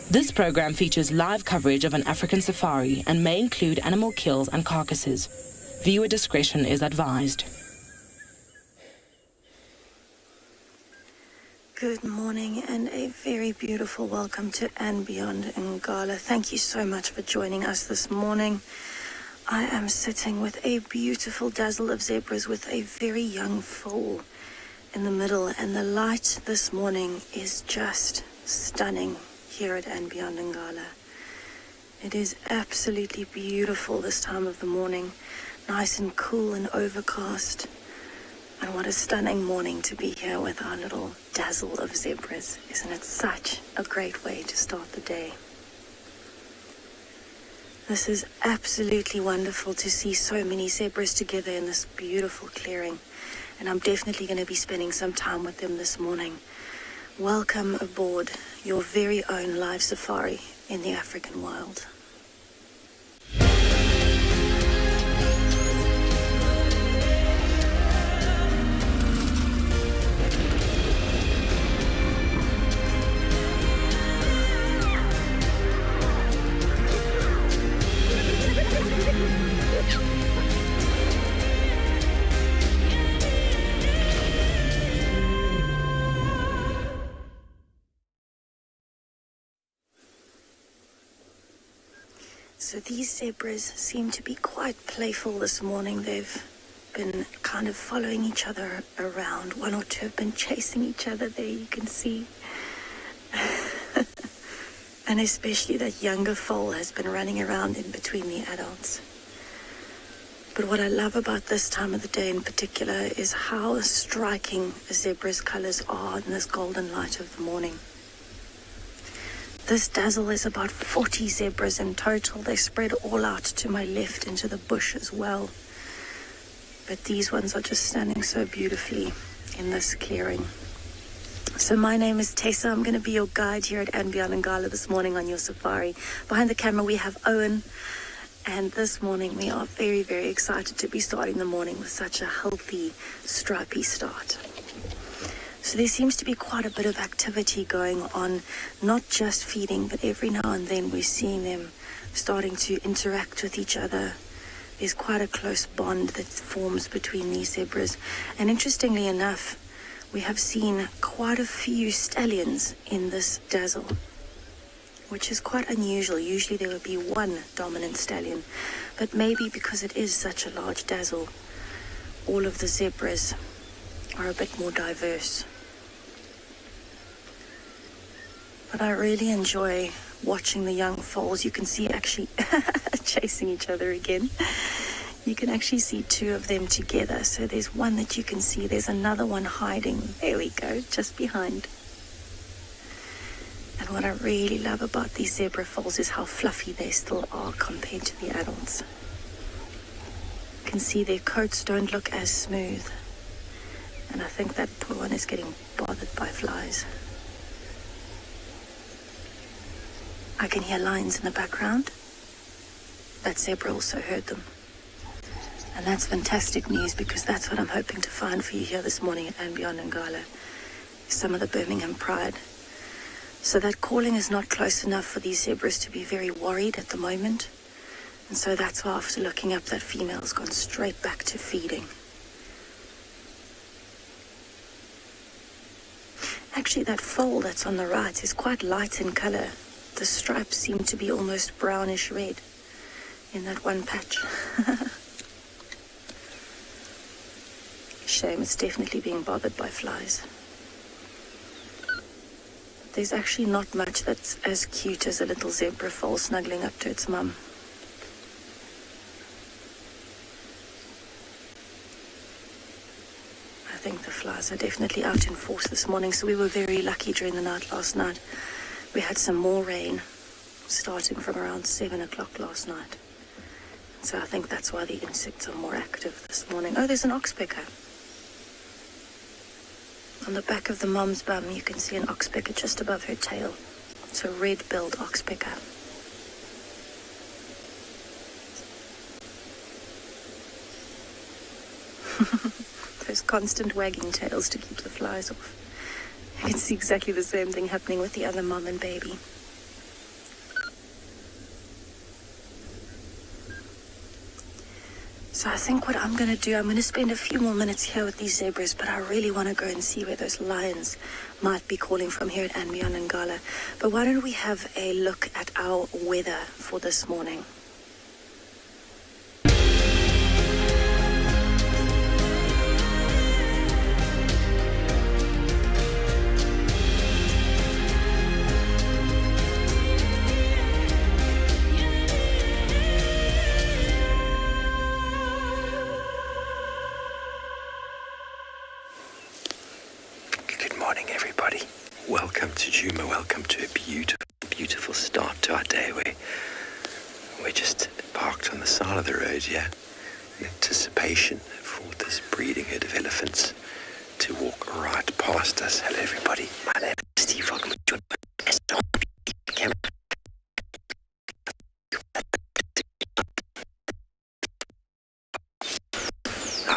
This program features live coverage of an African safari and may include animal kills and carcasses. Viewer discretion is advised. Good morning and a very beautiful welcome to And Beyond Ngala. Thank you so much for joining us this morning. I am sitting with a beautiful dazzle of zebras with a very young foal in the middle, and the light this morning is just stunning here at And Beyond Ngala. It is absolutely beautiful this time of the morning, nice and cool and overcast. And what a stunning morning to be here with our little dazzle of zebras. Isn't it such a great way to start the day? This is absolutely wonderful to see so many zebras together in this beautiful clearing. And I'm definitely going to be spending some time with them this morning. Welcome aboard your very own live safari in the African wild. So these zebras seem to be quite playful this morning. They've been kind of following each other around. One or two have been chasing each other there, you can see. And especially that younger foal has been running around in between the adults. But what I love about this time of the day in particular is how striking a zebra's colors are in this golden light of the morning. This dazzle is about 40 zebras in total. They spread all out to my left into the bush as well. But these ones are just standing so beautifully in this clearing. So my name is Tessa. I'm going to be your guide here at And Beyond Ngala this morning on your safari. Behind the camera we have Owen. And this morning we are very, very excited to be starting the morning with such a healthy, stripy start. So there seems to be quite a bit of activity going on, not just feeding, but every now and then we're seeing them starting to interact with each other. There's quite a close bond that forms between these zebras. And interestingly enough, we have seen quite a few stallions in this dazzle, which is quite unusual. Usually there would be one dominant stallion, but maybe because it is such a large dazzle, all of the zebras are a bit more diverse. But I really enjoy watching the young foals. You can see actually chasing each other again. You can actually see two of them together. So there's one that you can see. There's another one hiding. There we go, just behind. And what I really love about these zebra foals is how fluffy they still are compared to the adults. You can see their coats don't look as smooth. And I think that poor one is getting bothered by flies. I can hear lions in the background. That zebra also heard them. And that's fantastic news, because that's what I'm hoping to find for you here this morning at And Beyond Ngala. Some of the Birmingham pride. So that calling is not close enough for these zebras to be very worried at the moment. And so that's why after looking up, that female's gone straight back to feeding. Actually, that foal that's on the right is quite light in color. The stripes seem to be almost brownish red in that one patch. Shame, it's definitely being bothered by flies. There's actually not much that's as cute as a little zebra foal snuggling up to its mum. I think the flies are definitely out in force this morning, so we were very lucky during the night last night. We had some more rain starting from around 7 o'clock last night. So I think that's why the insects are more active this morning. Oh, there's an oxpecker. On the back of the mum's bum, you can see an oxpecker just above her tail. It's a red-billed oxpecker. Those constant wagging tails to keep the flies off. You can see exactly the same thing happening with the other mum and baby. So I think what I'm going to do, I'm going to spend a few more minutes here with these zebras, but I really want to go and see where those lions might be calling from here at Anbianangala. But why don't we have a look at our weather for this morning? Welcome to Djuma, welcome to a beautiful, beautiful start to our day. We're just parked on the side of the road here in anticipation for this breeding herd of elephants to walk right past us. Hello everybody, my name is Steve, welcome to Djuma.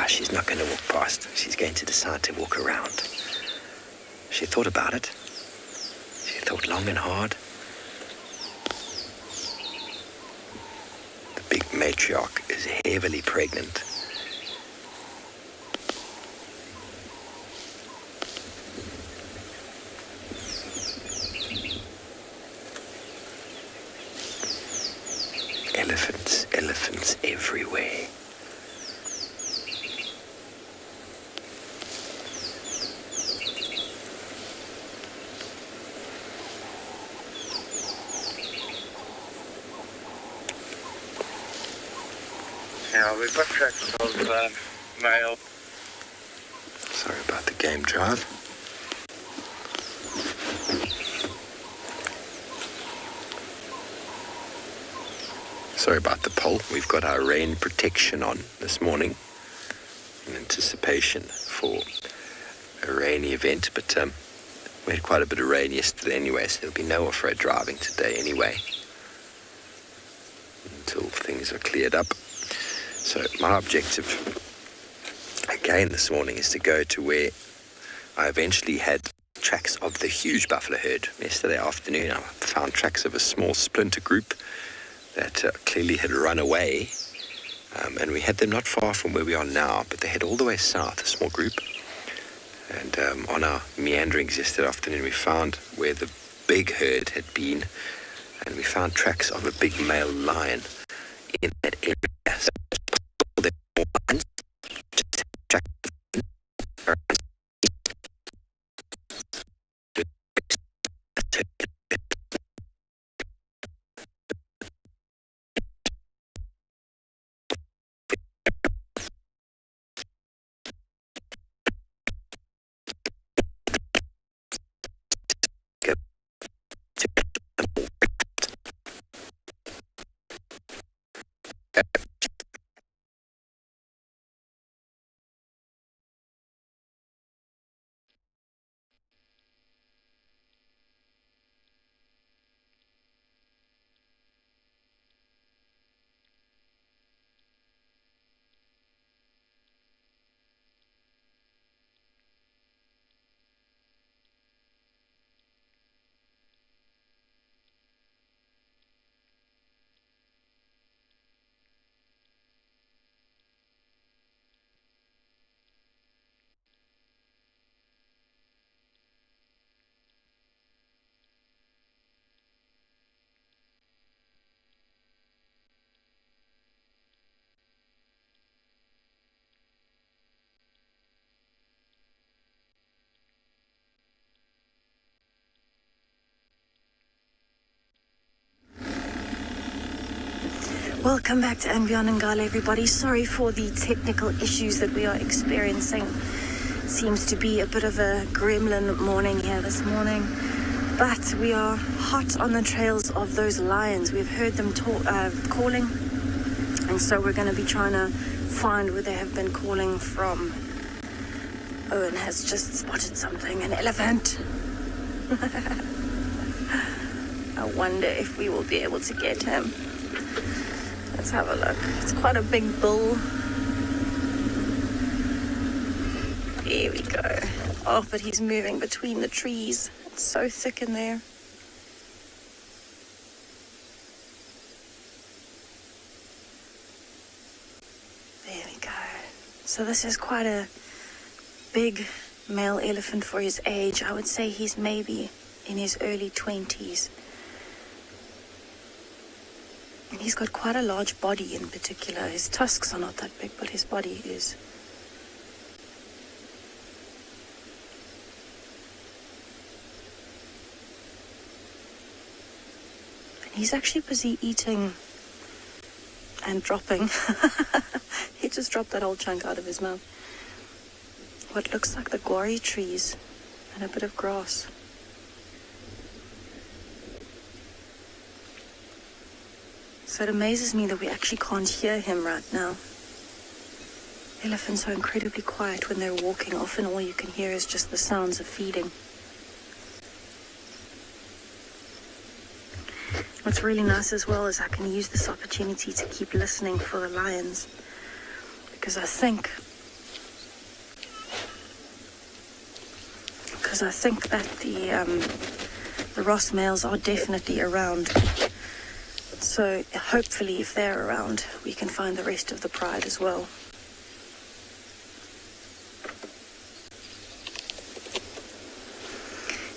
She's not going to walk past, she's going to decide to walk around. She thought about it. She thought long and hard. The big matriarch is heavily pregnant. Elephants, elephants everywhere. Yeah, we've got tracks of male. Sorry about the game drive. Sorry about the poll. We've got our rain protection on this morning in anticipation for a rainy event, but we had quite a bit of rain yesterday anyway, so there'll be no off-road driving today anyway until things are cleared up. So my objective again this morning is to go to where I eventually had tracks of the huge buffalo herd. Yesterday afternoon I found tracks of a small splinter group that clearly had run away, and we had them not far from where we are now, but they had all the way south, a small group. And on our meanderings yesterday afternoon we found where the big herd had been, and we found tracks of a big male lion in that area. So Welcome back to Anbianangala, everybody. Sorry for the technical issues that we are experiencing. It seems to be a bit of a gremlin morning here this morning, but we are hot on the trails of those lions. We've heard them calling, and so we're going to be trying to find where they have been calling from. Owen has just spotted something, an elephant. I wonder if we will be able to get him. Let's have a look. It's quite a big bull. Here we go. Oh, but he's moving between the trees. It's so thick in there. There So this is quite a big male elephant for his age. I would say he's maybe in his early 20s. And he's got quite a large body in particular. His tusks are not that big, but his body is. And he's actually busy eating and dropping. He just dropped that whole chunk out of his mouth. What looks like the guarri trees and a bit of grass. So it amazes me that we actually can't hear him right now. Elephants are incredibly quiet when they're walking. Often all you can hear is just the sounds of feeding. What's really nice as well is I can use this opportunity to keep listening for the lions. Because I think that the Ross males are definitely around. So hopefully if they're around, we can find the rest of the pride as well.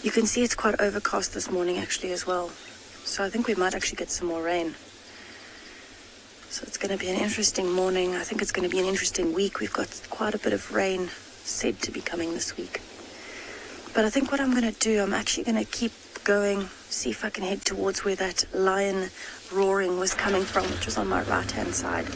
You can see it's quite overcast this morning actually as well. So I think we might actually get some more rain. So it's going to be an interesting morning. I think it's going to be an interesting week. We've got quite a bit of rain said to be coming this week. But I think what I'm going to do, I'm actually going to keep going, see if I can head towards where that lion roaring was coming from, which was on my right-hand side.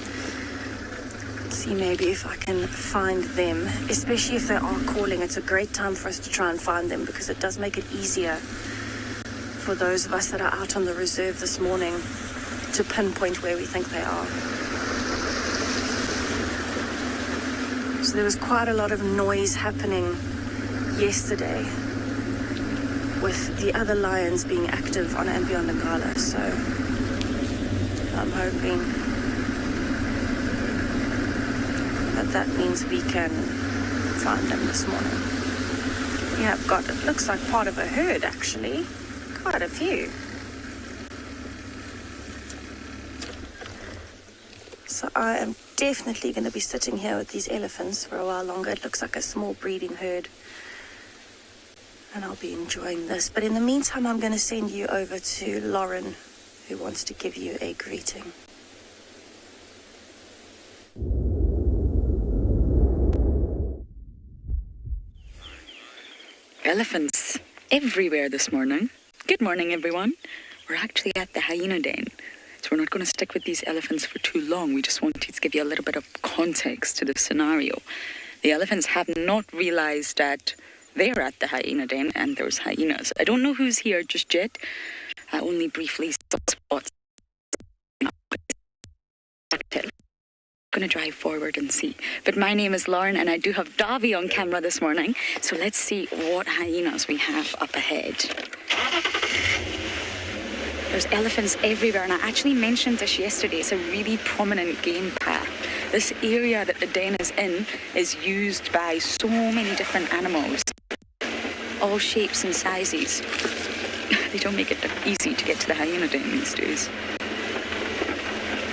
See maybe if I can find them, especially if they are calling. It's a great time for us to try and find them because it does make it easier for those of us that are out on the reserve this morning to pinpoint where we think they are. So there was quite a lot of noise happening yesterday with the other lions being active on Ambionagala, so I'm hoping that means we can find them this morning. Yeah, I've got, it looks like part of a herd actually, quite a few. So I am definitely going to be sitting here with these elephants for a while longer. It looks like a small breeding herd. And I'll be enjoying this. But in the meantime, I'm going to send you over to Lauren, who wants to give you a greeting. Elephants everywhere this morning. Good morning, everyone. We're actually at the hyena den. So we're not going to stick with these elephants for too long. We just wanted to give you a little bit of context to the scenario. The elephants have not realized that they're at the hyena den and there's hyenas. I don't know who's here just yet. I only briefly saw spots. I'm going to drive forward and see. But my name is Lauren and I do have Davi on camera this morning. So let's see what hyenas we have up ahead. There's elephants everywhere, and I actually mentioned this yesterday. It's a really prominent game path. This area that the den is in is used by so many different animals, all shapes and sizes. They don't make it easy to get to the hyena den these days.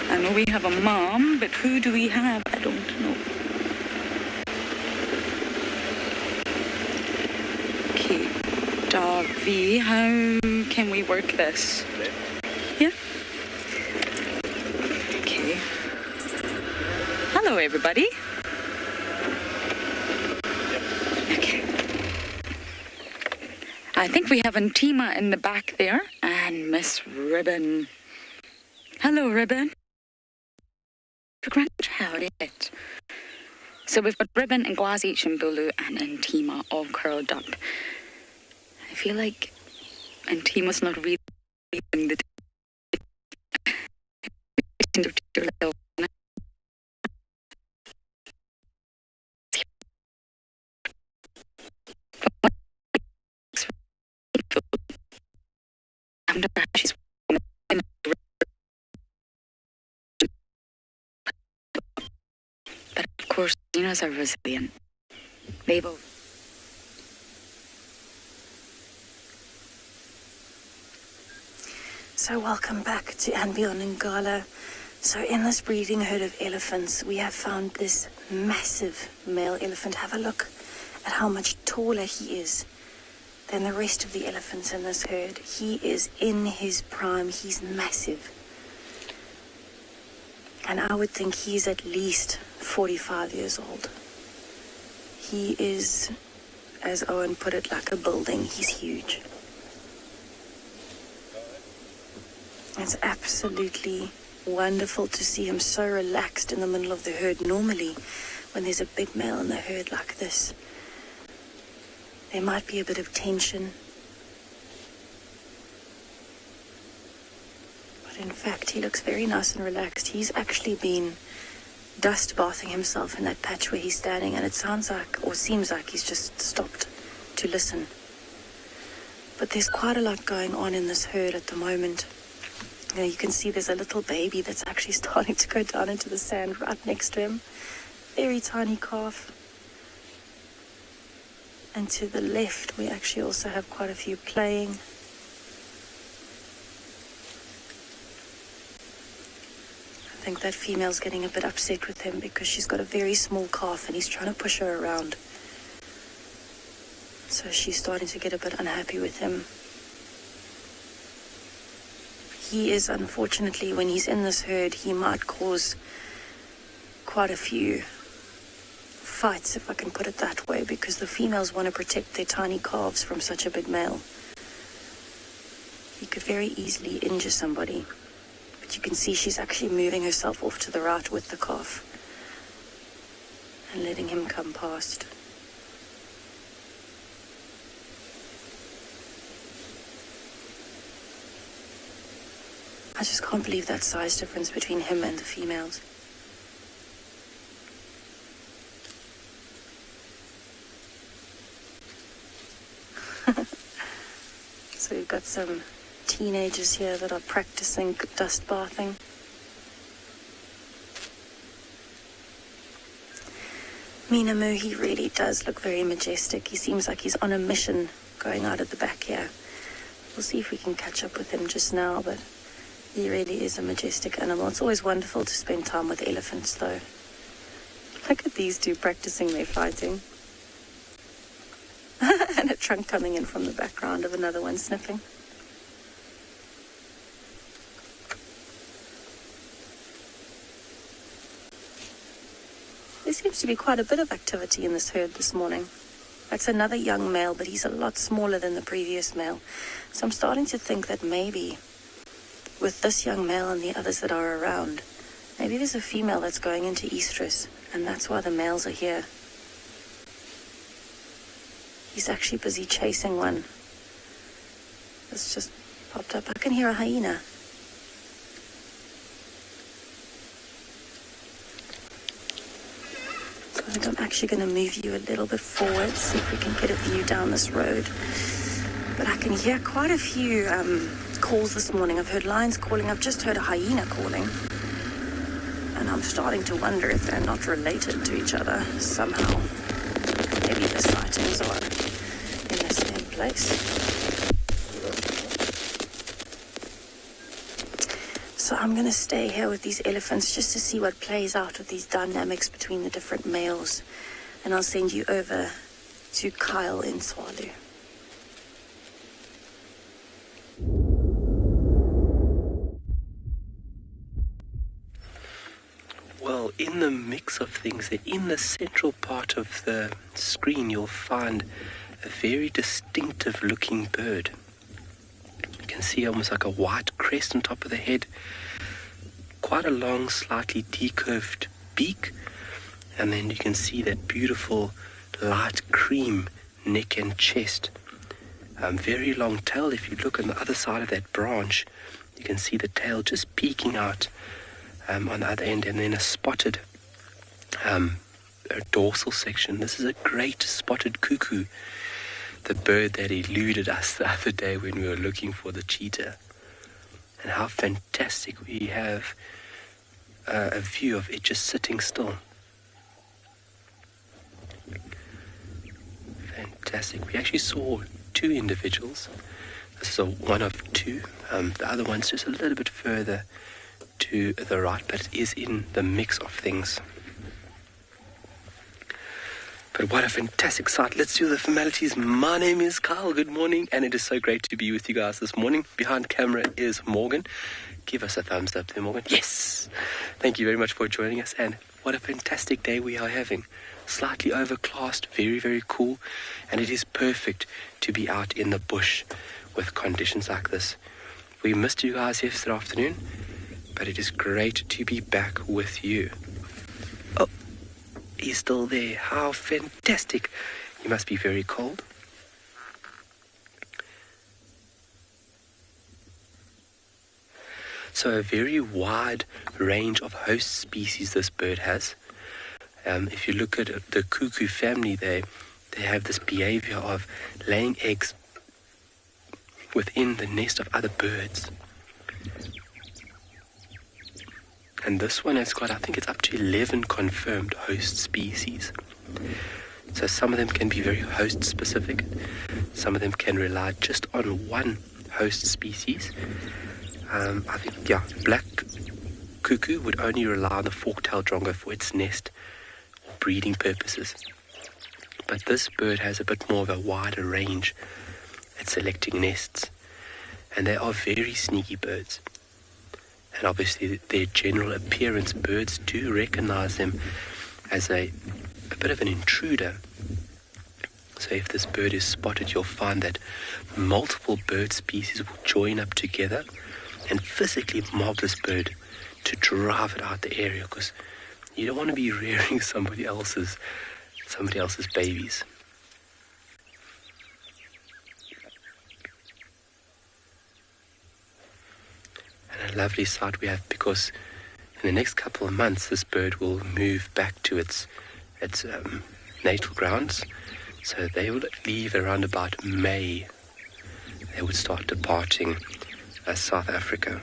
I know we have a mom, but who do we have? I don't know. Okay, Davi, how can we work this? Yeah? Okay. Hello, everybody. Okay. I think we have Antima in the back there, and Miss Ribbon. Hello, Ribbon. Your grandchild, yet. So we've got Ribbon and Gwazi Chimbulu and Antima all curled up. I feel like Antima's not really in the but of course, hyenas are resilient. They've So welcome back to Ambionagala. So in this breeding herd of elephants, we have found this massive male elephant. Have a look at how much taller he is than the rest of the elephants in this herd. He is in his prime. He's massive. And I would think he's at least 45 years old. He is, as Owen put it, like a building. He's huge. It's absolutely wonderful to see him so relaxed in the middle of the herd. Normally, when there's a big male in the herd like this, there might be a bit of tension. But in fact, he looks very nice and relaxed. He's actually been dust bathing himself in that patch where he's standing, and it sounds like, or seems like, he's just stopped to listen. But there's quite a lot going on in this herd at the moment. You can see there's a little baby that's actually starting to go down into the sand right next to him. Very tiny calf. And to the left, we actually also have quite a few playing. I think that female's getting a bit upset with him because she's got a very small calf and he's trying to push her around. So she's starting to get a bit unhappy with him. He is, unfortunately, when he's in this herd, he might cause quite a few fights, if I can put it that way, because the females want to protect their tiny calves from such a big male. He could very easily injure somebody. But you can see she's actually moving herself off to the right with the calf and letting him come past. I just can't believe that size difference between him and the females. So we've got some teenagers here that are practicing dust bathing. Minamu, he really does look very majestic. He seems like he's on a mission going out at the back here. We'll see if we can catch up with him just now, but he really is a majestic animal. It's always wonderful to spend time with elephants, though. Look at these two practicing their fighting. And a trunk coming in from the background of another one sniffing. There seems to be quite a bit of activity in this herd this morning. That's another young male, but he's a lot smaller than the previous male. So I'm starting to think that maybe with this young male and the others that are around, maybe there's a female that's going into estrus, and that's why the males are here. He's actually busy chasing one. It's just popped up. I can hear a hyena. So I think I'm actually going to move you a little bit forward, see if we can get a view down this road. But I can hear quite a few calls this morning. I've heard lions calling. I've just heard a hyena calling. And I'm starting to wonder if they're not related to each other somehow. Maybe the sightings are in the same place. So I'm going to stay here with these elephants just to see what plays out with these dynamics between the different males. And I'll send you over to Kyle in Tswalu. Well, in the mix of things, in the central part of the screen, you'll find a very distinctive looking bird. You can see almost like a white crest on top of the head, quite a long, slightly decurved beak, and then you can see that beautiful light cream neck and chest. Very long tail. If you look on the other side of that branch, you can see the tail just peeking out on the other end, and then a spotted dorsal section. This is a great spotted cuckoo, the bird that eluded us the other day when we were looking for the cheetah. And how fantastic we have a view of it just sitting still. Fantastic. We actually saw two individuals. This is one of two. The other one's just a little bit further to the right, but it is in the mix of things. But what a fantastic sight. Let's do the formalities. My name is Kyle. Good morning. And it is so great to be with you guys this morning. Behind camera is Morgan. Give us a thumbs up there, Morgan. Yes. Thank you very much for joining us. And what a fantastic day we are having. Slightly overcast, very, very cool. And it is perfect to be out in the bush with conditions like this. We missed you guys yesterday afternoon, but it is great to be back with you. Oh, he's still there. How fantastic. You must be very cold. So a very wide range of host species this bird has. If you look at the cuckoo family, they have this behavior of laying eggs within the nest of other birds. And this one has got, I think it's up to 11 confirmed host species. So some of them can be very host specific. Some of them can rely just on one host species. I think, black cuckoo would only rely on the fork-tailed drongo for its nest or breeding purposes. But this bird has a bit more of a wider range at selecting nests. And they are very sneaky birds. And obviously their general appearance, birds do recognize them as a bit of an intruder. So if this bird is spotted, you'll find that multiple bird species will join up together and physically mob this bird to drive it out the area, because you don't want to be rearing somebody else's babies. And a lovely sight we have, because in the next couple of months this bird will move back to its natal grounds. So they will leave around about May. They would start departing South Africa.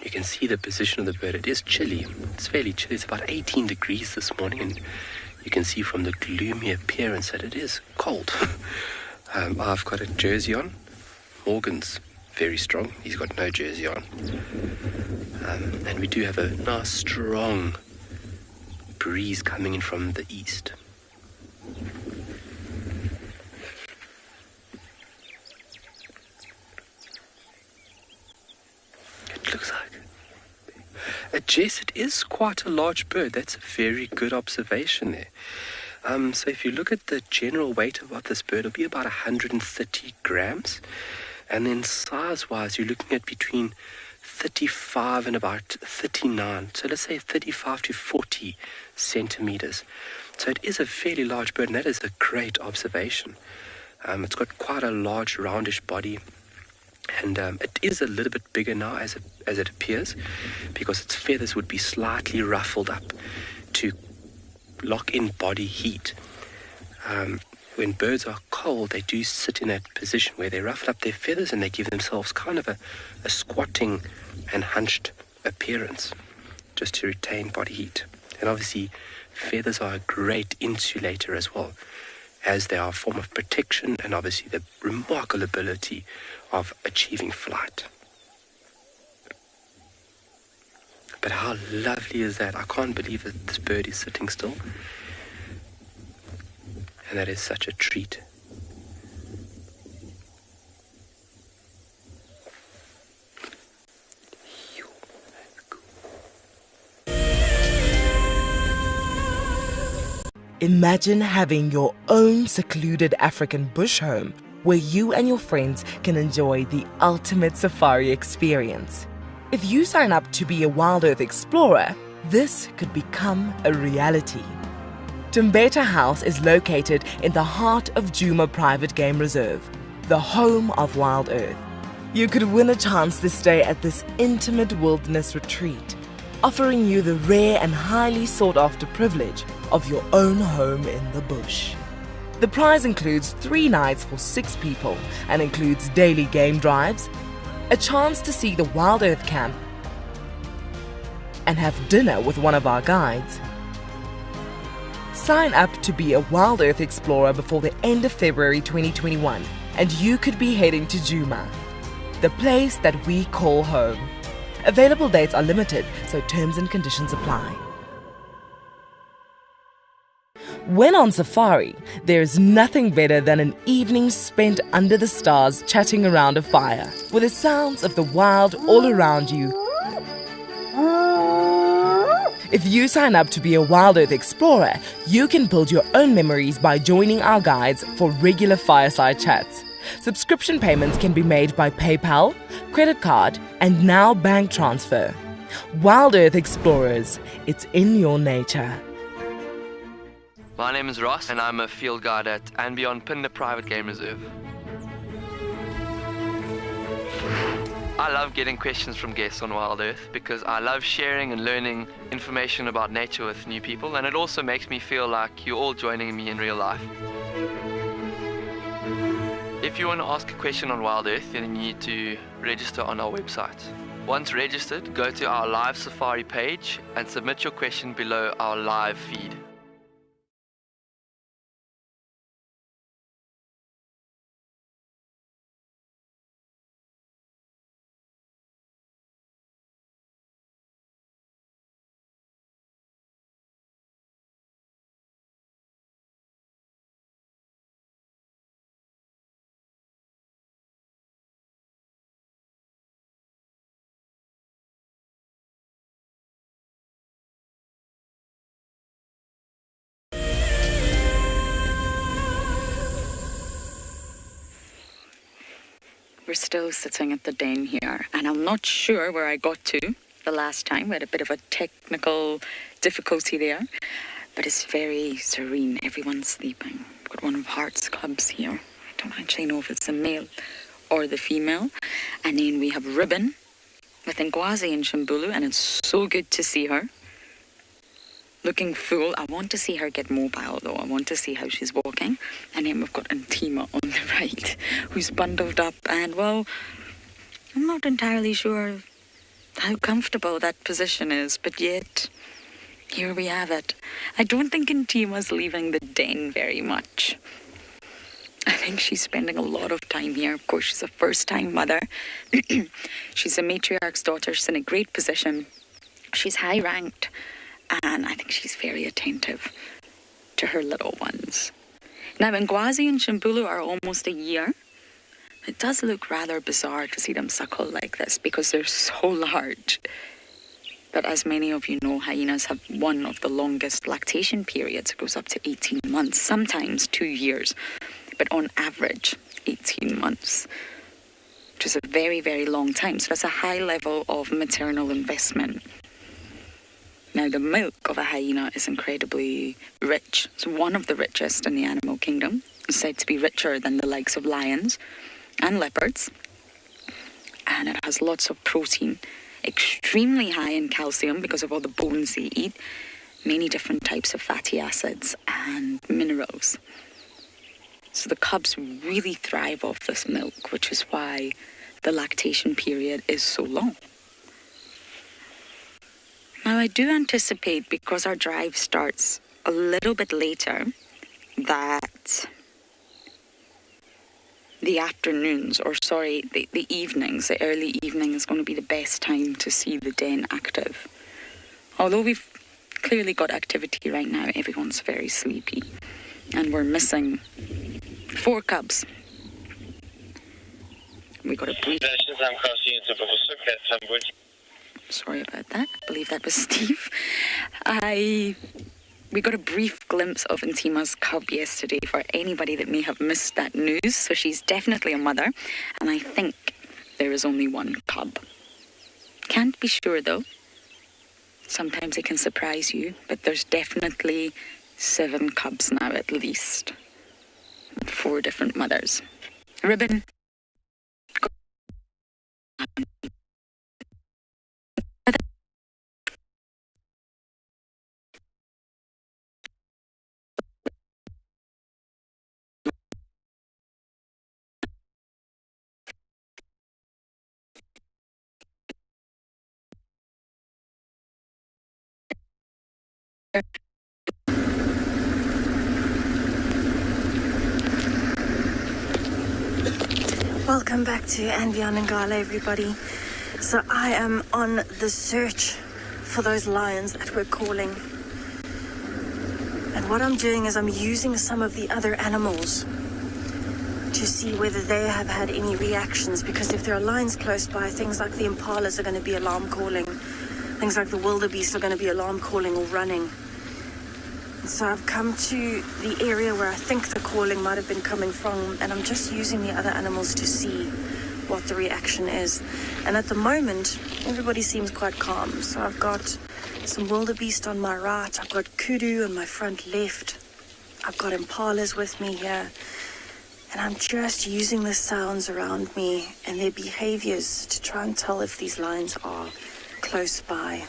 You can see the position of the bird. It is chilly. It's fairly chilly. It's about 18 degrees this morning, and you can see from the gloomy appearance that it is cold. I've got a jersey on. Morgan's very strong. He's got no jersey on. And we do have a nice strong breeze coming in from the east. It looks like Jess, it is quite a large bird. That's a very good observation there. So if you look at the general weight of this bird, it'll be about 130 grams. And then size-wise, you're looking at between 35 and about 39. So let's say 35 to 40 centimeters. So it is a fairly large bird, and that is a great observation. It's got quite a large, roundish body. And it is a little bit bigger now as it appears, because its feathers would be slightly ruffled up to lock in body heat. When birds are cold, they do sit in that position where they ruffle up their feathers and they give themselves kind of a squatting and hunched appearance just to retain body heat. And obviously, feathers are a great insulator as well, as they are a form of protection and obviously the remarkable ability of achieving flight. But how lovely is that? I can't believe that this bird is sitting still. And that is such a treat. Imagine having your own secluded African bush home where you and your friends can enjoy the ultimate safari experience. If you sign up to be a Wild Earth Explorer, this could become a reality. Tumbeta House is located in the heart of Djuma Private Game Reserve, the home of Wild Earth. You could win a chance to stay at this intimate wilderness retreat, offering you the rare and highly sought-after privilege of your own home in the bush. The prize includes 3 nights for 6 people and includes daily game drives, a chance to see the Wild Earth Camp, and have dinner with one of our guides. Sign up to be a Wild Earth Explorer before the end of February 2021, and you could be heading to Djuma, the place that we call home. Available dates are limited, so terms and conditions apply. When on safari, there's nothing better than an evening spent under the stars chatting around a fire, with the sounds of the wild all around you. If you sign up to be a Wild Earth Explorer, you can build your own memories by joining our guides for regular fireside chats. Subscription payments can be made by PayPal, credit card, and now bank transfer. Wild Earth Explorers, it's in your nature. My name is Ross and I'm a field guide at and Beyond Phinda Private Game Reserve. I love getting questions from guests on Wild Earth because I love sharing and learning information about nature with new people, and it also makes me feel like you're all joining me in real life. If you want to ask a question on Wild Earth, then you need to register on our website. Once registered, go to our live safari page and submit your question below our live feed. We're still sitting at the den here, and I'm not sure where I got to the last time. We had a bit of a technical difficulty there, but it's very serene. Everyone's sleeping. We've got one of Hart's cubs here. I don't actually know if it's the male or the female. And then we have Ribbon with Ngwazi and Shimbulu, and it's so good to see her. Looking full. I want to see her get mobile though. I want to see how she's walking. And then we've got Antima on the right, who's bundled up, and well, I'm not entirely sure how comfortable that position is, but yet here we have it. I don't think Antima's leaving the den very much. I think she's spending a lot of time here. Of course, she's a first-time mother. She's a matriarch's daughter. She's in a great position. She's high-ranked. And I think she's very attentive to her little ones. Now, Ngwazi and Shimbulu are almost a year. It does look rather bizarre to see them suckle like this because they're so large. But as many of you know, hyenas have one of the longest lactation periods. It goes up to 18 months, sometimes 2 years. But on average, 18 months, which is a very, very long time. So that's a high level of maternal investment. Now, the milk of a hyena is incredibly rich. It's one of the richest in the animal kingdom. It's said to be richer than the likes of lions and leopards. And it has lots of protein, extremely high in calcium because of all the bones they eat, many different types of fatty acids and minerals. So the cubs really thrive off this milk, which is why the lactation period is so long. Now, I do anticipate, because our drive starts a little bit later, that the afternoons, the evenings, the early evening is going to be the best time to see the den active. Although we've clearly got activity right now, everyone's very sleepy. And we're missing 4 cubs. We got a brief... Sorry about that. I believe that was Steve. We got a brief glimpse of Antima's cub yesterday for anybody that may have missed that news. So she's definitely a mother, and I think there is only 1 cub. Can't be sure though. Sometimes it can surprise you, but there's definitely 7 cubs now at least. 4 different mothers. Ribbon. Welcome back to And Beyond Ngala, everybody. So I am on the search for those lions that we're calling. And what I'm doing is I'm using some of the other animals to see whether they have had any reactions, because if there are lions close by, things like the impalas are going to be alarm calling. Things like the wildebeest are going to be alarm calling or running. And so I've come to the area where I think the calling might have been coming from, and I'm just using the other animals to see what the reaction is. And at the moment, everybody seems quite calm. So I've got some wildebeest on my right, I've got kudu on my front left, I've got impalas with me here, and I'm just using the sounds around me and their behaviors to try and tell if these lions are close by.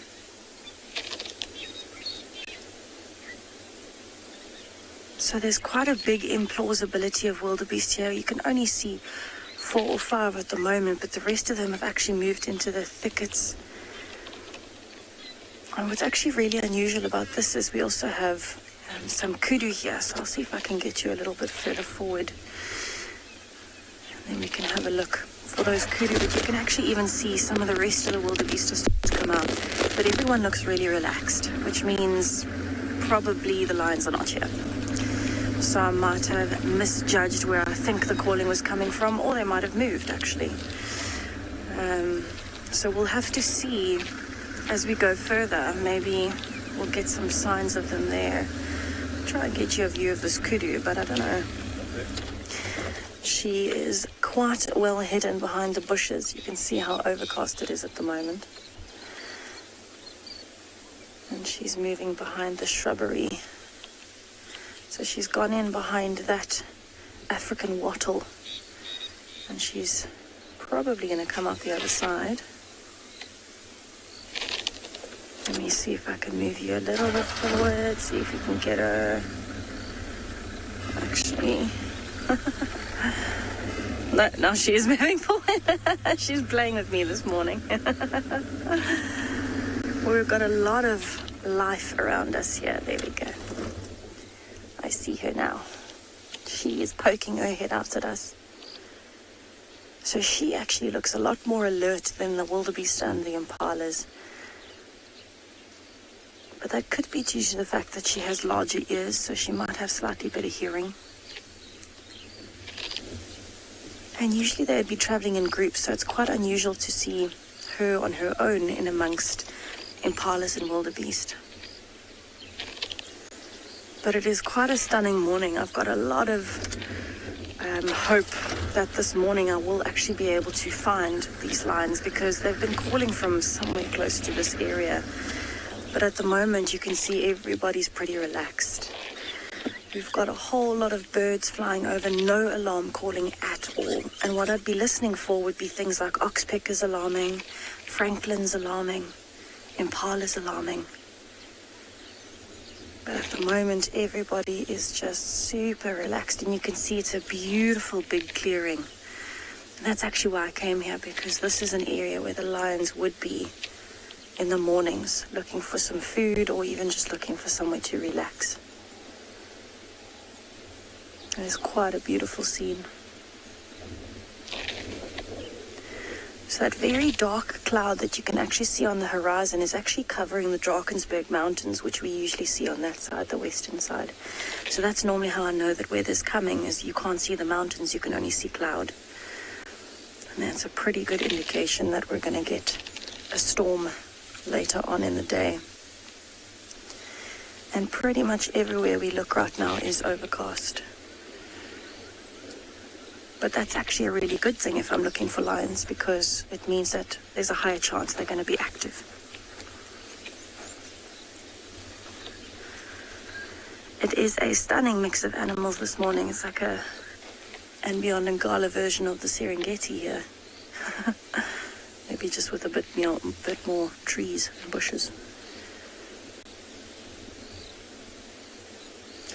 So there's quite a big implausibility of wildebeest here. You can only see 4 or 5 at the moment, but the rest of them have actually moved into the thickets. And what's actually really unusual about this is we also have some kudu here, so I'll see if I can get you a little bit further forward. And then we can have a look for those kudu, but you can actually even see some of the rest of the wildebeest are starting to come out. But everyone looks really relaxed, which means probably the lions are not here. So I might have misjudged where I think the calling was coming from, or they might have moved actually. So we'll have to see as we go further. Maybe we'll get some signs of them there. Try and get you a view of this kudu, but I don't know. She is quite well hidden behind the bushes. You can see how overcast it is at the moment. And she's moving behind the shrubbery. So she's gone in behind that African wattle, and she's probably going to come out the other side. Let me see if I can move you a little bit forward, see if you can get her. Actually, no, now she is moving forward. She's playing with me this morning. We've got a lot of life around us here. There we go. I see her now. She is poking her head out at us. So she actually looks a lot more alert than the wildebeest and the impalas. But that could be due to the fact that she has larger ears, so she might have slightly better hearing. And usually they'd be traveling in groups, so it's quite unusual to see her on her own in amongst impalas and wildebeest. But it is quite a stunning morning. I've got a lot of hope that this morning I will actually be able to find these lions, because they've been calling from somewhere close to this area. But at the moment you can see everybody's pretty relaxed. We've got a whole lot of birds flying over, no alarm calling at all. And what I'd be listening for would be things like oxpeckers alarming, francolins alarming, impalas alarming. But at the moment, everybody is just super relaxed, and you can see it's a beautiful big clearing. And that's actually why I came here, because this is an area where the lions would be in the mornings, looking for some food or even just looking for somewhere to relax. And it's quite a beautiful scene. So that very dark cloud that you can actually see on the horizon is actually covering the Drakensberg Mountains, which we usually see on that side, the western side. So that's normally how I know that weather's coming, is you can't see the mountains, you can only see cloud. And that's a pretty good indication that we're going to get a storm later on in the day. And pretty much everywhere we look right now is overcast. But that's actually a really good thing if I'm looking for lions, because it means that there's a higher chance they're going to be active. It is a stunning mix of animals this morning. It's like a Beyond Ngala version of the Serengeti here. Maybe just with a bit more trees and bushes.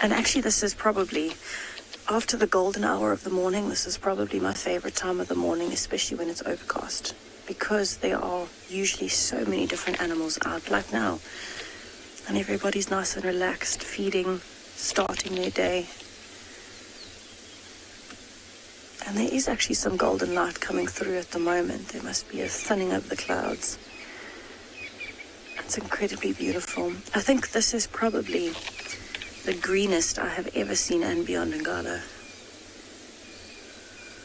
And actually this is probably, after the golden hour of the morning, this is probably my favorite time of the morning, especially when it's overcast, because there are usually so many different animals out like now. And everybody's nice and relaxed, feeding, starting their day. And there is actually some golden light coming through at the moment. There must be a thinning of the clouds. It's incredibly beautiful. I think this is probably the greenest I have ever seen and beyond Ngala.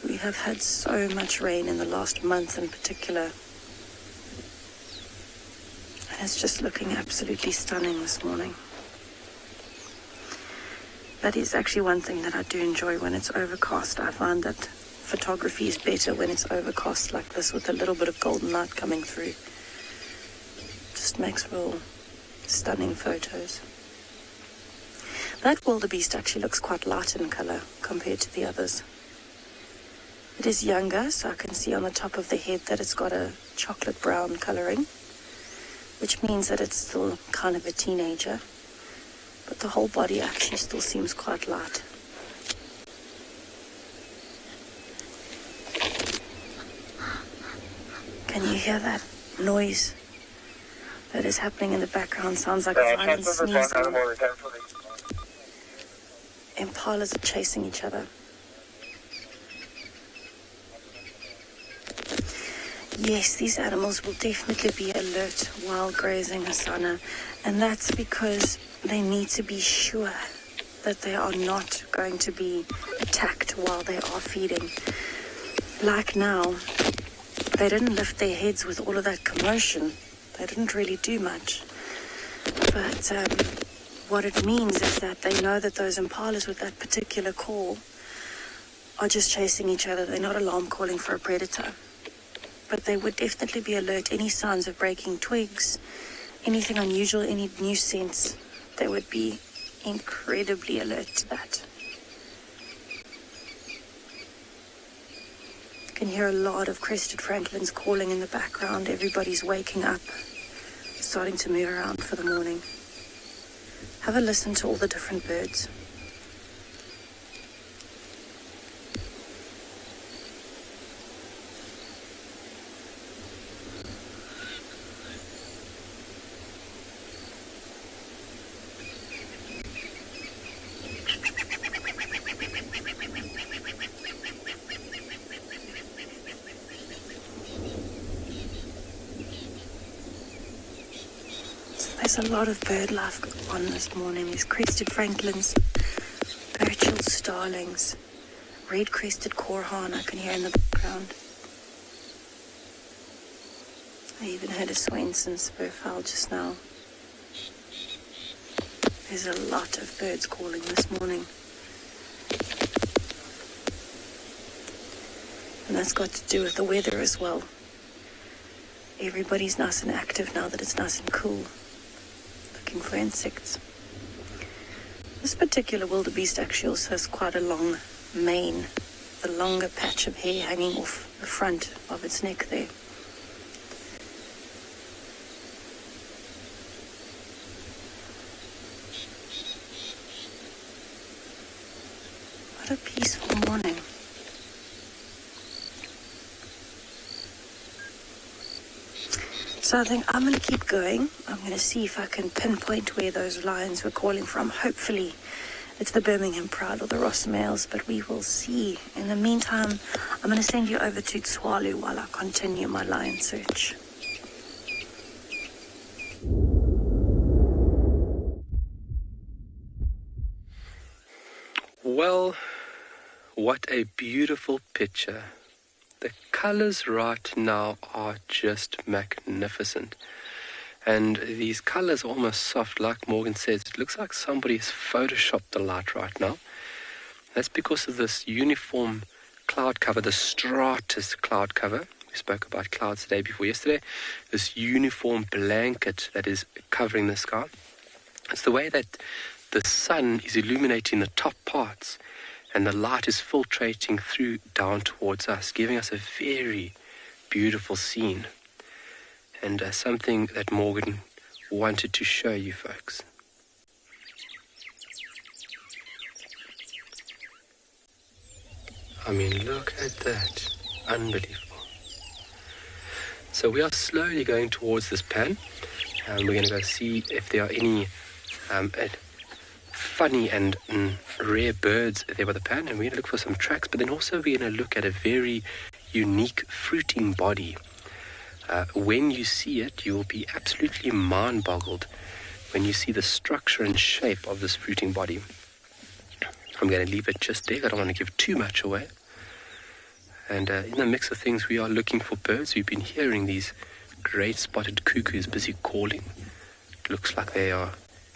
We have had so much rain in the last month in particular. And it's just looking absolutely stunning this morning. That is actually one thing that I do enjoy when it's overcast. I find that photography is better when it's overcast like this with a little bit of golden light coming through. Just makes real stunning photos. That wildebeest actually looks quite light in colour compared to the others. It is younger, so I can see on the top of the head that it's got a chocolate brown colouring, which means that it's still kind of a teenager. But the whole body actually still seems quite light. Can you hear that noise that is happening in the background? Sounds like a violent sneezing. Impalas are chasing each other. Yes, these animals will definitely be alert while grazing, Hasana, and that's because they need to be sure that they are not going to be attacked while they are feeding. Like now, they didn't lift their heads with all of that commotion. They didn't really do much. But what it means is that they know that those impalas with that particular call are just chasing each other. They're not alarm calling for a predator. But they would definitely be alert. Any signs of breaking twigs, anything unusual, any new scents, they would be incredibly alert to that. You can hear a lot of crested francolins calling in the background. Everybody's waking up, starting to move around for the morning. Have a listen to all the different birds. There's a lot of bird life on this morning. There's crested francolins, Burchell's starlings, red-crested corehorn I can hear in the background. I even heard a Swainson's spurfowl just now. There's a lot of birds calling this morning. And that's got to do with the weather as well. Everybody's nice and active now that it's nice and cool, looking for insects. This particular wildebeest actually also has quite a long mane, the longer patch of hair hanging off the front of its neck there. What a peaceful morning. So I think I'm going to keep going. I'm going to see if I can pinpoint where those lions were calling from. Hopefully it's the Birmingham Pride or the Ross Males, but we will see. In the meantime, I'm going to send you over to Tswalu while I continue my lion search. Well, what a beautiful picture. The colors right now are just magnificent. And these colors are almost soft, like Morgan says. It looks like somebody has photoshopped the light right now. That's because of this uniform cloud cover, the stratus cloud cover. We spoke about clouds the day before yesterday. This uniform blanket that is covering the sky. It's the way that the sun is illuminating the top parts, and the light is filtrating through down towards us, giving us a very beautiful scene. And something that Morgan wanted to show you folks. I mean, look at that. Unbelievable. So we are slowly going towards this pan, and we're going to go see if there are any funny and rare birds there by the pan, and we're going to look for some tracks, but then also we're going to look at a very unique fruiting body. When you see it, you'll be absolutely mind-boggled when you see the structure and shape of this fruiting body. I'm going to leave it just there. I don't want to give too much away. And in the mix of things, we are looking for birds. We've been hearing these great spotted cuckoos busy calling. It looks like they are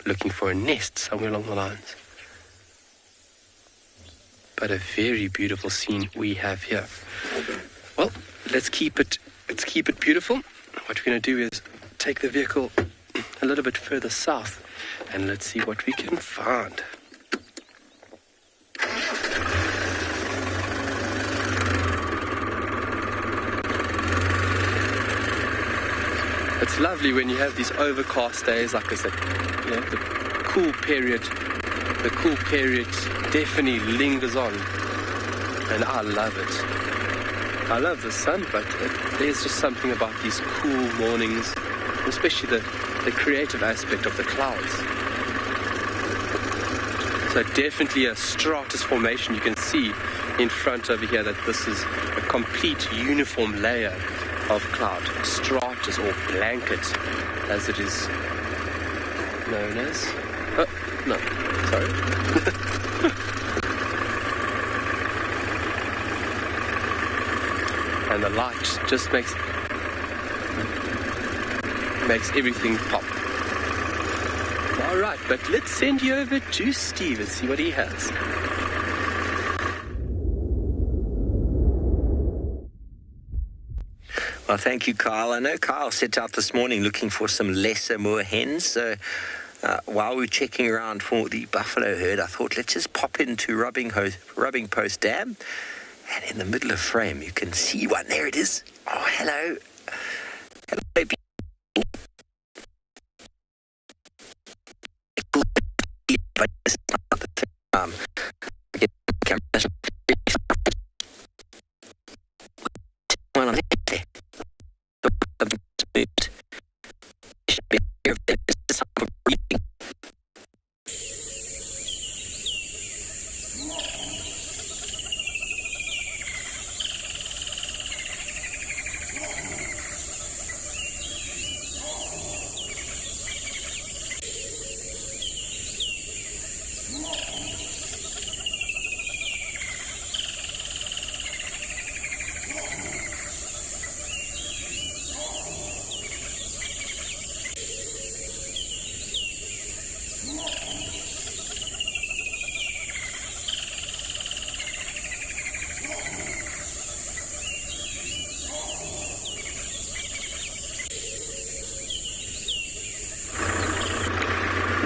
looking for a nest somewhere along the lines. But a very beautiful scene we have here. Well, let's keep it beautiful. What we're going to do is take the vehicle a little bit further south and let's see what we can find. It's lovely when you have these overcast days, like I said, you know, the cool period definitely lingers on, and I love it. I love the sun, but there's just something about these cool mornings, especially the creative aspect of the clouds. So definitely a stratus formation. You can see in front over here that this is a complete uniform layer of cloud, stratus or blanket, as it is known as. Oh, no, sorry. And the light just makes everything pop. All right, but let's send you over to Steve and see what he has. Well, thank you, Kyle. I know Kyle set out this morning looking for some lesser moor hens. So while we're checking around for the buffalo herd, I thought let's just pop into Rubbing Post Dam. And in the middle of frame, you can see one. There it is. Oh, hello. Hello, baby. But it's not the thing. Get the camera. Well, I'm there.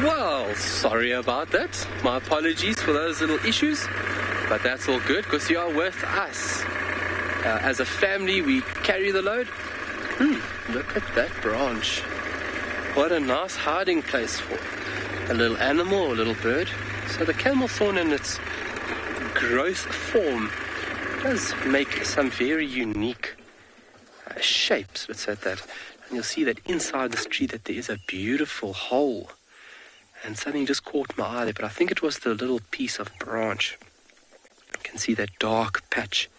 Well, sorry about that. My apologies for those little issues, but that's all good because you are with us. As a family, we carry the load. Look at that branch. What a nice hiding place for a little animal or a little bird. So the camel thorn in its growth form does make some very unique shapes, let's say that. And you'll see that inside this tree that there is a beautiful hole. And something just caught my eye there, but I think it was the little piece of branch. You can see that dark patch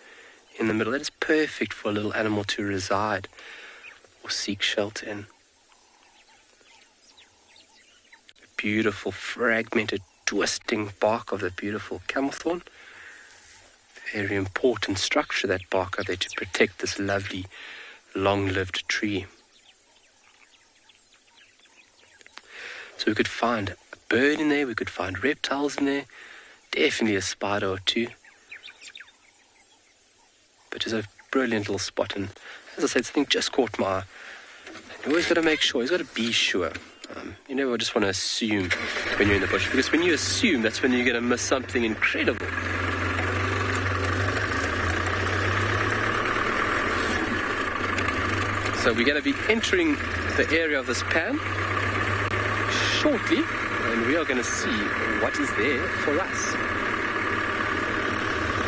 in the middle. That is perfect for a little animal to reside or seek shelter in. Beautiful, fragmented, twisting bark of the beautiful camel thorn. Very important structure, that bark out there, to protect this lovely, long-lived tree. So we could find a bird in there, we could find reptiles in there, definitely a spider or two. But it's a brilliant little spot, and as I said, something just caught my eye. You always got to make sure, you always got to be sure. You never just want to assume when you're in the bush, because when you assume, that's when you're going to miss something incredible. So we're going to be entering the area of this pan shortly, and we are going to see what is there for us.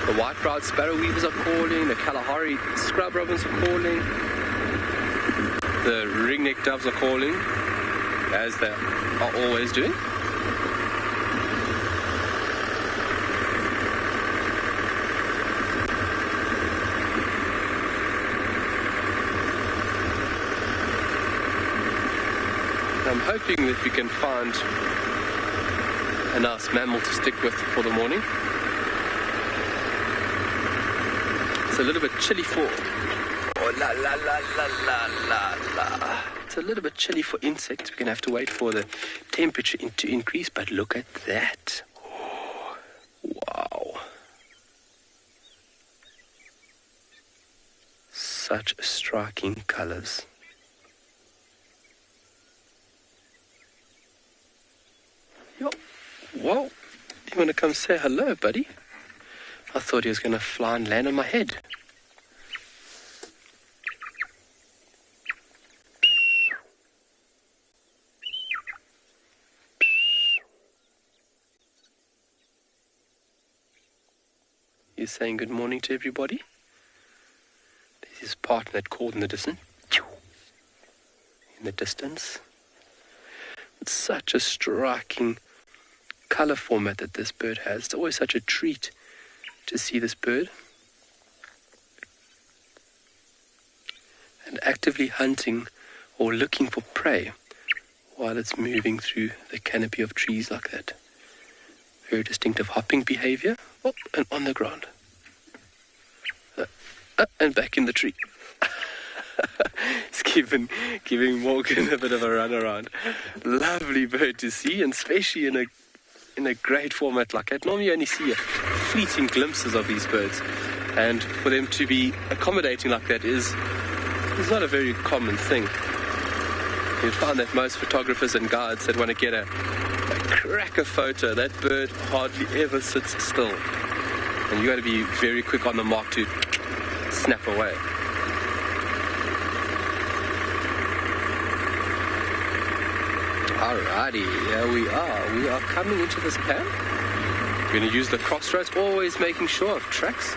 The white-browed sparrow weavers are calling, the Kalahari scrub robins are calling, the ringneck doves are calling, as they are always doing. hoping that we can find a nice mammal to stick with for the morning. It's a little bit chilly for... Oh, la, la, la, la, la, la, la. It's a little bit chilly for insects. We're going to have to wait for the temperature to increase, but look at that. Oh, wow. Such striking colors. Yo, whoa. You want to come say hello, buddy? I thought he was going to fly and land on my head. He's saying good morning to everybody. There's his partner that called in the distance. In the distance. It's such a striking color format that this bird has. It's always such a treat to see this bird. And actively hunting or looking for prey while it's moving through the canopy of trees like that. Very distinctive hopping behavior. Oh, and on the ground. And back in the tree. It's giving Morgan a bit of a run around. Lovely bird to see, and especially in a great format like that. Normally you only see fleeting glimpses of these birds, and for them to be accommodating like that is not a very common thing. You'd find that most photographers and guides that want to get a cracker photo, that bird hardly ever sits still. And you got to be very quick on the mark to snap away. Alrighty, here we are. We are coming into this pan. We're going to use the crossroads, always making sure of tracks.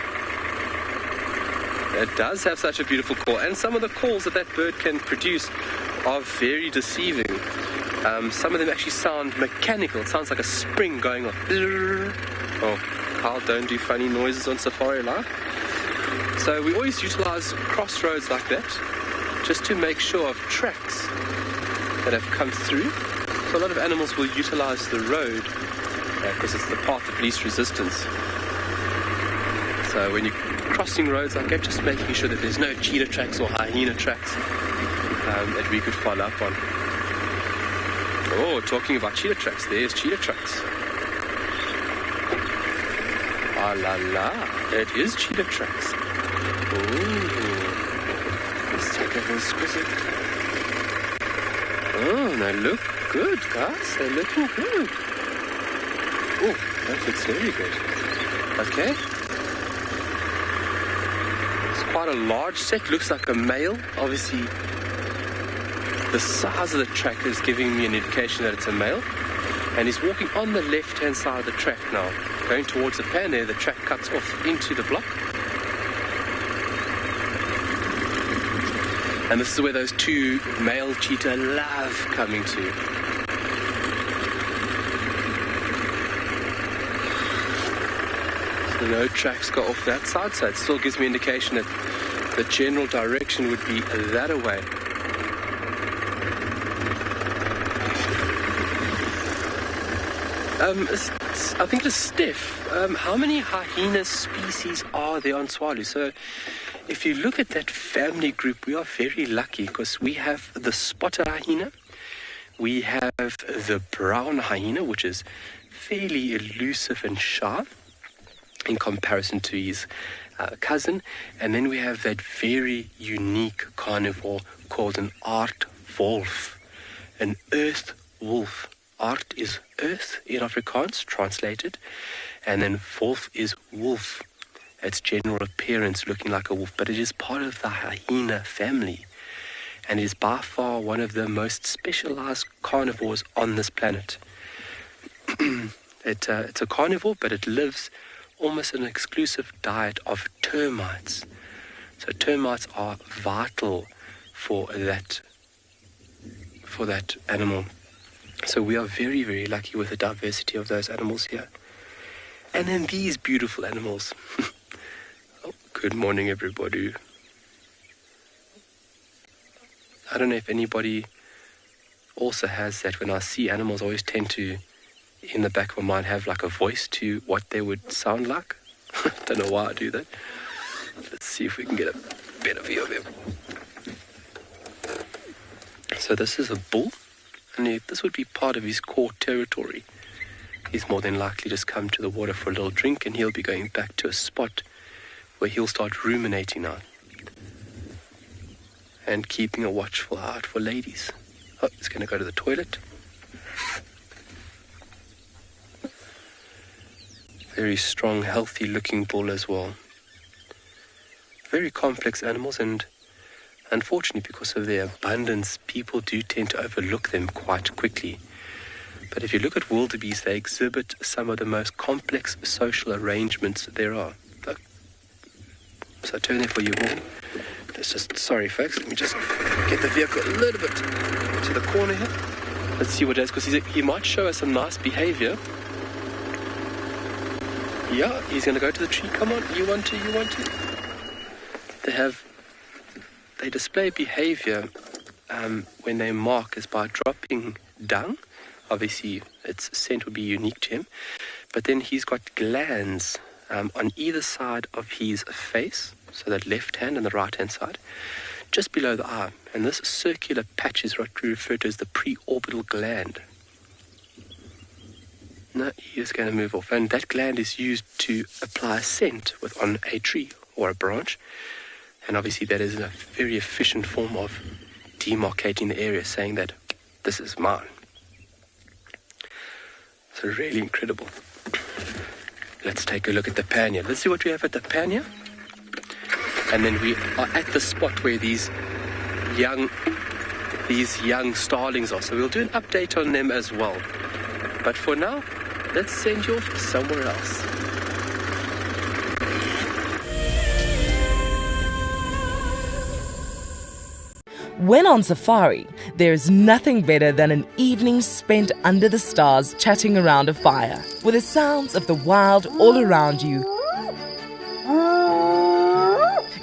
It does have such a beautiful call, and some of the calls that bird can produce are very deceiving. Some of them actually sound mechanical. It sounds like a spring going on. Oh, Carl, don't do funny noises on Safari Live. So we always utilize crossroads like that, just to make sure of tracks that have come through. So a lot of animals will utilize the road because it's the path of least resistance. So when you're crossing roads like that, just making sure that there's no cheetah tracks or hyena tracks that we could follow up on. Oh, talking about cheetah tracks, there's cheetah tracks. Ah la la, it is cheetah tracks. Oh, let's take a little squeeze. Oh, they look good, guys. They're looking good. Oh, that looks very good. Okay. It's quite a large set. Looks like a male. Obviously, the size of the track is giving me an indication that it's a male. And he's walking on the left-hand side of the track now. Going towards the pan there, the track cuts off into the block. And this is where those two male cheetah love coming to. So no tracks go off that side, so it still gives me indication that the general direction would be that away. I think it's Steph. How many hyena species are there on Tswalu? So if you look at that family group, we are very lucky because we have the spotted hyena, we have the brown hyena, which is fairly elusive and shy in comparison to his cousin, and then we have that very unique carnivore called an aardwolf, an earth wolf. Aard is earth in Afrikaans, translated, and then wolf is wolf. Its general appearance looking like a wolf, but it is part of the hyena family, and it is by far one of the most specialized carnivores on this planet. It's a carnivore, but it lives almost an exclusive diet of termites. So termites are vital for that animal. So we are very, very lucky with the diversity of those animals here. And then these beautiful animals. Oh, good morning, everybody. I don't know if anybody also has that when I see animals, I always tend to, in the back of my mind, have like a voice to what they would sound like. Don't know why I do that. Let's see if we can get a better view of him. So this is a bull, and this would be part of his core territory. He's more than likely just come to the water for a little drink, and he'll be going back to a spot where he'll start ruminating on and keeping a watchful eye out for ladies. Oh, he's going to go to the toilet. Very strong, healthy-looking bull as well. Very complex animals, and unfortunately, because of their abundance, people do tend to overlook them quite quickly. But if you look at wildebeest, they exhibit some of the most complex social arrangements there are. So I turn there for you all. Let's just, sorry folks, let me just get the vehicle a little bit to the corner here. Let's see what it is, because he might show us some nice behavior. Yeah, he's going to go to the tree. Come on, you want to. They display behavior when they mark is by dropping dung. Obviously, its scent would be unique to him. But then he's got glands on either side of his face, so that left hand and the right hand side, just below the eye. And this circular patch is what we refer to as the preorbital gland. No, he is going to move off. And that gland is used to apply scent on a tree or a branch. And obviously that is a very efficient form of demarcating the area, saying that this is mine. So really incredible. Let's take a look at the pannier. Let's see what we have at the pannier. And then we are at the spot where these young starlings are. So we'll do an update on them as well. But for now, let's send you off somewhere else. When on safari, there's nothing better than an evening spent under the stars chatting around a fire, with the sounds of the wild all around you.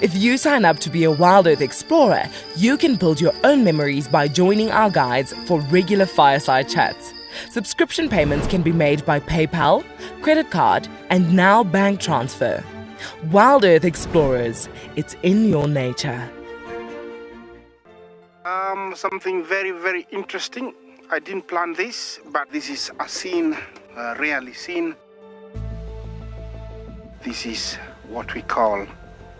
If you sign up to be a Wild Earth Explorer, you can build your own memories by joining our guides for regular fireside chats. Subscription payments can be made by PayPal, credit card, and now bank transfer. Wild Earth Explorers, it's in your nature. Something very, very interesting. I didn't plan this, but this is a scene rarely seen. This is what we call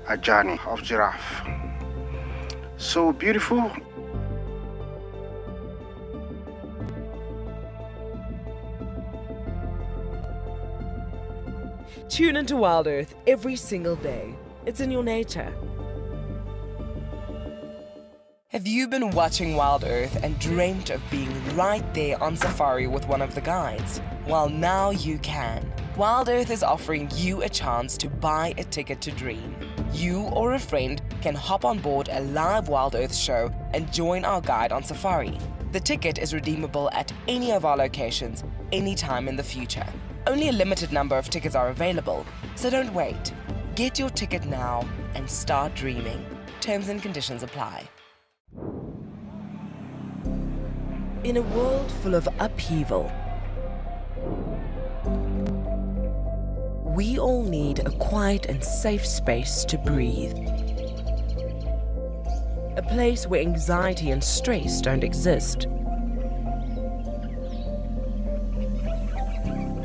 a journey of giraffe. So beautiful. Tune into Wild Earth every single day. It's in your nature. Have you been watching Wild Earth and dreamt of being right there on safari with one of the guides? Well, now you can. Wild Earth is offering you a chance to buy a ticket to dream. You or a friend can hop on board a live Wild Earth show and join our guide on safari. The ticket is redeemable at any of our locations, anytime in the future. Only a limited number of tickets are available, so don't wait. Get your ticket now and start dreaming. Terms and conditions apply. In a world full of upheaval, we all need a quiet and safe space to breathe. A place where anxiety and stress don't exist.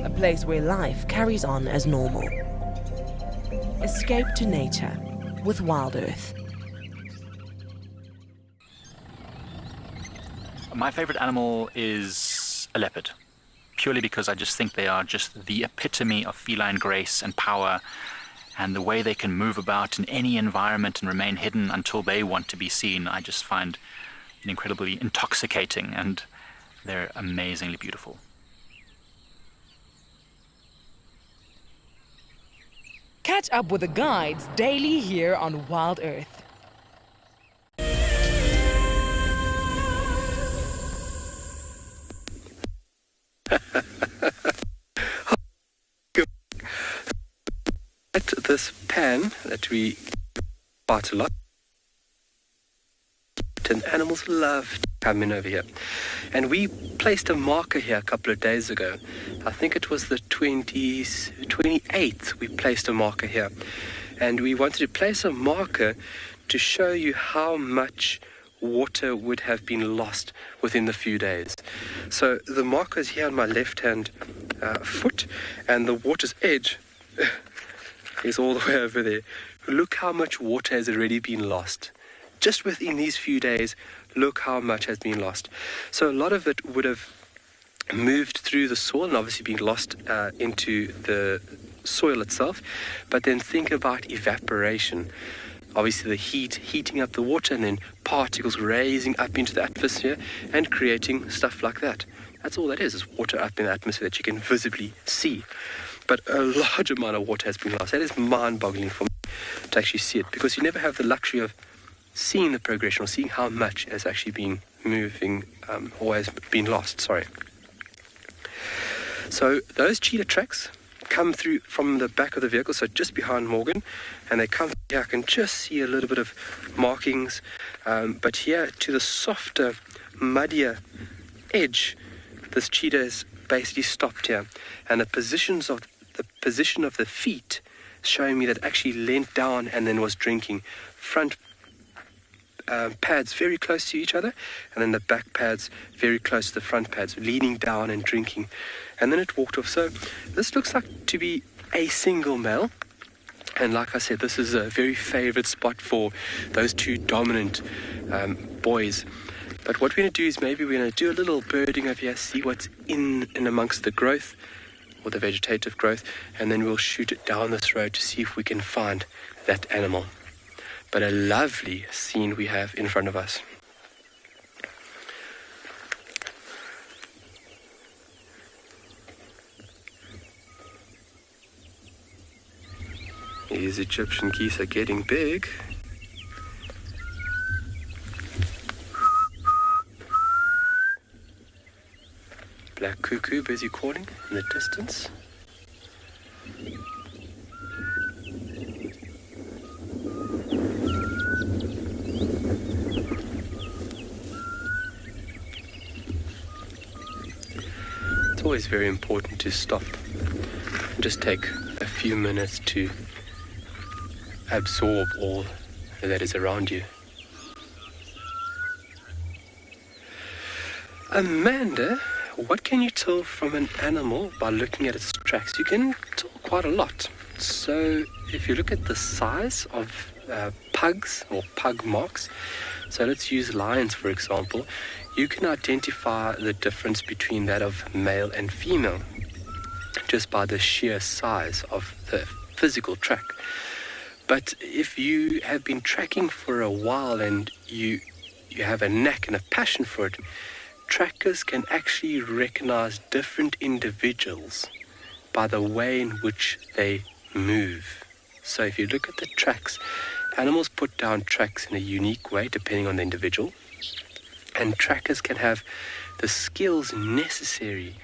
A place where life carries on as normal. Escape to nature with Wild Earth. My favorite animal is a leopard, purely because I just think they are just the epitome of feline grace and power, and the way they can move about in any environment and remain hidden until they want to be seen, I just find incredibly intoxicating, and they're amazingly beautiful. Catch up with the guides daily here on Wild Earth. At this pan that we quite a lot, and animals love to come in over here. And we placed a marker here a couple of days ago. I think it was the 28th we placed a marker here. And we wanted to place a marker to show you how much water would have been lost within the few days. So the marker is here on my left-hand foot, and the water's edge is all the way over there. Look how much water has already been lost. Just within these few days, look how much has been lost. So a lot of it would have moved through the soil and obviously been lost into the soil itself. But then think about evaporation. Obviously the heat heating up the water, and then particles raising up into the atmosphere and creating stuff like that. That's all that is water up in the atmosphere that you can visibly see. But a large amount of water has been lost. That is mind-boggling for me to actually see it, because you never have the luxury of seeing the progression or seeing how much has actually been moving or has been lost, So those cheetah tracks come through from the back of the vehicle, so just behind Morgan, and they come here. I can just see a little bit of markings, but here to the softer, muddier edge, this cheetah is basically stopped here, and the position of the feet showing me that it actually leant down and then was drinking. Front pads very close to each other, and then the back pads very close to the front pads, leaning down and drinking. And then it walked off. So this looks like to be a single male. And like I said, this is a very favorite spot for those two dominant boys. But what we're going to do is maybe we're going to do a little birding over here, see what's in and amongst the growth, or the vegetative growth, and then we'll shoot it down this road to see if we can find that animal. But a lovely scene we have in front of us. These Egyptian geese are getting big. Black cuckoo busy calling in the distance. It's always very important to stop and just take a few minutes to absorb all that is around you. Amanda, what can you tell from an animal by looking at its tracks? You can tell quite a lot. So if you look at the size of pugs or pug marks, so let's use lions for example, you can identify the difference between that of male and female just by the sheer size of the physical track. But if you have been tracking for a while and you have a knack and a passion for it, trackers can actually recognize different individuals by the way in which they move. So if you look at the tracks, animals put down tracks in a unique way depending on the individual, and trackers can have the skills necessary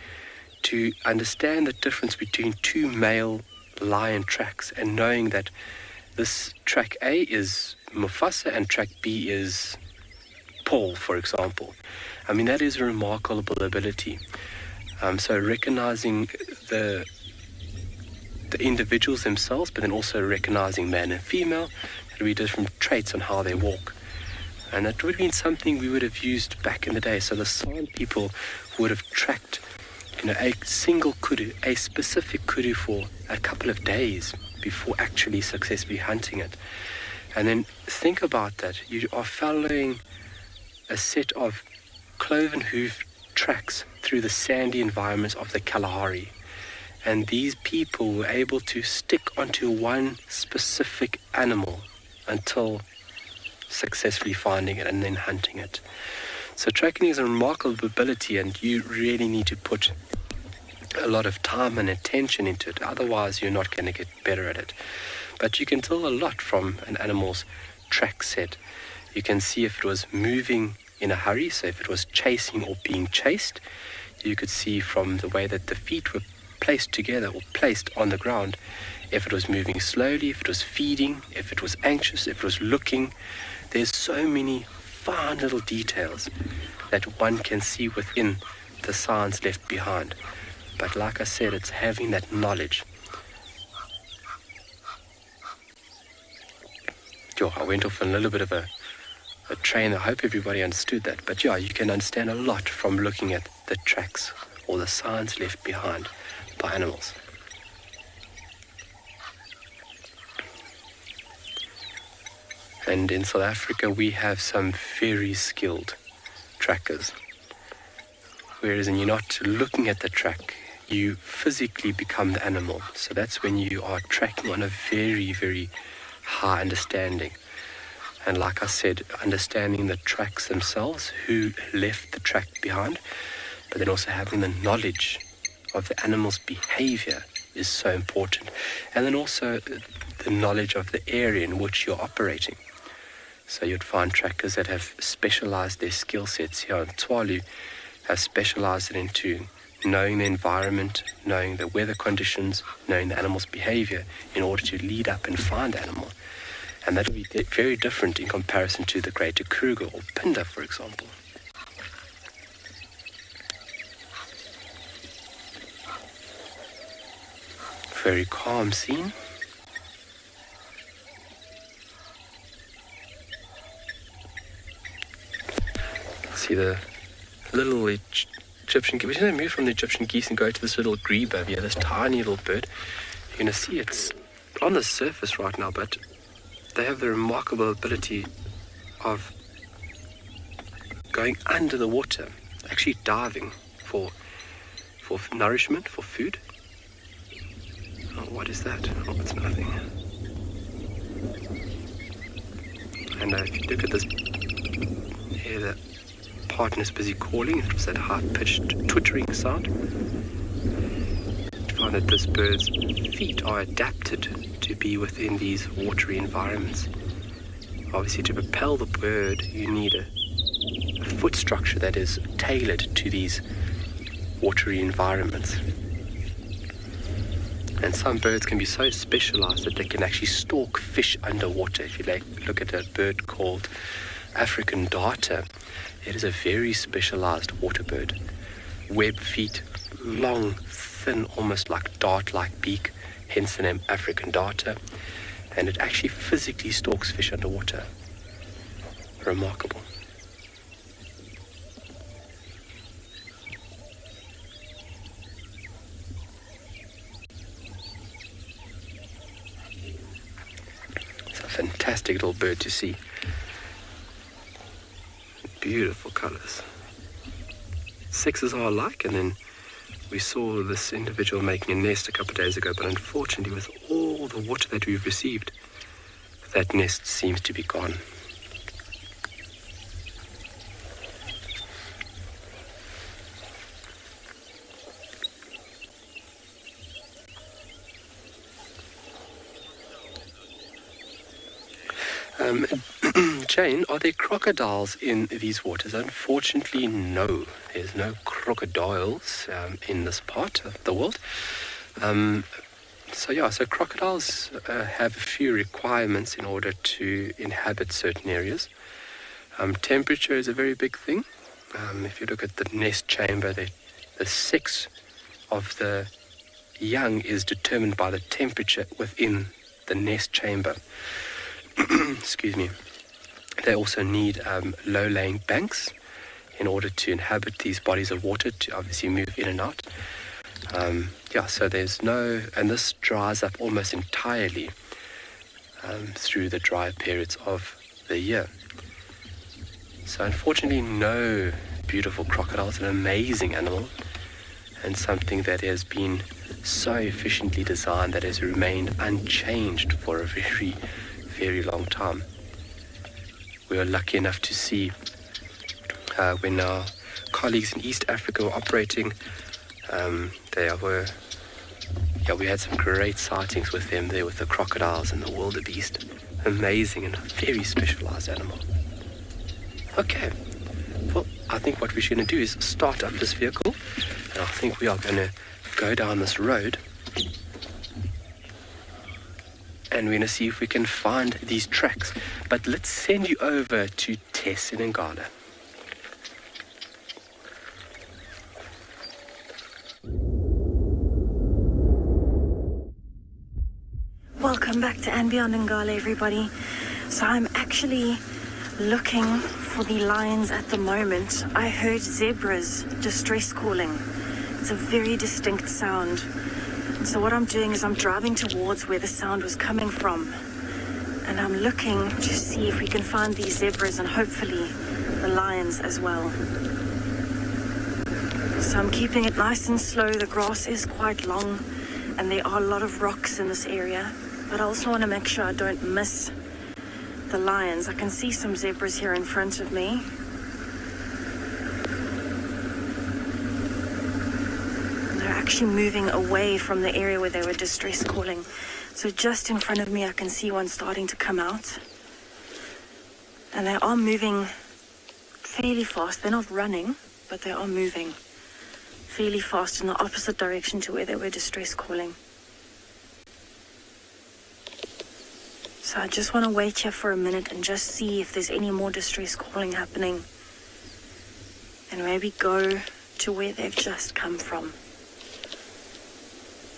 to understand the difference between two male lion tracks, and knowing that this track A is Mufasa and track B is Paul, for example. I mean, that is a remarkable ability. So recognizing the individuals themselves, but then also recognizing male and female, there will be different traits on how they walk. And that would have been something we would have used back in the day. So the San people would have tracked, a single kudu, a specific kudu for a couple of days before actually successfully hunting it. And then think about that. You are following a set of cloven hoof tracks through the sandy environments of the Kalahari. And these people were able to stick onto one specific animal until successfully finding it and then hunting it. So tracking is a remarkable ability, and you really need to put a lot of time and attention into it. Otherwise, you're not going to get better at it. But you can tell a lot from an animal's track set. You can see if it was moving in a hurry, so if it was chasing or being chased. You could see from the way that the feet were placed together or placed on the ground, if it was moving slowly, if it was feeding, if it was anxious, if it was looking. There's so many fine little details that one can see within the signs left behind. But like I said, it's having that knowledge. I went off on a little bit of a train. I hope everybody understood that. But yeah, you can understand a lot from looking at the tracks or the signs left behind by animals. And in South Africa, we have some very skilled trackers. Whereas when you're not looking at the track, you physically become the animal. So that's when you are tracking on a very, very high understanding. And like I said, understanding the tracks themselves, who left the track behind, but then also having the knowledge of the animal's behavior is so important. And then also the knowledge of the area in which you're operating. So you'd find trackers that have specialized their skill sets here in Tswalu, have specialized it into knowing the environment, knowing the weather conditions, knowing the animal's behavior in order to lead up and find the animal. And that will be very different in comparison to the Greater Kruger or Phinda, for example. Very calm scene. See the little Egyptian geese. We're going to move from the Egyptian geese and go to this little grebe over here, this tiny little bird. You're going to see it's on the surface right now, but they have the remarkable ability of going under the water, actually diving for nourishment, for food. Oh, what is that? Oh, it's nothing. And if you look at this, here the partner's busy calling. It was that high-pitched twittering sound. You find that this bird's feet are adapted to be within these watery environments. Obviously, to propel the bird, you need a foot structure that is tailored to these watery environments. And some birds can be so specialized that they can actually stalk fish underwater. If you look at a bird called African darter, it is a very specialized water bird. Web feet, long, thin, almost like dart-like beak, hence the name African darter. And it actually physically stalks fish underwater. Remarkable. It's a fantastic little bird to see. Beautiful colors. Sexes are alike, and then we saw this individual making a nest a couple of days ago, but unfortunately with all the water that we've received, that nest seems to be gone. Jane, are there crocodiles in these waters? Unfortunately, no. There's no crocodiles in this part of the world. So crocodiles have a few requirements in order to inhabit certain areas. Temperature is a very big thing. If you look at the nest chamber, the sex of the young is determined by the temperature within the nest chamber. Excuse me. They also need low-lying banks in order to inhabit these bodies of water, to obviously move in and out. So there's no, and this dries up almost entirely through the dry periods of the year. So unfortunately, no beautiful crocodile. It's an amazing animal and something that has been so efficiently designed that has remained unchanged for a very, very long time. We were lucky enough to see when our colleagues in East Africa were operating, we had some great sightings with them there with the crocodiles and the wildebeest. Amazing and a very specialized animal. Okay, well, I think what we're going to do is start up this vehicle, and I think we are going to go down this road, and we're going to see if we can find these tracks. But let's send you over to Tess in Ngala. Welcome back to And Beyond Ngala, everybody. So I'm actually looking for the lions at the moment. I heard zebras distress calling. It's a very distinct sound. And so what I'm doing is I'm driving towards where the sound was coming from. And I'm looking to see if we can find these zebras and hopefully the lions as well. So I'm keeping it nice and slow. The grass is quite long and there are a lot of rocks in this area. But I also want to make sure I don't miss the lions. I can see some zebras here in front of me. And they're actually moving away from the area where they were distress calling. So just in front of me, I can see one starting to come out. And they are moving fairly fast. They're not running, but they are moving fairly fast in the opposite direction to where they were distress calling. So I just want to wait here for a minute and just see if there's any more distress calling happening. And maybe go to where they've just come from.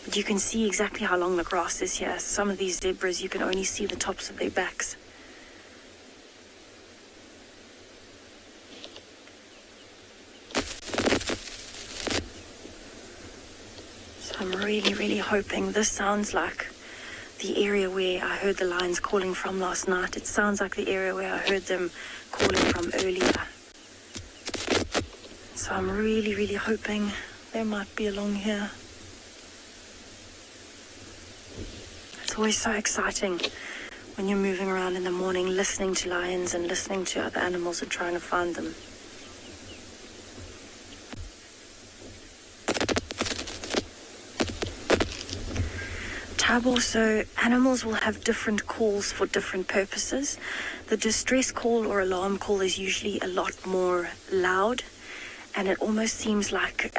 But you can see exactly how long the grass is here. Some of these zebras, you can only see the tops of their backs. So I'm really, really hoping this sounds like the area where I heard the lions calling from last night. It sounds like the area where I heard them calling from earlier. So I'm really, really hoping they might be along here. It's always so exciting when you're moving around in the morning, listening to lions and listening to other animals and trying to find them. Also, animals will have different calls for different purposes. The distress call or alarm call is usually a lot more loud, and it almost seems like,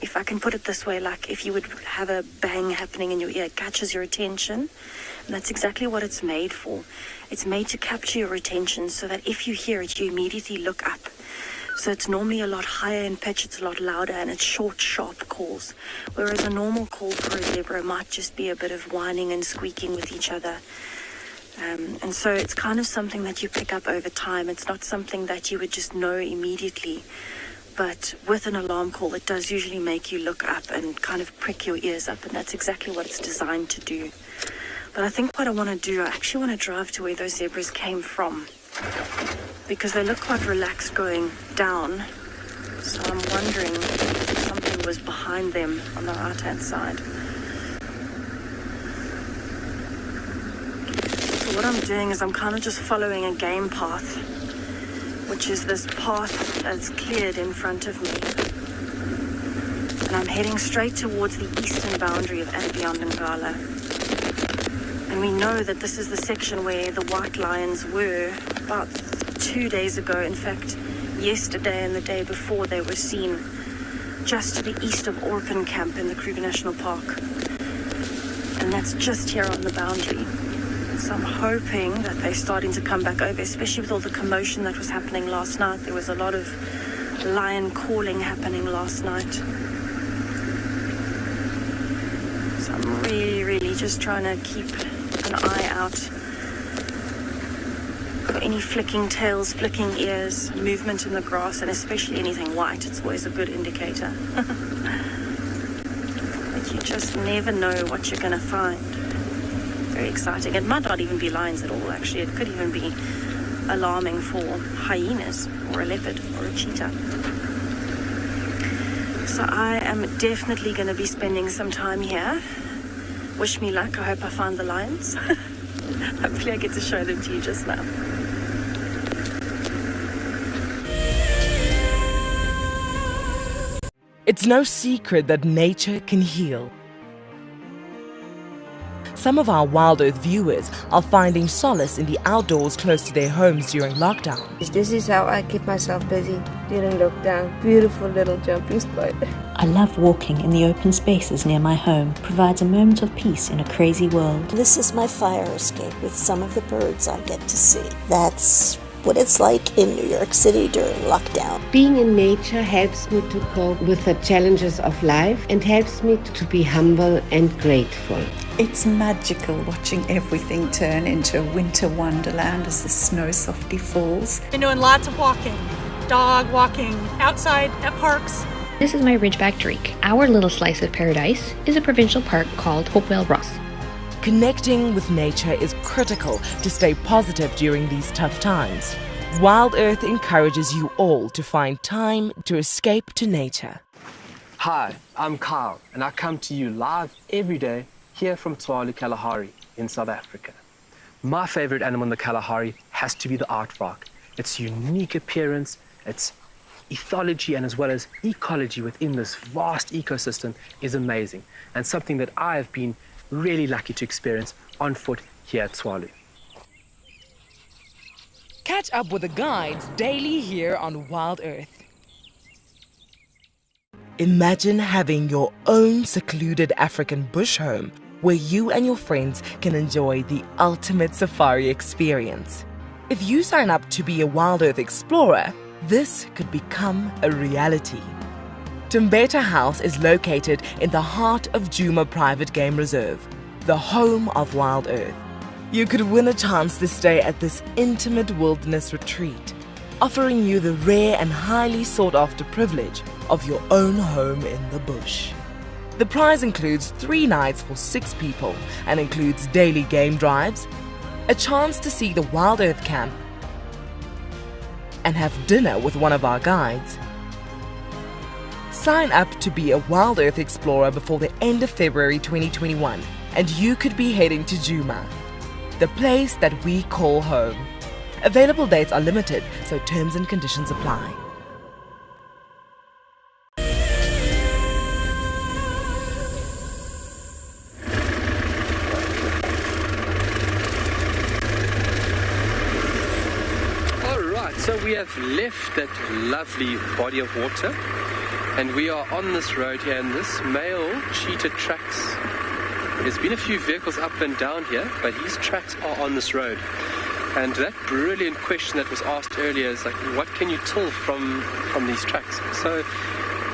if I can put it this way, like if you would have a bang happening in your ear, it catches your attention. And that's exactly what it's made for. It's made to capture your attention so that if you hear it, you immediately look up. So it's normally a lot higher in pitch, it's a lot louder, and it's short, sharp calls. Whereas a normal call for a zebra might just be a bit of whining and squeaking with each other. And so it's kind of something that you pick up over time. It's not something that you would just know immediately. But with an alarm call, it does usually make you look up and kind of prick your ears up, and that's exactly what it's designed to do. But I think what I want to do, I actually want to drive to where those zebras came from, because they look quite relaxed going down. So I'm wondering if something was behind them on the right-hand side. So what I'm doing is I'm kind of just following a game path, which is this path that's cleared in front of me. And I'm heading straight towards the eastern boundary of And Beyond Ngala. And we know that this is the section where the white lions were about 2 days ago. In fact, yesterday and the day before, they were seen just to the east of Orpen Camp in the Kruger National Park. And that's just here on the boundary. So I'm hoping that they're starting to come back over, especially with all the commotion that was happening last night. There was a lot of lion calling happening last night. So I'm really just trying to keep an eye out for any flicking tails, flicking ears, movement in the grass, and especially anything white. It's always a good indicator. But you just never know what you're going to find. Very exciting. It might not even be lions at all, actually. It could even be alarming for hyenas or a leopard or a cheetah. So I am definitely going to be spending some time here. Wish me luck. I hope I find the lions. Hopefully I get to show them to you just now. It's no secret that nature can heal. Some of our Wild Earth viewers are finding solace in the outdoors close to their homes during lockdown. This is how I keep myself busy during lockdown. Beautiful little jumping spot. I love walking in the open spaces near my home. Provides a moment of peace in a crazy world. This is my fire escape with some of the birds I get to see. That's what it's like in New York City during lockdown. Being in nature helps me to cope with the challenges of life and helps me to be humble and grateful. It's magical watching everything turn into a winter wonderland as the snow softly falls. Been doing lots of walking, dog walking, outside at parks. This is my Ridgeback Drake. Our little slice of paradise is a provincial park called Hopewell Ross. Connecting with nature is critical to stay positive during these tough times. Wild Earth encourages you all to find time to escape to nature. Hi, I'm Kyle, and I come to you live every day here from Tswalu, Kalahari in South Africa. My favorite animal in the Kalahari has to be the aardvark. Its unique appearance, its ethology, and as well as ecology within this vast ecosystem is amazing, and something that I have been really lucky to experience on foot here at Tswalu. Catch up with the guides daily here on Wild Earth. Imagine having your own secluded African bush home where you and your friends can enjoy the ultimate safari experience. If you sign up to be a Wild Earth explorer, this could become a reality. Tumbeta House is located in the heart of Djuma Private Game Reserve, the home of Wild Earth. You could win a chance to stay at this intimate wilderness retreat, offering you the rare and highly sought-after privilege of your own home in the bush. The prize includes 3 nights for 6 people and includes daily game drives, a chance to see the Wild Earth camp, and have dinner with one of our guides. Sign up to be a Wild Earth explorer before the end of February 2021, and you could be heading to Djuma, the place that we call home. Available dates are limited, so terms and conditions apply. So we have left that lovely body of water and we are on this road here, and this male cheetah tracks. There's been a few vehicles up and down here, but his tracks are on this road. And that brilliant question that was asked earlier is like, what can you tell from these tracks? So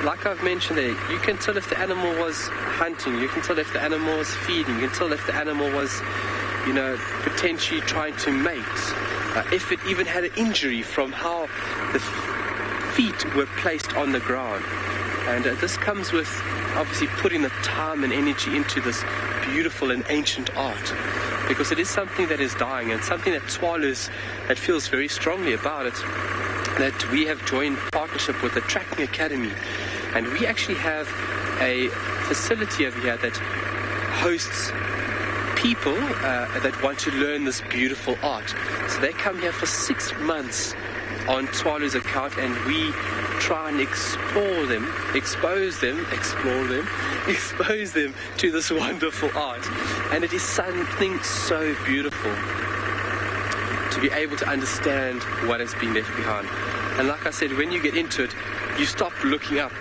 like I've mentioned there, you can tell if the animal was hunting, you can tell if the animal was feeding, you can tell if the animal was, potentially trying to mate. If it even had an injury from how the feet were placed on the ground. And this comes with obviously putting the time and energy into this beautiful and ancient art, because it is something that is dying and something that Tswalu that feels very strongly about it, that we have joined partnership with the Tracking Academy, and we actually have a facility over here that hosts people that want to learn this beautiful art. So they come here for 6 months on Tswalu's account, and we try and expose them to this wonderful art. And it is something so beautiful to be able to understand what has been left behind. And like I said, when you get into it, you stop looking up.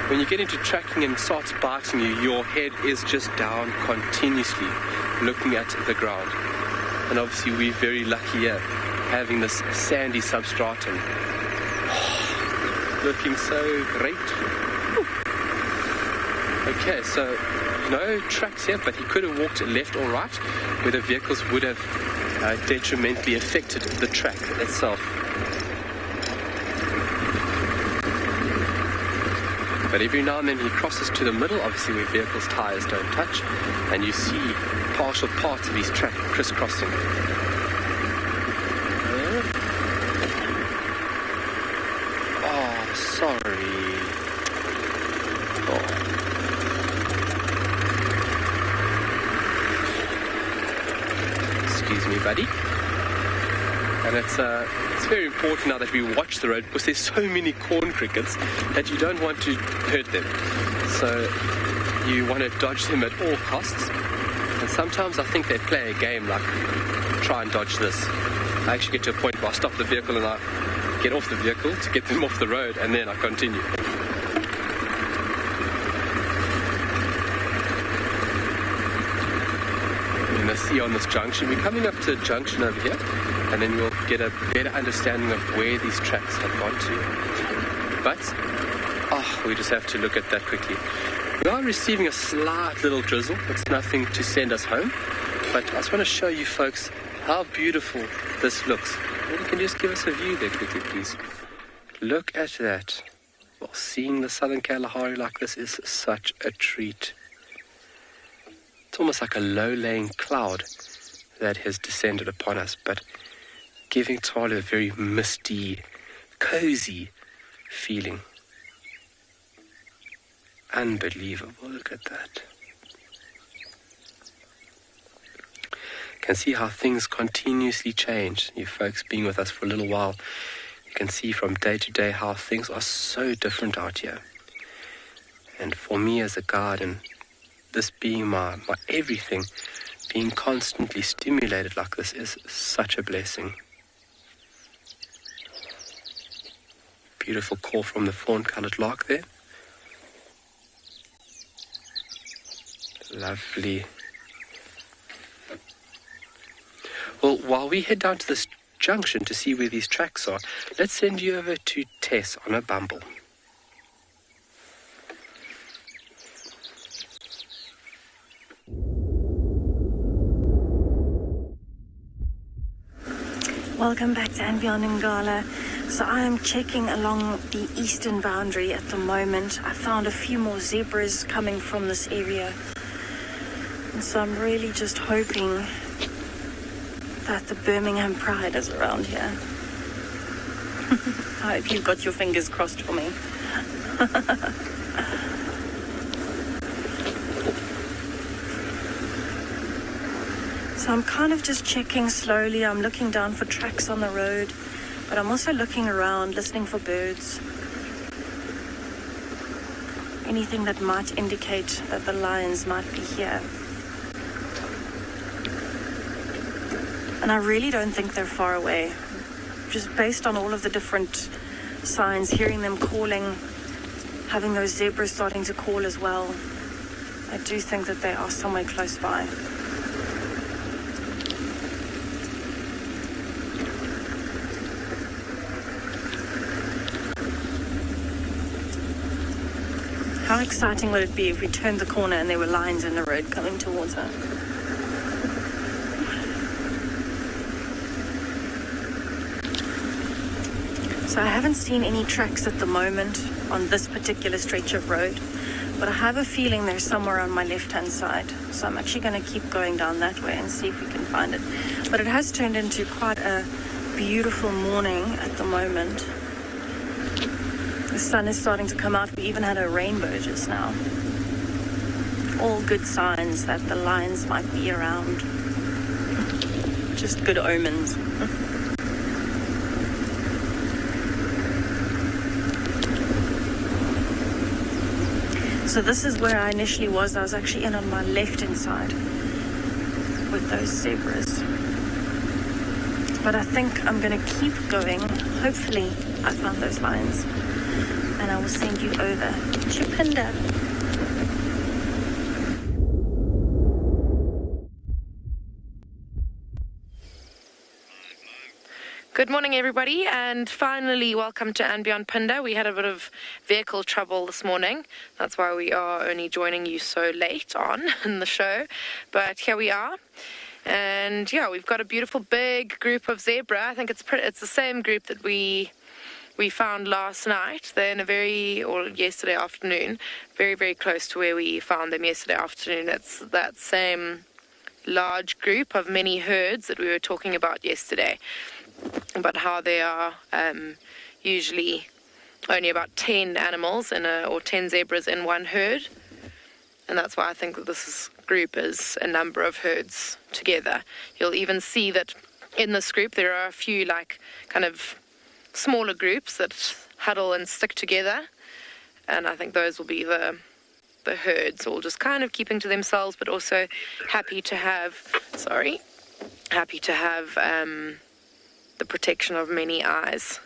When you get into tracking and it starts biting you, your head is just down continuously looking at the ground. And obviously we're very lucky here having this sandy substratum. Looking so great. Okay, so no tracks here, but he could have walked left or right, where the vehicles would have detrimentally affected the track itself. But every now and then he crosses to the middle, obviously where vehicles' tires don't touch, and you see partial parts of his track crisscrossing. Oh, sorry. Oh. Excuse me, buddy. And it's very important now that we watch the road, because there's so many corn crickets that you don't want to hurt them. So you want to dodge them at all costs. And sometimes I think they play a game like, try and dodge this. I actually get to a point where I stop the vehicle and I get off the vehicle to get them off the road, and then I continue. And I see on this junction, we're coming up to a junction over here, and then we'll get a better understanding of where these tracks have gone to. But, we just have to look at that quickly. We are receiving a slight little drizzle. It's nothing to send us home, but I just want to show you folks how beautiful this looks. Maybe you can just give us a view there quickly, please. Look at that. Well, seeing the Southern Kalahari like this is such a treat. It's almost like a low-laying cloud that has descended upon us, but giving Talu a very misty, cozy feeling. Unbelievable, look at that. You can see how things continuously change. You folks being with us for a little while, you can see from day to day how things are so different out here. And for me as a guide, and this being my everything, being constantly stimulated like this is such a blessing. Beautiful call from the fawn-coloured lark there. Lovely. Well, while we head down to this junction to see where these tracks are, let's send you over to Tess on a bumble. Welcome back to and Beyond Ngala. So I am checking along the eastern boundary at the moment. I found a few more zebras coming from this area. And so I'm really just hoping that the Birmingham Pride is around here. I hope you've got your fingers crossed for me. So I'm kind of just checking slowly. I'm looking down for tracks on the road, but I'm also looking around, listening for birds. Anything that might indicate that the lions might be here. And I really don't think they're far away. Just based on all of the different signs, hearing them calling, having those zebras starting to call as well, I do think that they are somewhere close by. How exciting would it be if we turned the corner and there were lions in the road coming towards her? So I haven't seen any tracks at the moment on this particular stretch of road, but I have a feeling they're somewhere on my left-hand side. So I'm actually going to keep going down that way and see if we can find it. But it has turned into quite a beautiful morning at the moment. The sun is starting to come out. We even had a rainbow just now. All good signs that the lions might be around. Just good omens. So this is where I initially was. I was actually in on my left-hand side with those zebras. But I think I'm going to keep going. Hopefully I found those lions. And I will send you over to Pinda. Good morning, everybody, and finally welcome to and Beyond Pinda. We had a bit of vehicle trouble this morning. That's why we are only joining you so late on in the show. But here we are. And yeah, we've got a beautiful big group of zebra. I think it's the same group that we found last night. They're in or yesterday afternoon, very, very close to where we found them yesterday afternoon. It's that same large group of many herds that we were talking about yesterday. But how they are usually only about 10 animals or 10 zebras in one herd. And that's why I think that this group is a number of herds together. You'll even see that in this group there are a few kind of smaller groups that huddle and stick together. And I think those will be the herds, all just kind of keeping to themselves, but also happy to have the protection of many eyes.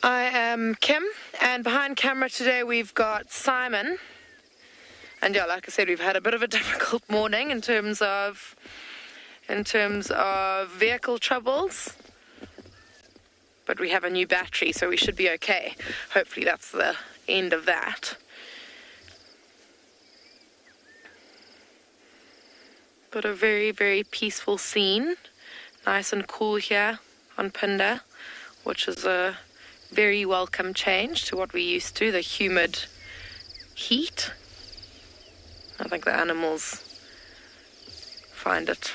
I am Kim, and behind camera today we've got Simon. And yeah, like I said, we've had a bit of a difficult morning in terms of vehicle troubles. But we have a new battery, so we should be okay. Hopefully that's the end of that. But a very, very peaceful scene. Nice and cool here on Phinda, which is a very welcome change to what we're used to, the humid heat. I think the animals find it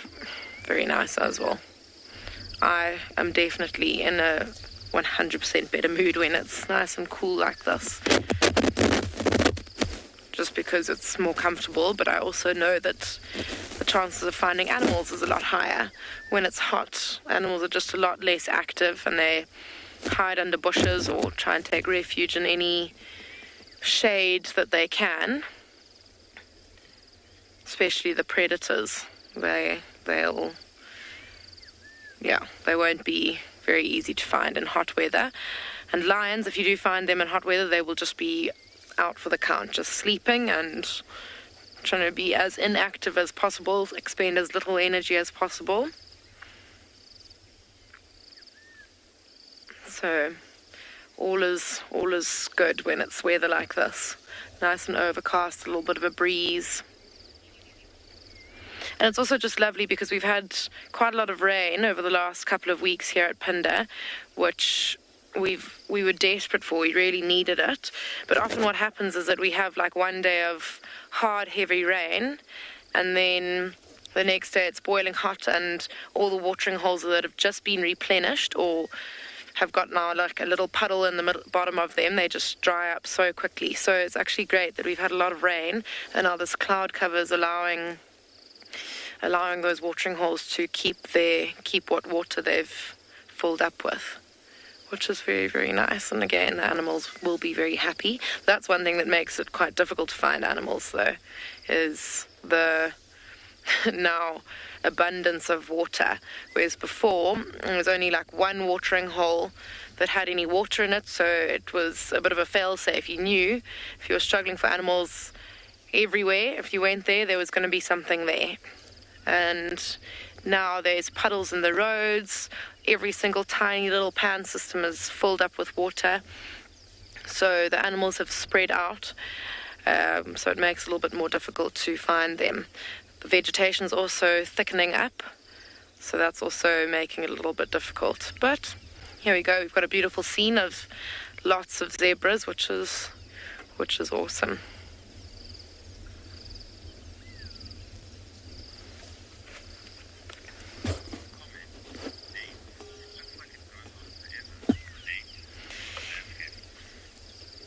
very nice as well. I am definitely in a 100% better mood when it's nice and cool like this. Just because it's more comfortable, but I also know that the chances of finding animals is a lot higher. When it's hot, animals are just a lot less active and they hide under bushes or try and take refuge in any shade that they can. Especially the predators. They won't be very easy to find in hot weather. And lions, if you do find them in hot weather, they will just be out for the count, just sleeping and trying to be as inactive as possible, expend as little energy as possible. So all is good when it's weather like this. Nice and overcast, a little bit of a breeze. And it's also just lovely because we've had quite a lot of rain over the last couple of weeks here at Phinda, which we were desperate for. We really needed it. But often what happens is that we have like one day of hard, heavy rain, and then the next day it's boiling hot, and all the watering holes that have just been replenished or have got now like a little puddle in the bottom of them, they just dry up so quickly. So it's actually great that we've had a lot of rain, and now this cloud cover is allowing those watering holes to keep what water they've filled up with, which is very, very nice. And again, the animals will be very happy. That's one thing that makes it quite difficult to find animals, though, is the now abundance of water. Whereas before, there was only like one watering hole that had any water in it, so it was a bit of a fail-safe. You knew if you were struggling for animals everywhere, if you went there was going to be something there. And now there's puddles in the roads. Every single tiny little pan system is filled up with water. So the animals have spread out. So it makes it a little bit more difficult to find them. The vegetation is also thickening up. So that's also making it a little bit difficult. But here we go. We've got a beautiful scene of lots of zebras, which is awesome.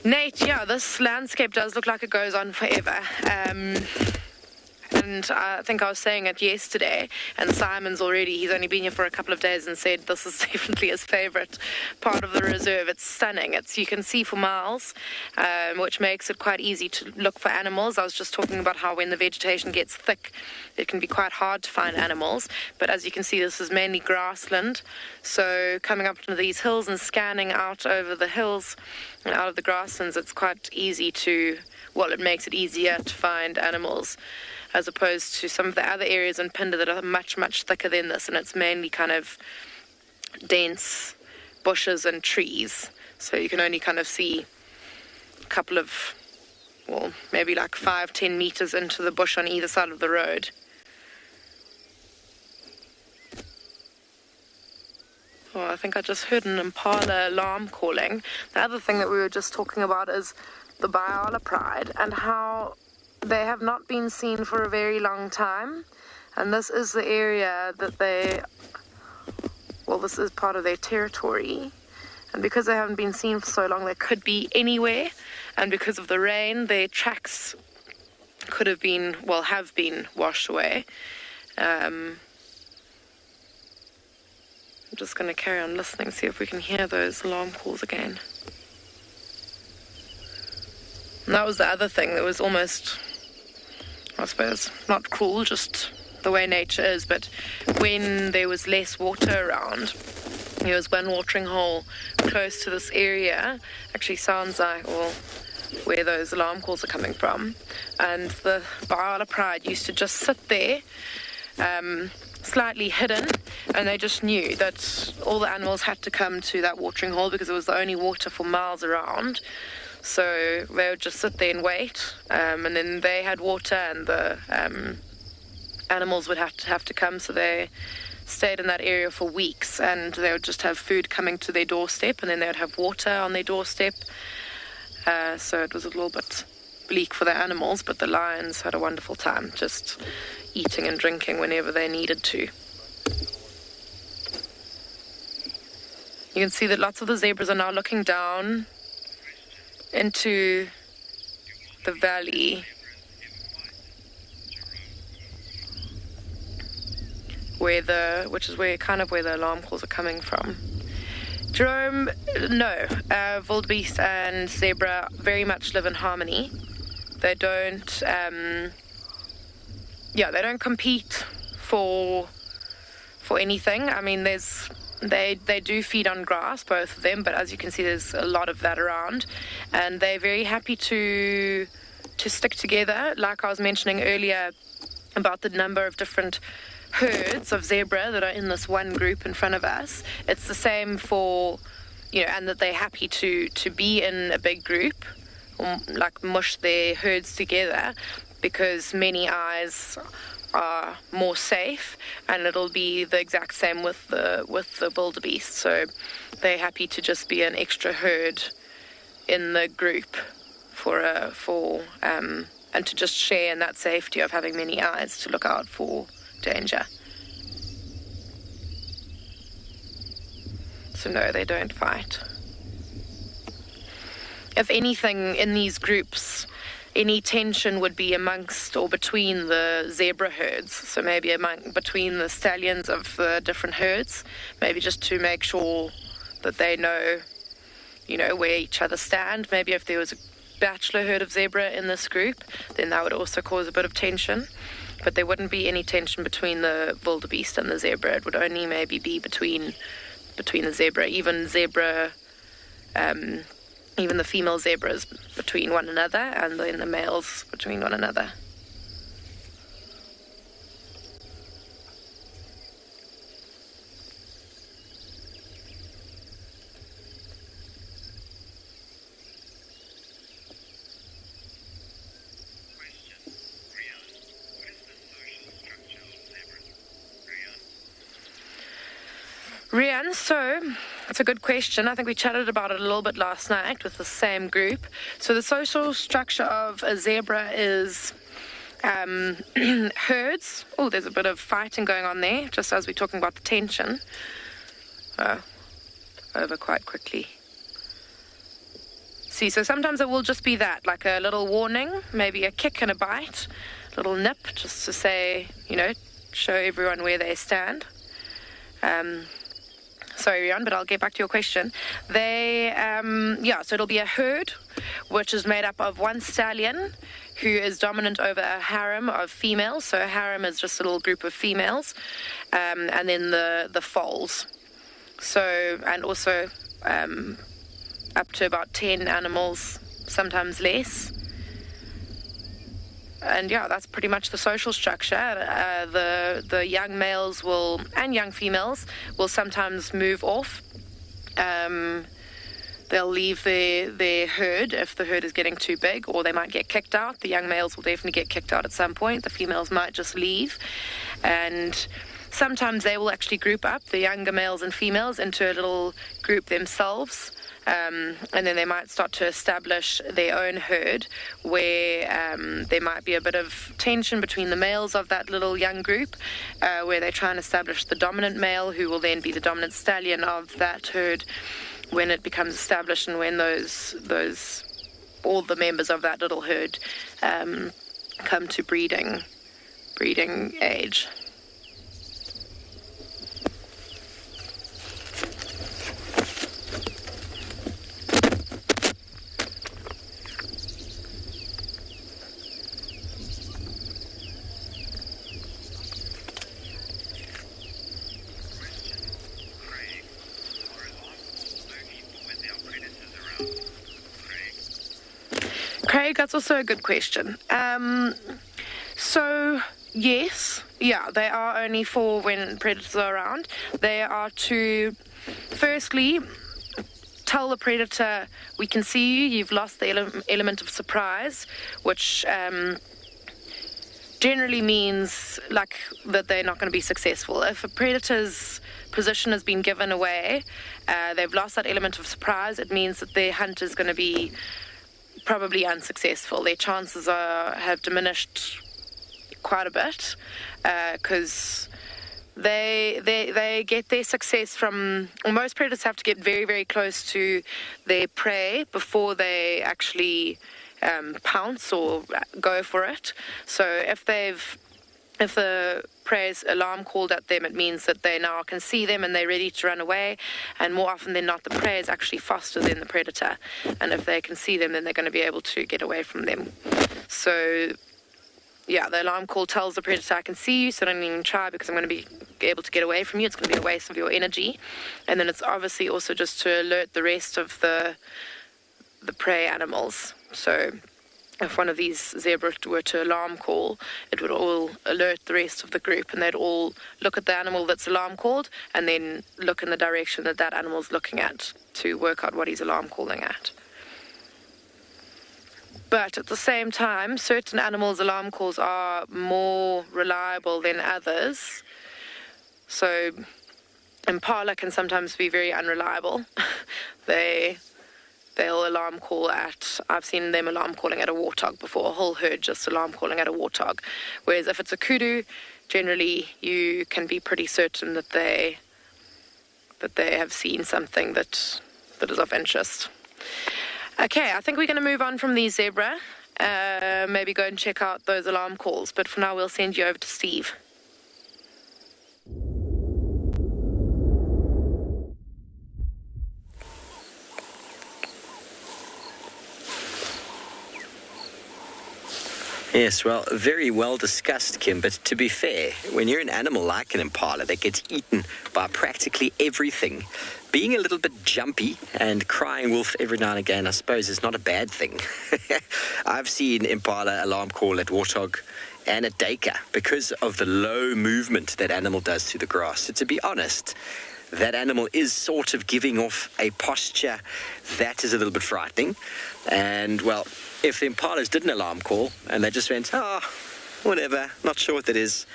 Nate, yeah, this landscape does look like it goes on forever. And I think I was saying it yesterday, and Simon's he's only been here for a couple of days and said this is definitely his favourite part of the reserve. It's stunning. You can see for miles, which makes it quite easy to look for animals. I was just talking about how when the vegetation gets thick, it can be quite hard to find animals. But as you can see, this is mainly grassland. So coming up to these hills and scanning out over the hills and out of the grasslands, it's quite easy it makes it easier to find animals, as opposed to some of the other areas in Phinda that are much, much thicker than this, and it's mainly kind of dense bushes and trees. So you can only kind of see a couple of, maybe like 5-10 meters into the bush on either side of the road. Oh, I think I just heard an impala alarm calling. The other thing that we were just talking about is the Biala Pride and how they have not been seen for a very long time, and this is the area that this is part of their territory, and because they haven't been seen for so long, they could be anywhere, and because of the rain, their tracks have been washed away. I'm just going to carry on listening, see if we can hear those alarm calls again. And that was the other thing that was almost, I suppose, not cruel, just the way nature is, but when there was less water around, There was one watering hole close to this area. Actually sounds like, well, where those alarm calls are coming from. And the Ba'ala Pride used to just sit there, slightly hidden, and they just knew that all the animals had to come to that watering hole because it was the only water for miles around. So they would just sit there and wait, and then they had water, and the animals would have to come. So they stayed in that area for weeks, and they would just have food coming to their doorstep, and then they would have water on their doorstep. So it was a little bit bleak for the animals, but the lions had a wonderful time, just eating and drinking whenever they needed to. You can see that lots of the zebras are now looking down into the valley which is where the alarm calls are coming from. Jerome, no, wildebeest and zebra very much live in harmony. They don't, they don't compete for anything. I mean, they do feed on grass, both of them, but as you can see, there's a lot of that around, and they're very happy to stick together. Like I was mentioning earlier about the number of different herds of zebra that are in this one group in front of us, it's the same for, and that they're happy to be in a big group, or like mush their herds together, because many eyes are more safe, and it'll be the exact same with the wildebeest. So they're happy to just be an extra herd in the group and to just share in that safety of having many eyes to look out for danger. So no, they don't fight. If anything, in these groups, any tension would be amongst or between the zebra herds, so maybe between the stallions of the different herds, maybe just to make sure that they know, where each other stand. Maybe if there was a bachelor herd of zebra in this group, then that would also cause a bit of tension. But there wouldn't be any tension between the wildebeest and the zebra. It would only maybe be between the zebra, even the female zebras between one another, and then the males between one another. Rian, so it's a good question. I think we chatted about it a little bit last night with the same group. So the social structure of a zebra is herds. Oh, there's a bit of fighting going on there, just as we're talking about the tension. Over quite quickly. See, so sometimes it will just be that, like a little warning, maybe a kick and a bite, a little nip, just to say, show everyone where they stand. Sorry, Rian, but I'll get back to your question. So it'll be a herd, which is made up of one stallion who is dominant over a harem of females. So a harem is just a little group of females, and then the foals. So, and also up to about 10 animals, sometimes less. And that's pretty much the social structure. The young males and young females will sometimes move off. They'll leave their herd if the herd is getting too big, or they might get kicked out. The young males will definitely get kicked out at some point. The females might just leave. And sometimes they will actually group up, the younger males and females, into a little group themselves. And then they might start to establish their own herd where there might be a bit of tension between the males of that little young group, where they try and establish the dominant male, who will then be the dominant stallion of that herd when it becomes established, and when all the members of that little herd come to breeding age. Craig, that's also a good question. So, yes, they are only for when predators are around. They are to, firstly, tell the predator, we can see you, you've lost the element of surprise, which generally means like that they're not going to be successful. If a predator's position has been given away, they've lost that element of surprise, it means that their hunt is going to be probably unsuccessful. Their chances have diminished quite a bit, because they get their success from, well, most predators have to get very, very close to their prey before they actually pounce or go for it. So if the prey's alarm called at them, it means that they now can see them and they're ready to run away. And more often than not, the prey is actually faster than the predator. And if they can see them, then they're going to be able to get away from them. So, the alarm call tells the predator, I can see you, so don't even try because I'm going to be able to get away from you. It's going to be a waste of your energy. And then it's obviously also just to alert the rest of the prey animals. So if one of these zebra were to alarm call, it would all alert the rest of the group, and they'd all look at the animal that's alarm called and then look in the direction that animal's looking at to work out what he's alarm calling at. But at the same time, certain animals' alarm calls are more reliable than others. So impala can sometimes be very unreliable. They'll alarm call at, I've seen them alarm calling at a warthog before, a whole herd just alarm calling at a warthog. Whereas if it's a kudu, generally you can be pretty certain that they have seen something that is of interest. Okay, I think we're going to move on from these zebra. Maybe go and check out those alarm calls. But for now, we'll send you over to Steve. Yes, well, very well discussed, Kim, but to be fair, when you're an animal like an impala that gets eaten by practically everything, being a little bit jumpy and crying wolf every now and again, I suppose, is not a bad thing. I've seen impala alarm call at warthog and at duiker because of the low movement that animal does through the grass. So to be honest, that animal is sort of giving off a posture that is a little bit frightening. And, well, if the impalas didn't alarm call and they just went, whatever, not sure what that is,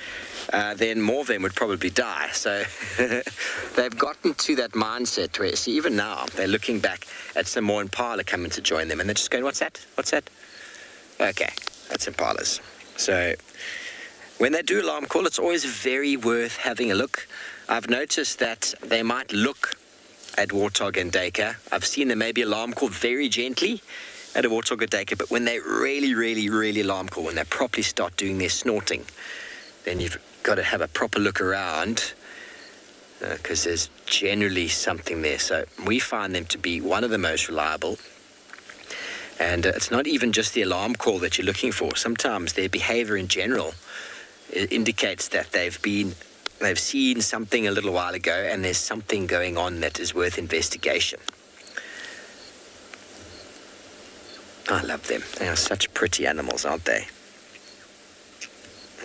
then more of them would probably die. So they've gotten to that mindset where, see, even now, they're looking back at some more impala coming to join them, and they're just going, what's that? What's that? Okay, that's impalas. So when they do alarm call, it's always very worth having a look. I've noticed that they might look at warthog and duiker. I've seen them maybe alarm call very gently at a warthog or duiker, but when they really, really, really alarm call, when they properly start doing their snorting, then you've got to have a proper look around, because there's generally something there. So we find them to be one of the most reliable. And it's not even just the alarm call that you're looking for. Sometimes their behavior in general indicates that they've seen something a little while ago and there's something going on that is worth investigation. I love them. They are such pretty animals, aren't they?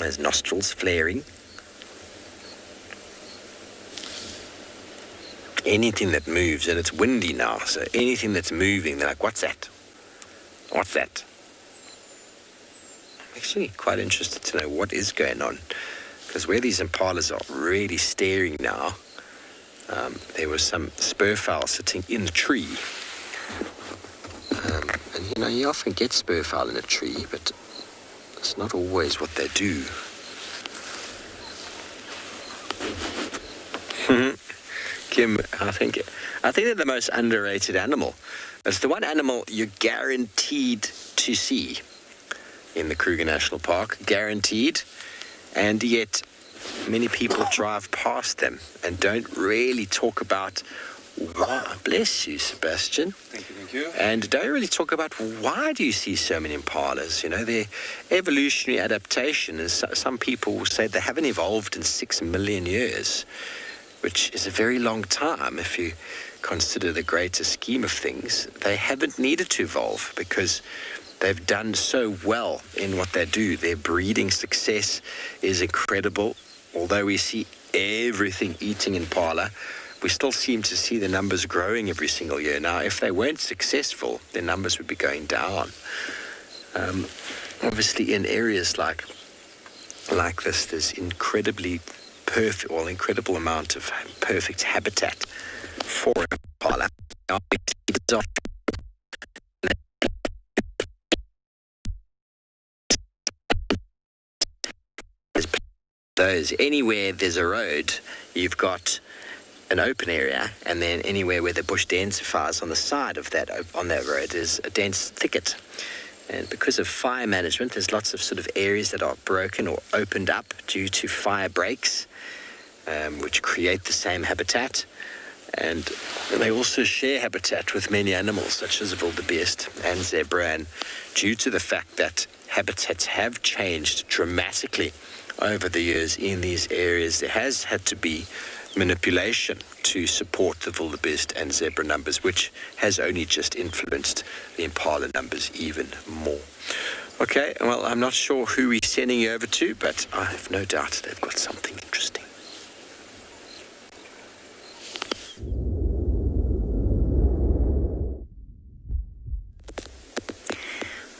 Those nostrils flaring. Anything that moves, and it's windy now, so anything that's moving, they're like, what's that? What's that? I'm actually quite interested to know what is going on, because where these impalas are really staring now, there was some spurfowl sitting in the tree. And you often get spurfowl in a tree, but it's not always what they do. Kim, I think they're the most underrated animal. It's the one animal you're guaranteed to see in the Kruger National Park, guaranteed, and yet many people drive past them and don't really talk about why. Bless you, Sebastian. Thank you. And don't really talk about why do you see so many impalas. You know, their evolutionary adaptation is, some people will say they haven't evolved in 6 million years, which is a very long time if you consider the greater scheme of things. They haven't needed to evolve because They've done so well in what they do. Their breeding success is incredible. Although we see everything eating impala, we still seem to see the numbers growing every single year. Now, if they weren't successful, their numbers would be going down. Obviously, in areas like this, there's incredible amount of perfect habitat for impala. Anywhere there's a road, you've got an open area, and then anywhere where the bush densifies on the side of that road is a dense thicket. And because of fire management, there's lots of sort of areas that are broken or opened up due to fire breaks, which create the same habitat. And they also share habitat with many animals, such as wildebeest and zebra. And due to the fact that habitats have changed dramatically over the years in these areas, there has had to be manipulation to support the wildebeest and zebra numbers, which has only just influenced the impala numbers even more. Okay, well, I'm not sure who we're sending you over to, but I have no doubt they've got something interesting.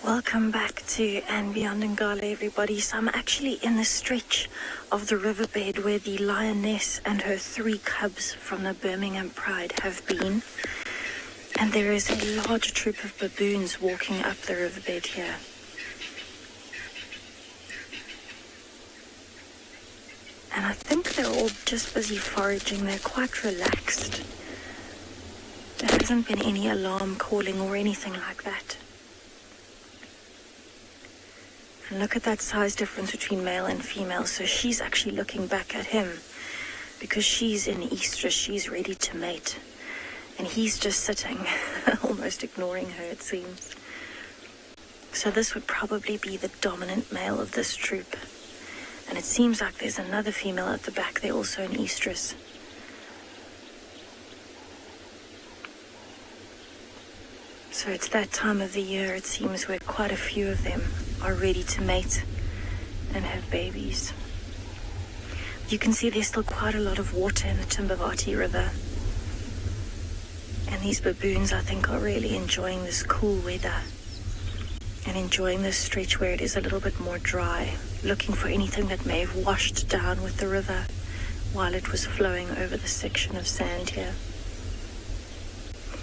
Welcome back to And Beyond Ngala, everybody. So I'm actually in the stretch of the riverbed where the lioness and her 3 cubs from the Birmingham Pride have been. And there is a large troop of baboons walking up the riverbed here. And I think they're all just busy foraging. They're quite relaxed. There hasn't been any alarm calling or anything like that. And look at that size difference between male and female. So she's actually looking back at him because she's in estrus. She's ready to mate. And he's just sitting, almost ignoring her, it seems. So this would probably be the dominant male of this troop. And it seems like there's another female at the back. They're also in estrus. So it's that time of the year, it seems, where quite a few of them are ready to mate and have babies. You can see there's still quite a lot of water in the Timbavati River. And these baboons, I think, are really enjoying this cool weather and enjoying this stretch where it is a little bit more dry, looking for anything that may have washed down with the river while it was flowing over the section of sand here.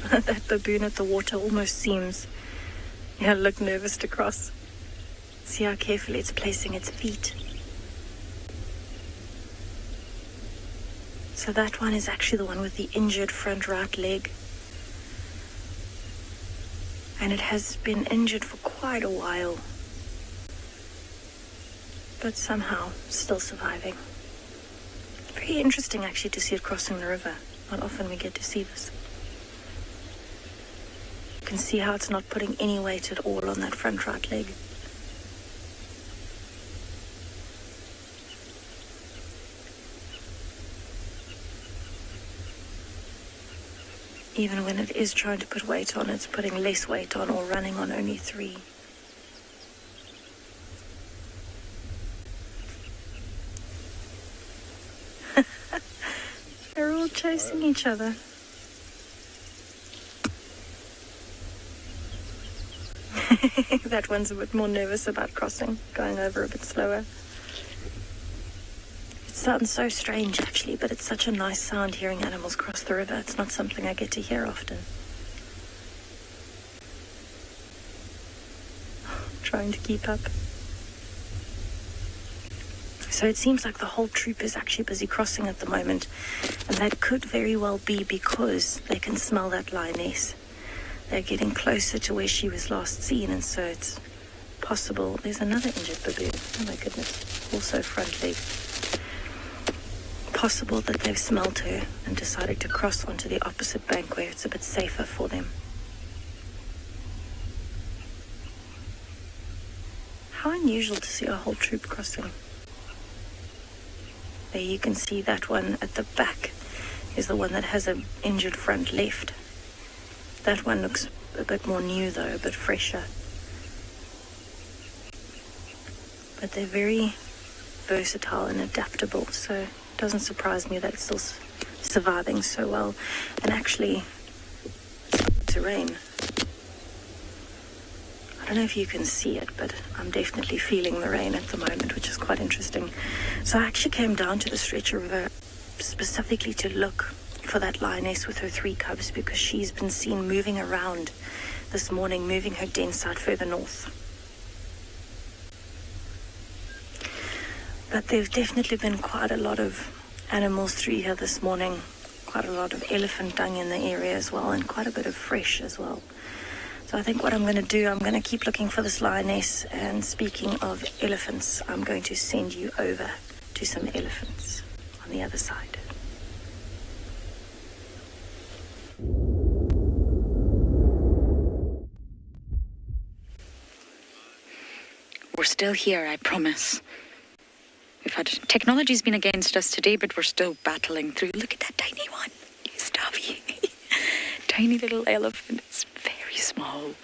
That baboon at the water almost seems, look nervous to cross. See how carefully it's placing its feet. So that one is actually the one with the injured front right leg. And it has been injured for quite a while. But somehow still surviving. Very interesting actually to see it crossing the river. Not often we get to see this. You can see how it's not putting any weight at all on that front right leg. Even when it is trying to put weight on, it's putting less weight on or running on only 3. They're all chasing each other. That one's a bit more nervous about crossing, going over a bit slower. It sounds so strange actually, but it's such a nice sound hearing animals cross the river. It's not something I get to hear often. Trying to keep up. So it seems like the whole troop is actually busy crossing at the moment, and that could very well be because they can smell that lioness. They're getting closer to where she was last seen, and so it's possible. There's another injured baboon. Oh my goodness. Also front leg. Possible that they've smelled her and decided to cross onto the opposite bank where it's a bit safer for them. How unusual to see a whole troop crossing. There you can see that one at the back is the one that has an injured front left. That one looks a bit more new though, a bit fresher. but they're very versatile and adaptable, so it doesn't surprise me that it's still surviving so well. And actually, it's starting to rain. I don't know if you can see it, but I'm definitely feeling the rain at the moment, which is quite interesting. So I actually came down to the Stretcher River specifically to look for that lioness with her 3 cubs, because she's been seen moving around this morning, moving her den site further north. But there's definitely been quite a lot of animals through here this morning, quite a lot of elephant dung in the area as well, and quite a bit of fresh as well. So I think what I'm going to do, I'm going to keep looking for this lioness, and speaking of elephants, I'm going to send you over to some elephants on the other side. We're still here, I promise. Technology's been against us today, but we're still battling through. Look at that tiny one. You stubby. Tiny little elephant. It's very small.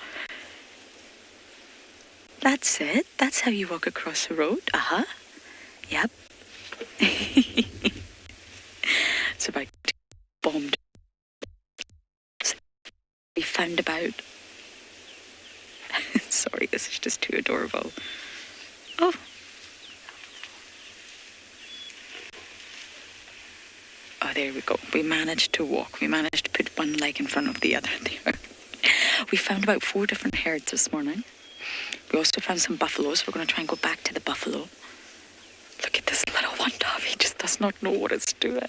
That's it. That's how you walk across the road. Yep. It's about bombed. We found about... Sorry, this is just too adorable. Oh. Oh, there we go. We managed to walk. We managed to put one leg in front of the other there. We found about 4 different herds this morning. We also found some buffaloes. We're going to try and go back to the buffalo. Look at this little one, Dove. He just does not know what it's doing.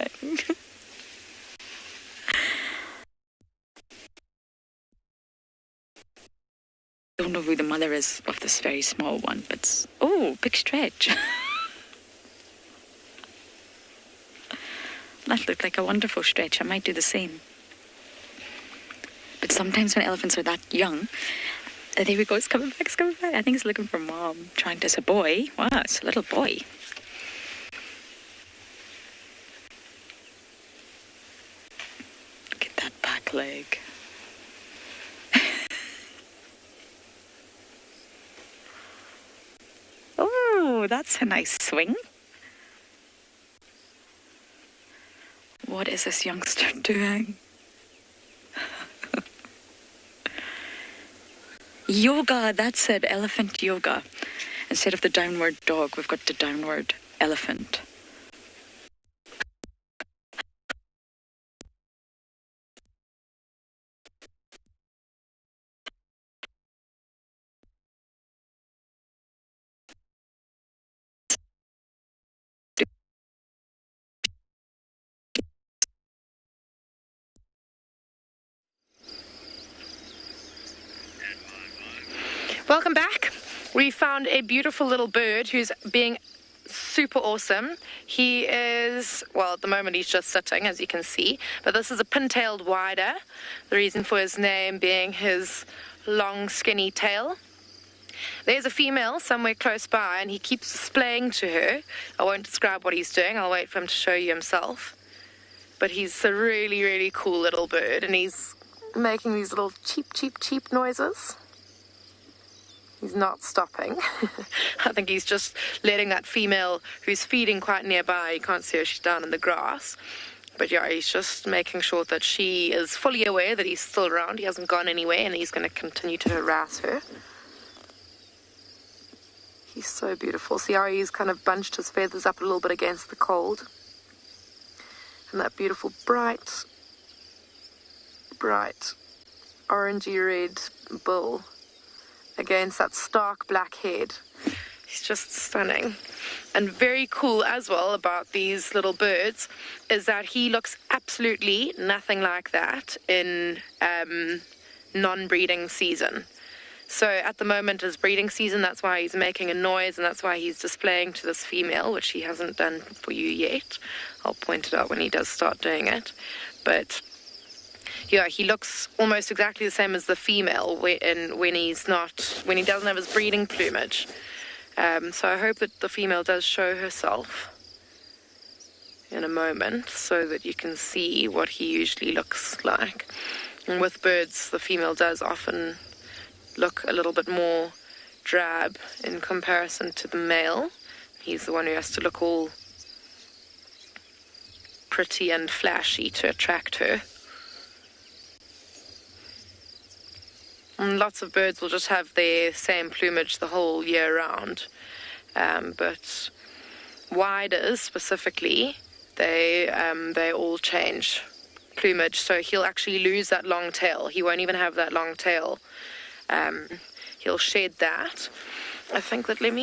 I don't know who the mother is of this very small one, but... Oh, big stretch. That looked like a wonderful stretch. I might do the same. But sometimes when elephants are that young... there we go, it's coming back, it's coming back. I think it's looking for mom. Trying to... It's a boy. Wow, it's a little boy. Look at that back leg. Oh, that's a nice swing. What is this youngster doing? Yoga, that's it, elephant yoga. Instead of the downward dog, we've got the downward elephant. Welcome back. We found a beautiful little bird who's being super awesome. He is, well, at the moment he's just sitting, as you can see, but this is a pin-tailed wider. The reason for his name being his long, skinny tail. There's a female somewhere close by, and he keeps displaying to her. I won't describe what he's doing. I'll wait for him to show you himself. But he's a really, really cool little bird, and he's making these little cheep, cheep, cheep noises. He's not stopping. I think he's just letting that female who's feeding quite nearby, you can't see her, she's down in the grass. But yeah, he's just making sure that she is fully aware that he's still around. He hasn't gone anywhere, and he's going to continue to harass her. He's so beautiful. See how he's kind of bunched his feathers up a little bit against the cold. And that beautiful bright orangey red bill against that stark black head. He's just stunning. And very cool as well about these little birds is that he looks absolutely nothing like that in non-breeding season. So at the moment is breeding season, that's why he's making a noise, and that's why he's displaying to this female, which he hasn't done for you yet. I'll point it out when he does start doing it. But yeah, he looks almost exactly the same as the female when he doesn't have his breeding plumage. So I hope that the female does show herself in a moment so that you can see what he usually looks like. And with birds, the female does often look a little bit more drab in comparison to the male. He's the one who has to look all pretty and flashy to attract her. And lots of birds will just have their same plumage the whole year round. But widers specifically, they all change plumage. So he'll actually lose that long tail. He won't even have that long tail. He'll shed that. I think that I'm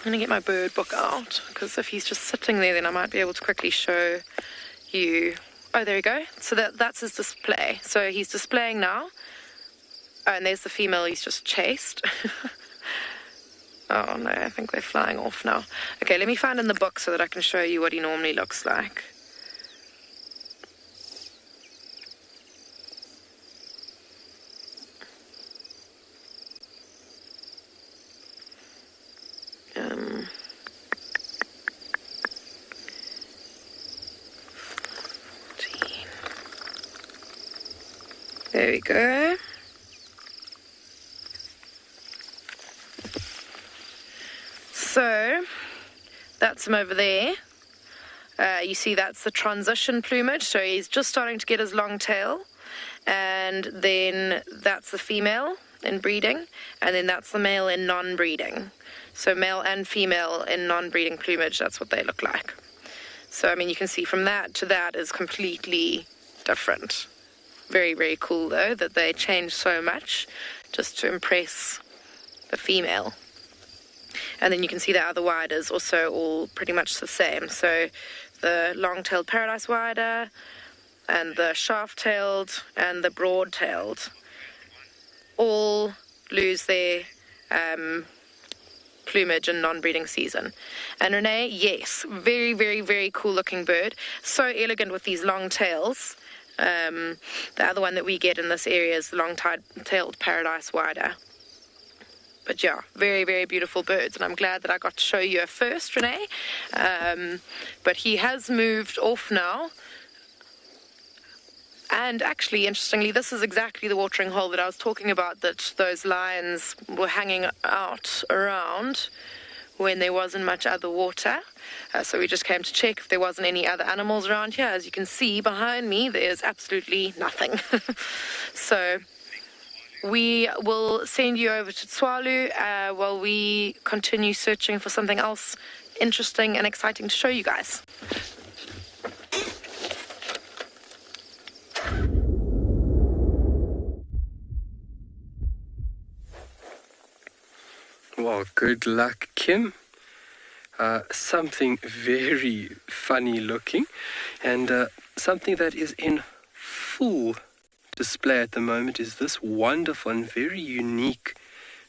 going to get my bird book out, because if he's just sitting there, then I might be able to quickly show you. Oh, there you go. So that's his display. So he's displaying now. Oh, and there's the female he's just chased. Oh no, I think they're flying off now. Okay, let me find in the book so that I can show you what he normally looks like. There we go. So, that's him over there. You see that's the transition plumage, so he's just starting to get his long tail. And then that's the female in breeding, and then that's the male in non-breeding. So male and female in non-breeding plumage, that's what they look like. So, I mean, you can see from that to that is completely different. Very, very cool, though, that they change so much just to impress the female. And then you can see the other widers also all pretty much the same. So the long-tailed paradise wider and the shaft-tailed and the broad-tailed all lose their plumage in non-breeding season. And Renee, yes, very, very, very cool-looking bird. So elegant with these long tails. The other one that we get in this area is the long-tailed paradise wider. But yeah, very, very beautiful birds, and I'm glad that I got to show you a first, Renee. But he has moved off now. And actually, interestingly, this is exactly the watering hole that I was talking about, that those lions were hanging out around when there wasn't much other water. So we just came to check if there wasn't any other animals around here. As you can see behind me, there's absolutely nothing. So we will send you over to Tswalu while we continue searching for something else interesting and exciting to show you guys. Well, good luck, Kim. Something very funny looking, and something that is in full display at the moment is this wonderful and very unique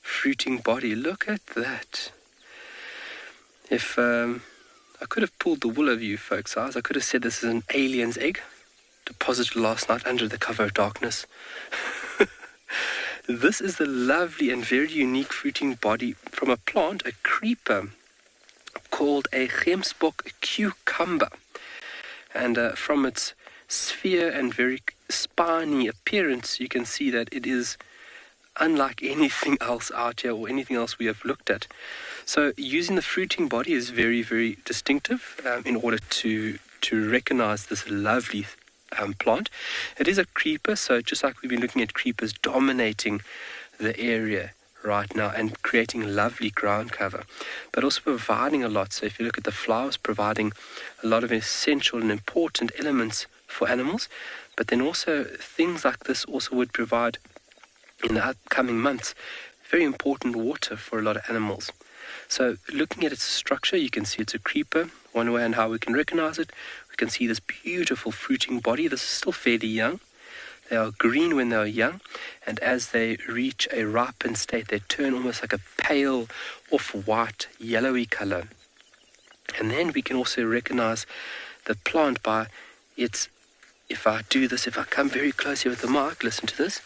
fruiting body. Look at that. If I could have pulled the wool over you folks' eyes, I could have said this is an alien's egg deposited last night under the cover of darkness. This is the lovely and very unique fruiting body from a plant, a creeper, called a Gemsbok cucumber. And from its sphere and very spiny appearance, you can see that it is unlike anything else out here or anything else we have looked at. So using the fruiting body is very, very distinctive in order to recognize this lovely plant. It is a creeper, so just like we've been looking at creepers dominating the area right now and creating lovely ground cover, but also providing a lot. So if you look at the flowers, providing a lot of essential and important elements for animals, but then also things like this also would provide in the upcoming months very important water for a lot of animals. So looking at its structure, you can see it's a creeper. One way and how we can recognize it, we can see this beautiful fruiting body. This is still fairly young. They are green when they are young, and as they reach a ripened state, they turn almost like a pale off-white, yellowy color. And then we can also recognize the plant by its, if I come very close here with the mic, listen to this.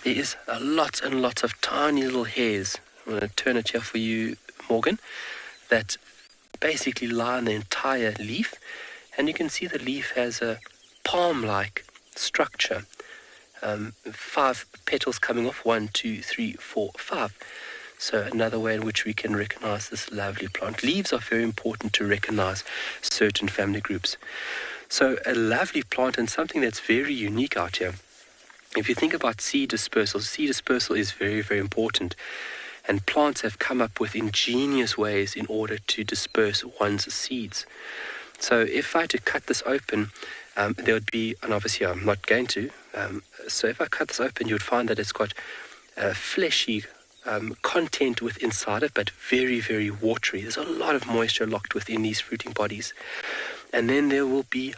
There is a lot and lots of tiny little hairs. I'm going to turn it here for you, Morgan, that basically line the entire leaf. And you can see the leaf has a palm-like structure. 5 petals coming off, 1, 2, 3, 4, 5. So another way in which we can recognize this lovely plant. Leaves are very important to recognize certain family groups. So a lovely plant and something that's very unique out here. If you think about seed dispersal is very, very important. And plants have come up with ingenious ways in order to disperse one's seeds. So if I had to cut this open, there would be, and obviously I'm not going to, so if I cut this open, you would find that it's got fleshy content within inside it, but very, very watery. There's a lot of moisture locked within these fruiting bodies. And then there will be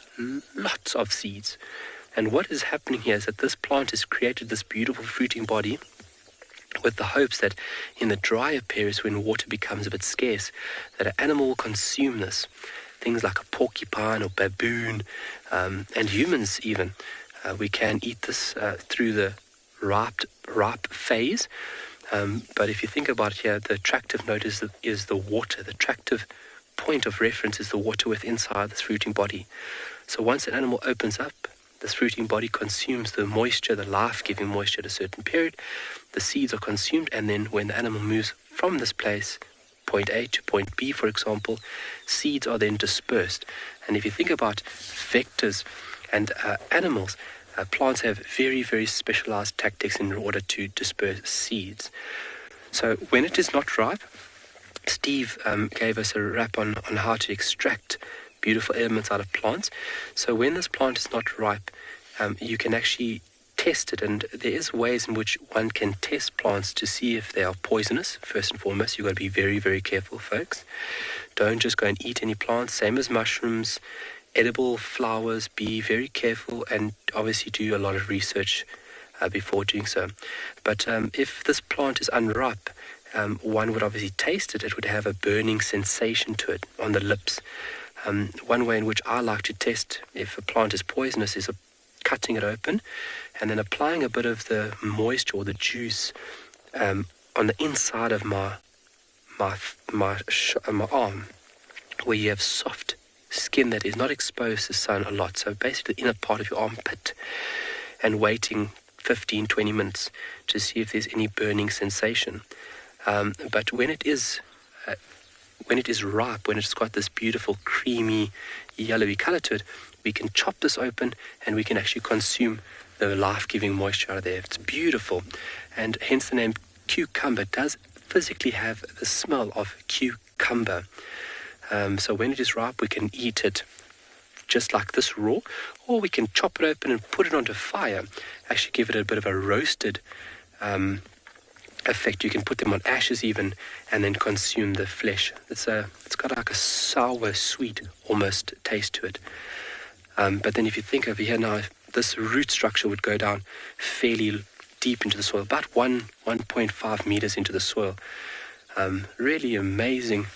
lots of seeds. And what is happening here is that this plant has created this beautiful fruiting body with the hopes that in the drier periods when water becomes a bit scarce, that an animal will consume this. Things like a porcupine or baboon, and humans even. We can eat this through the ripe phase. But if you think about it here, the attractive note is the water. The attractive point of reference is the water within inside this fruiting body. So once an animal opens up, this fruiting body consumes the moisture, the life-giving moisture at a certain period. The seeds are consumed, and then when the animal moves from this place, point A to point B, for example, seeds are then dispersed. And if you think about vectors and animals, plants have very, very specialized tactics in order to disperse seeds. So when it is not ripe, Steve gave us a wrap on how to extract beautiful elements out of plants. So when this plant is not ripe, you can actually test it, and there is ways in which one can test plants to see if they are poisonous. First and foremost, you've got to be very, very careful, folks. Don't just go and eat any plants. Same as mushrooms, edible flowers. Be very careful and obviously do a lot of research before doing so. But if this plant is unripe, one would obviously taste it. It would have a burning sensation to it on the lips. One way in which I like to test if a plant is poisonous is cutting it open and then applying a bit of the moisture or the juice on the inside of my arm, where you have soft skin that is not exposed to sun a lot. So basically the inner part of your armpit, and waiting 15-20 minutes to see if there's any burning sensation. But when it is ripe, when it's got this beautiful creamy yellowy color to it, we can chop this open and we can actually consume the life-giving moisture out of there. It's beautiful, and hence the name cucumber does physically have the smell of cucumber. So when it is ripe, we can eat it just like this raw, or we can chop it open and put it onto fire, actually give it a bit of a roasted effect. You can put them on ashes even, and then consume the flesh. It's got like a sour, sweet almost taste to it. But then if you think over here now, this root structure would go down fairly deep into the soil, about 1.5 meters into the soil. Really amazing,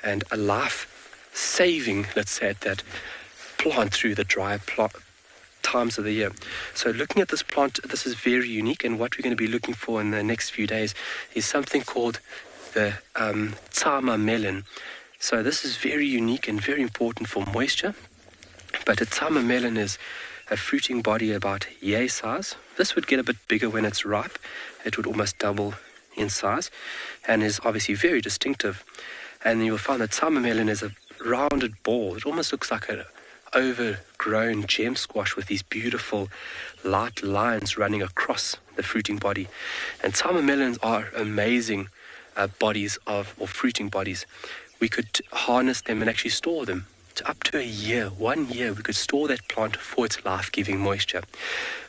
and a life-saving, let's say at that, plant through the dry times of the year. So looking at this plant, this is very unique, and what we're going to be looking for in the next few days is something called the Tama melon. So this is very unique and very important for moisture. But a Tama melon is a fruiting body about yay size. This would get a bit bigger when it's ripe. It would almost double in size and is obviously very distinctive. And you'll find that Tama melon is a rounded ball. It almost looks like an overgrown gem squash with these beautiful light lines running across the fruiting body. And Tama melons are amazing bodies or fruiting bodies. We could harness them and actually store them. Up to a year, 1 year, we could store that plant for its life-giving moisture.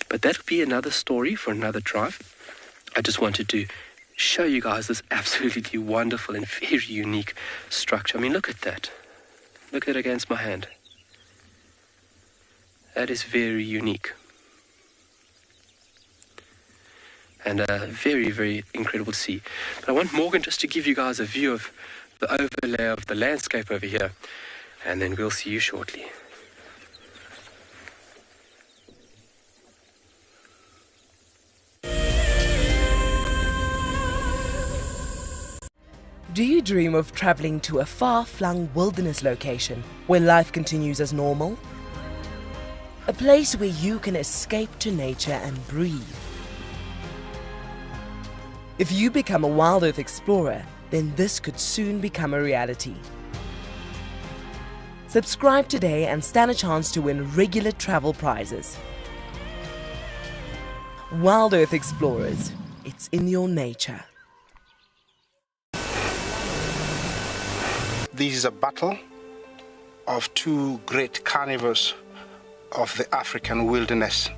But that'll be another story for another drive. I just wanted to show you guys this absolutely wonderful and very unique structure. I mean, look at that. Look at it against my hand. That is very unique. And very, very incredible to see. But I want Morgan just to give you guys a view of the overlay of the landscape over here. And then we'll see you shortly. Do you dream of traveling to a far-flung wilderness location where life continues as normal? A place where you can escape to nature and breathe. If you become a Wild Earth Explorer, then this could soon become a reality. Subscribe today and stand a chance to win regular travel prizes. Wild Earth Explorers, it's in your nature. This is a battle of two great carnivores of the African wilderness.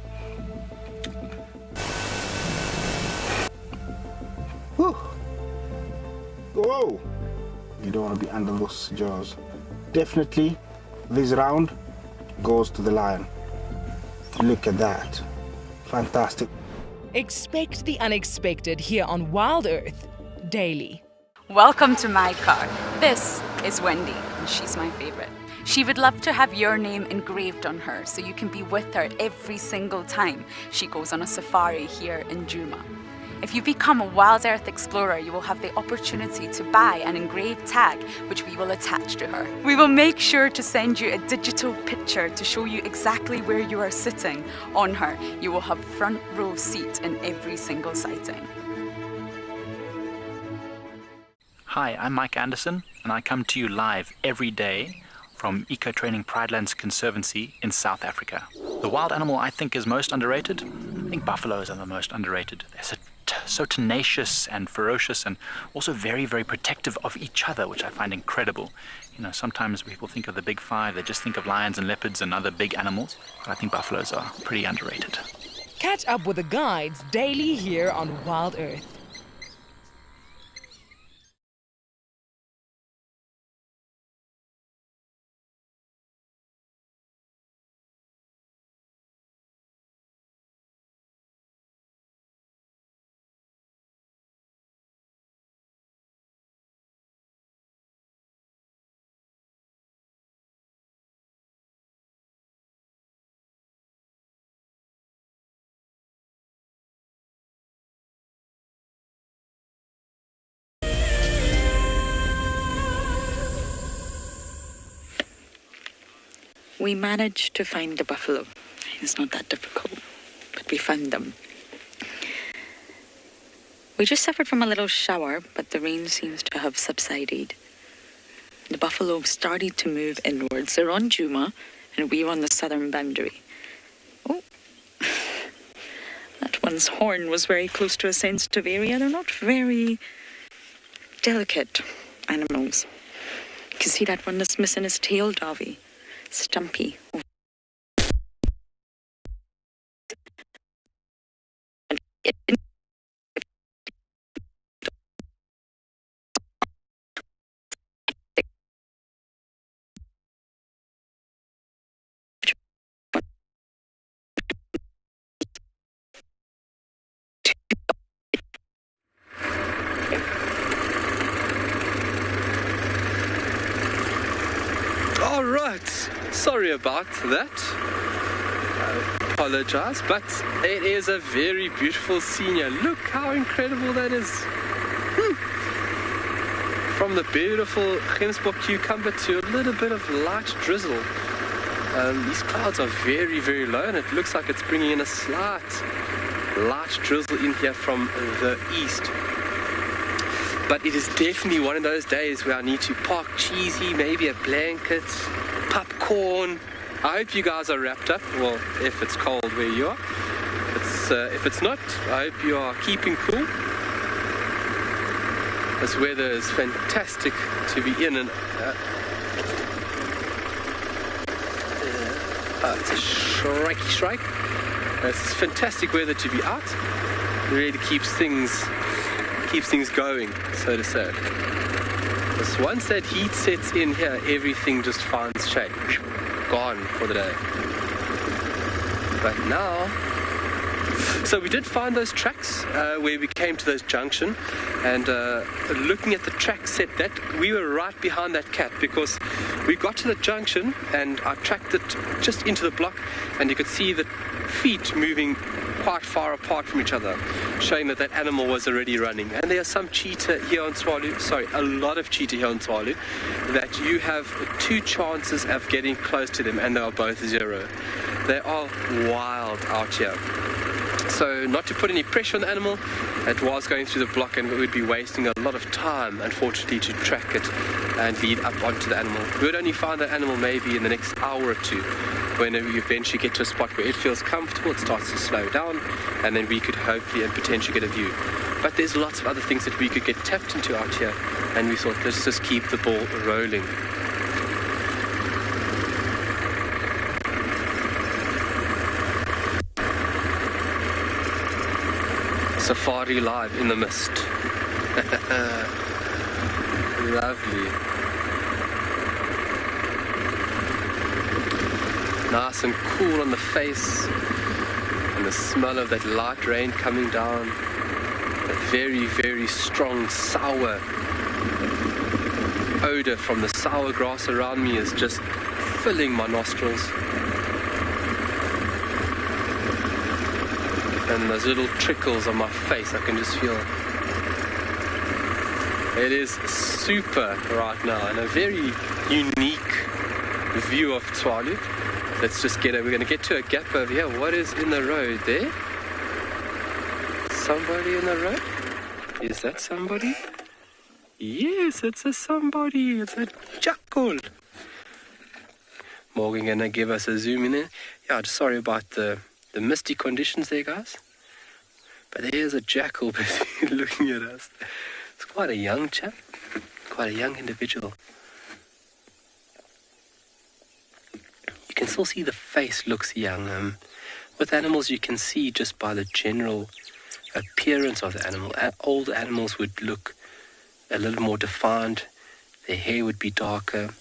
Whew. Whoa! You don't want to be under those jaws. Definitely, this round goes to the lion. Look at that. Fantastic. Expect the unexpected here on Wild Earth daily. Welcome to my car. This is Wendy, and she's my favorite. She would love to have your name engraved on her so you can be with her every single time she goes on a safari here in Djuma. If you become a Wild Earth Explorer, you will have the opportunity to buy an engraved tag which we will attach to her. We will make sure to send you a digital picture to show you exactly where you are sitting on her. You will have front row seat in every single sighting. Hi, I'm Mike Anderson, and I come to you live every day from Eco Training Pridelands Conservancy in South Africa. The wild animal I think is most underrated. I think buffaloes are the most underrated. They're so tenacious and ferocious, and also very, very protective of each other, which I find incredible. You know, sometimes people think of the big five, they just think of lions and leopards and other big animals, but I think buffaloes are pretty underrated. Catch up with the guides daily here on Wild Earth. We managed to find the buffalo. It's not that difficult, but we found them. We just suffered from a little shower, but the rain seems to have subsided. The buffalo started to move inwards. They're on Djuma, and we're on the southern boundary. Oh, that one's horn was very close to a sensitive area. They're not very delicate animals. You can see that one that's missing his tail, Davy. Stumpy. All right. Sorry about that. I apologize, but it is a very beautiful scene here. Look how incredible that is. From the beautiful Gemsbok cucumber to a little bit of light drizzle. These clouds are very, very low, and it looks like it's bringing in a slight light drizzle in here from the east. But it is definitely one of those days where I need to park cheesy, maybe a blanket, popcorn. I hope you guys are wrapped up. Well, if it's cold where you are. If it's not, I hope you are keeping cool. This weather is fantastic to be in, and it's a shrike. It's fantastic weather to be out. It really keeps things going, so to say. Because once that heat sets in here, everything just finds shape. Gone for the day. But now, so we did find those tracks where we came to this junction, and looking at the track set, that we were right behind that cat, because we got to the junction and I tracked it just into the block, and you could see the feet moving quite far apart from each other, showing that that animal was already running. And there are some cheetah here on Tswalu, a lot of cheetah here on Tswalu, that you have 2 chances of getting close to them, and they are both 0. They are wild out here. So not to put any pressure on the animal, it was going through the block and we would be wasting a lot of time, unfortunately, to track it and lead up onto the animal. We would only find that animal maybe in the next hour or 2, when we eventually get to a spot where it feels comfortable, it starts to slow down, and then we could hopefully and potentially get a view. But there's lots of other things that we could get tapped into out here, and we thought, let's just keep the ball rolling. Safari live in the mist. Lovely. Nice and cool on the face, and the smell of that light rain coming down. A very, very strong sour odor from the sour grass around me is just filling my nostrils. And those little trickles on my face, I can just feel. It is super right now, and a very unique view of Tswalu. Let's just we're going to get to a gap over here. What is in the road there? Somebody in the road? Is that somebody? Yes, it's a somebody. It's a jackal. Morgan going to give us a zoom in there. Yeah, sorry about the misty conditions there, guys. But there's a jackal looking at us. It's quite a young chap, quite a young individual. You can still see the face looks young. With animals, you can see just by the general appearance of the animal. Old animals would look a little more defined. Their hair would be darker.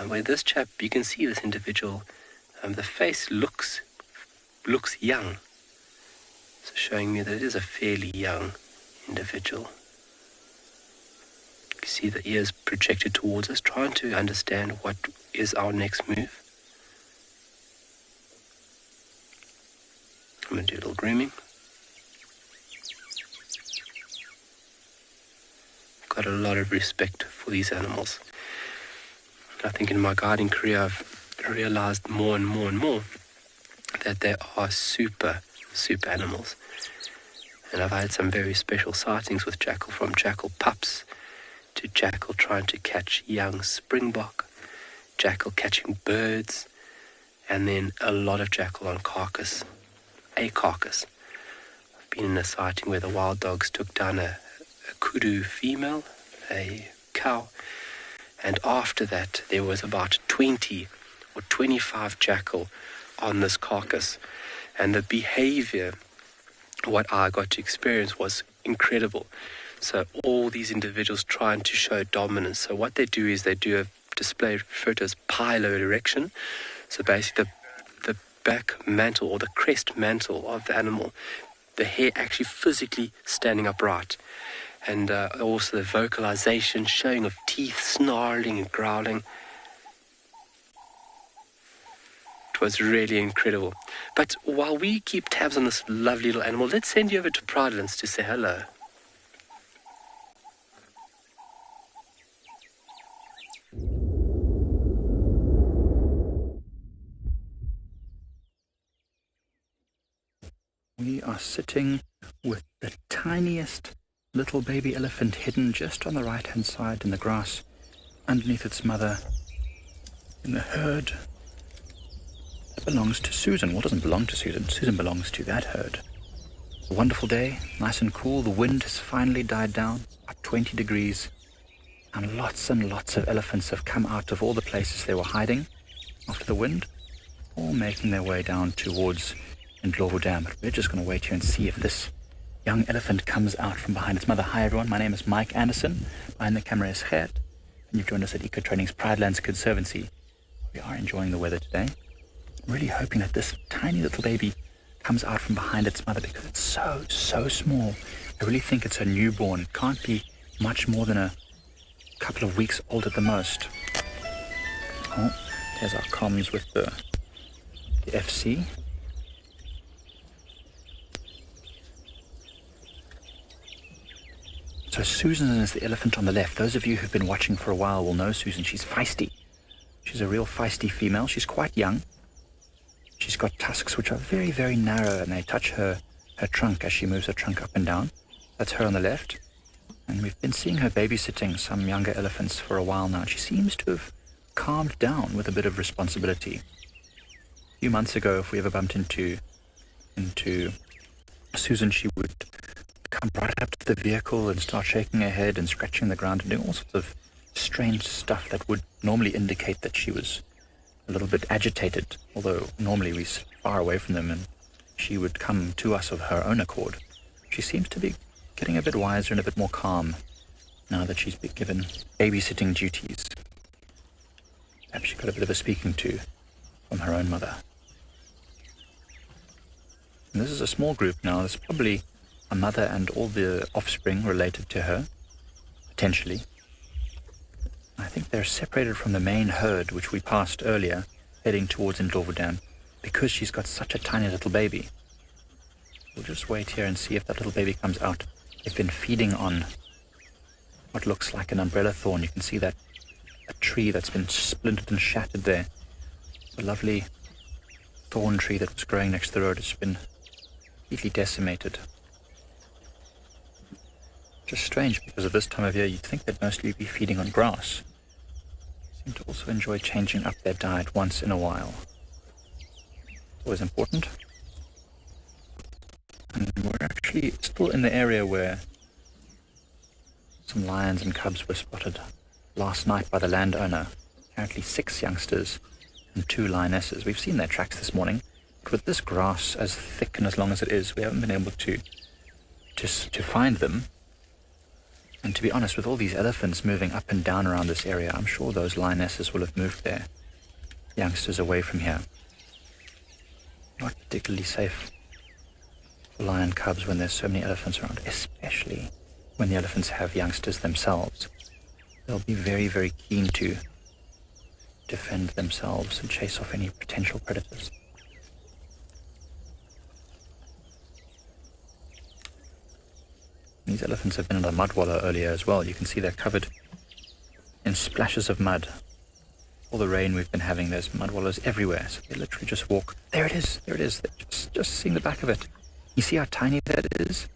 Where this chap, you can see this individual, the face looks young. So showing me that it is a fairly young individual. You can see the ears projected towards us, trying to understand what is our next move. I'm going to do a little grooming. I've got a lot of respect for these animals. I think in my guiding career I've realized more and more and more that they are super animals. And I've had some very special sightings with jackal, from jackal pups to jackal trying to catch young springbok, jackal catching birds, and then a lot of jackal on a carcass. I've been in a sighting where the wild dogs took down a kudu female, a cow, and after that there was about 20 or 25 jackal on this carcass, and the behavior, what I got to experience, was incredible. So all these individuals trying to show dominance. So what they do is they do a display referred to as pilo erection. So basically the back mantle or the crest mantle of the animal, the hair actually physically standing upright. And also the vocalization, showing of teeth, snarling and growling. It was really incredible. But while we keep tabs on this lovely little animal, let's send you over to Pridelands to say hello. We are sitting with the tiniest little baby elephant hidden just on the right-hand side in the grass, underneath its mother, in the herd that belongs to Susan. Well, it doesn't belong to Susan. Susan belongs to that herd. A wonderful day, nice and cool. The wind has finally died down, about 20 degrees, and lots of elephants have come out of all the places they were hiding after the wind, all making their way down towards Ndlovu Dam. But we're just going to wait here and see if this young elephant comes out from behind its mother. Hi everyone, my name is Mike Anderson. Behind the camera is Gert, and you've joined us at Eco Training's Pridelands Conservancy. We are enjoying the weather today. I'm really hoping that this tiny little baby comes out from behind its mother, because it's so small. I really think it's a newborn. It can't be much more than a couple of weeks old at the most. Oh, there's our comms with the FC. So Susan is the elephant on the left. Those of you who've been watching for a while will know Susan. She's feisty. She's a real feisty female. She's quite young. She's got tusks which are very, very narrow, and they touch her trunk as she moves her trunk up and down. That's her on the left. And we've been seeing her babysitting some younger elephants for a while now. She seems to have calmed down with a bit of responsibility. A few months ago, if we ever bumped into Susan, she would come right up to the vehicle and start shaking her head and scratching the ground and doing all sorts of strange stuff that would normally indicate that she was a little bit agitated, although normally we sit far away from them and she would come to us of her own accord. She seems to be getting a bit wiser and a bit more calm now that she's been given babysitting duties. Perhaps she got a bit of a speaking to from her own mother. And this is a small group now. There's probably a mother and all the offspring related to her, potentially. I think they're separated from the main herd, which we passed earlier, heading towards Indlovu because she's got such a tiny little baby. We'll just wait here and see if that little baby comes out. They've been feeding on what looks like an umbrella thorn. You can see that a tree that's been splintered and shattered there. The lovely thorn tree that was growing next to the road has been completely decimated. Just strange, because at this time of year you'd think they'd mostly be feeding on grass. They seem to also enjoy changing up their diet once in a while. It's always important. And we're actually still in the area where some lions and cubs were spotted last night by the landowner. Apparently 6 youngsters and 2 lionesses. We've seen their tracks this morning, but with this grass as thick and as long as it is, we haven't been able to find them. And to be honest, with all these elephants moving up and down around this area, I'm sure those lionesses will have moved their youngsters away from here. Not particularly safe for lion cubs when there's so many elephants around, especially when the elephants have youngsters themselves. They'll be very, very keen to defend themselves and chase off any potential predators. These elephants have been in a mud wallow earlier as well. You can see they're covered in splashes of mud. All the rain we've been having, there's mud wallows everywhere. So they literally just walk. There it is. There it is. They're just seeing the back of it. You see how tiny that is?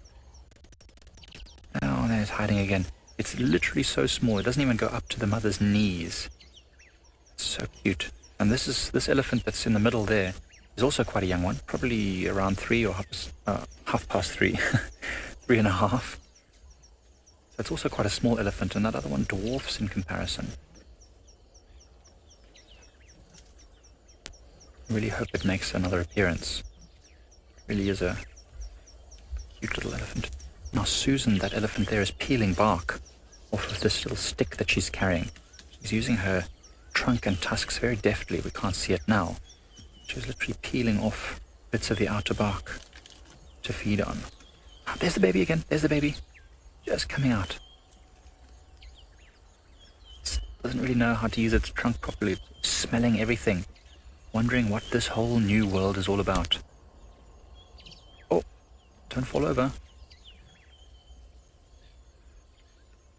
Oh, there it's hiding again. It's literally so small. It doesn't even go up to the mother's knees. It's so cute. And this elephant that's in the middle there is also quite a young one. Probably around 3 or half past 3. 3.5. So it's also quite a small elephant, and that other one dwarfs in comparison. I really hope it makes another appearance. It really is a cute little elephant. Now Susan, that elephant there, is peeling bark off of this little stick that she's carrying. She's using her trunk and tusks very deftly. We can't see it now. She's literally peeling off bits of the outer bark to feed on. Oh, there's the baby again. There's the baby. Just coming out. It doesn't really know how to use its trunk properly. Smelling everything. Wondering what this whole new world is all about. Oh, don't fall over.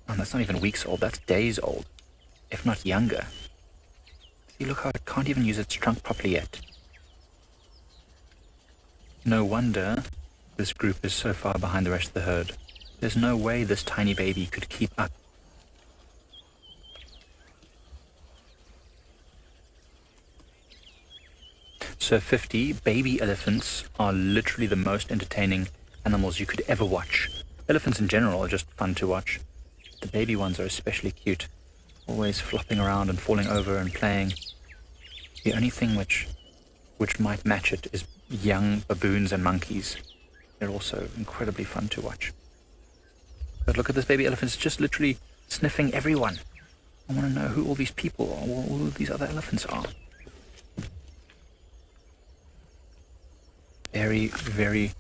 Oh, that's not even weeks old. That's days old. If not younger. See, look how it can't even use its trunk properly yet. No wonder this group is so far behind the rest of the herd. There's no way this tiny baby could keep up. So 50 baby elephants are literally the most entertaining animals you could ever watch. Elephants in general are just fun to watch. The baby ones are especially cute. Always flopping around and falling over and playing. The only thing which might match it is young baboons and monkeys. They're also incredibly fun to watch. But look at this baby elephant. It's just literally sniffing everyone. I want to know who all these people are, all these other elephants are. Very, very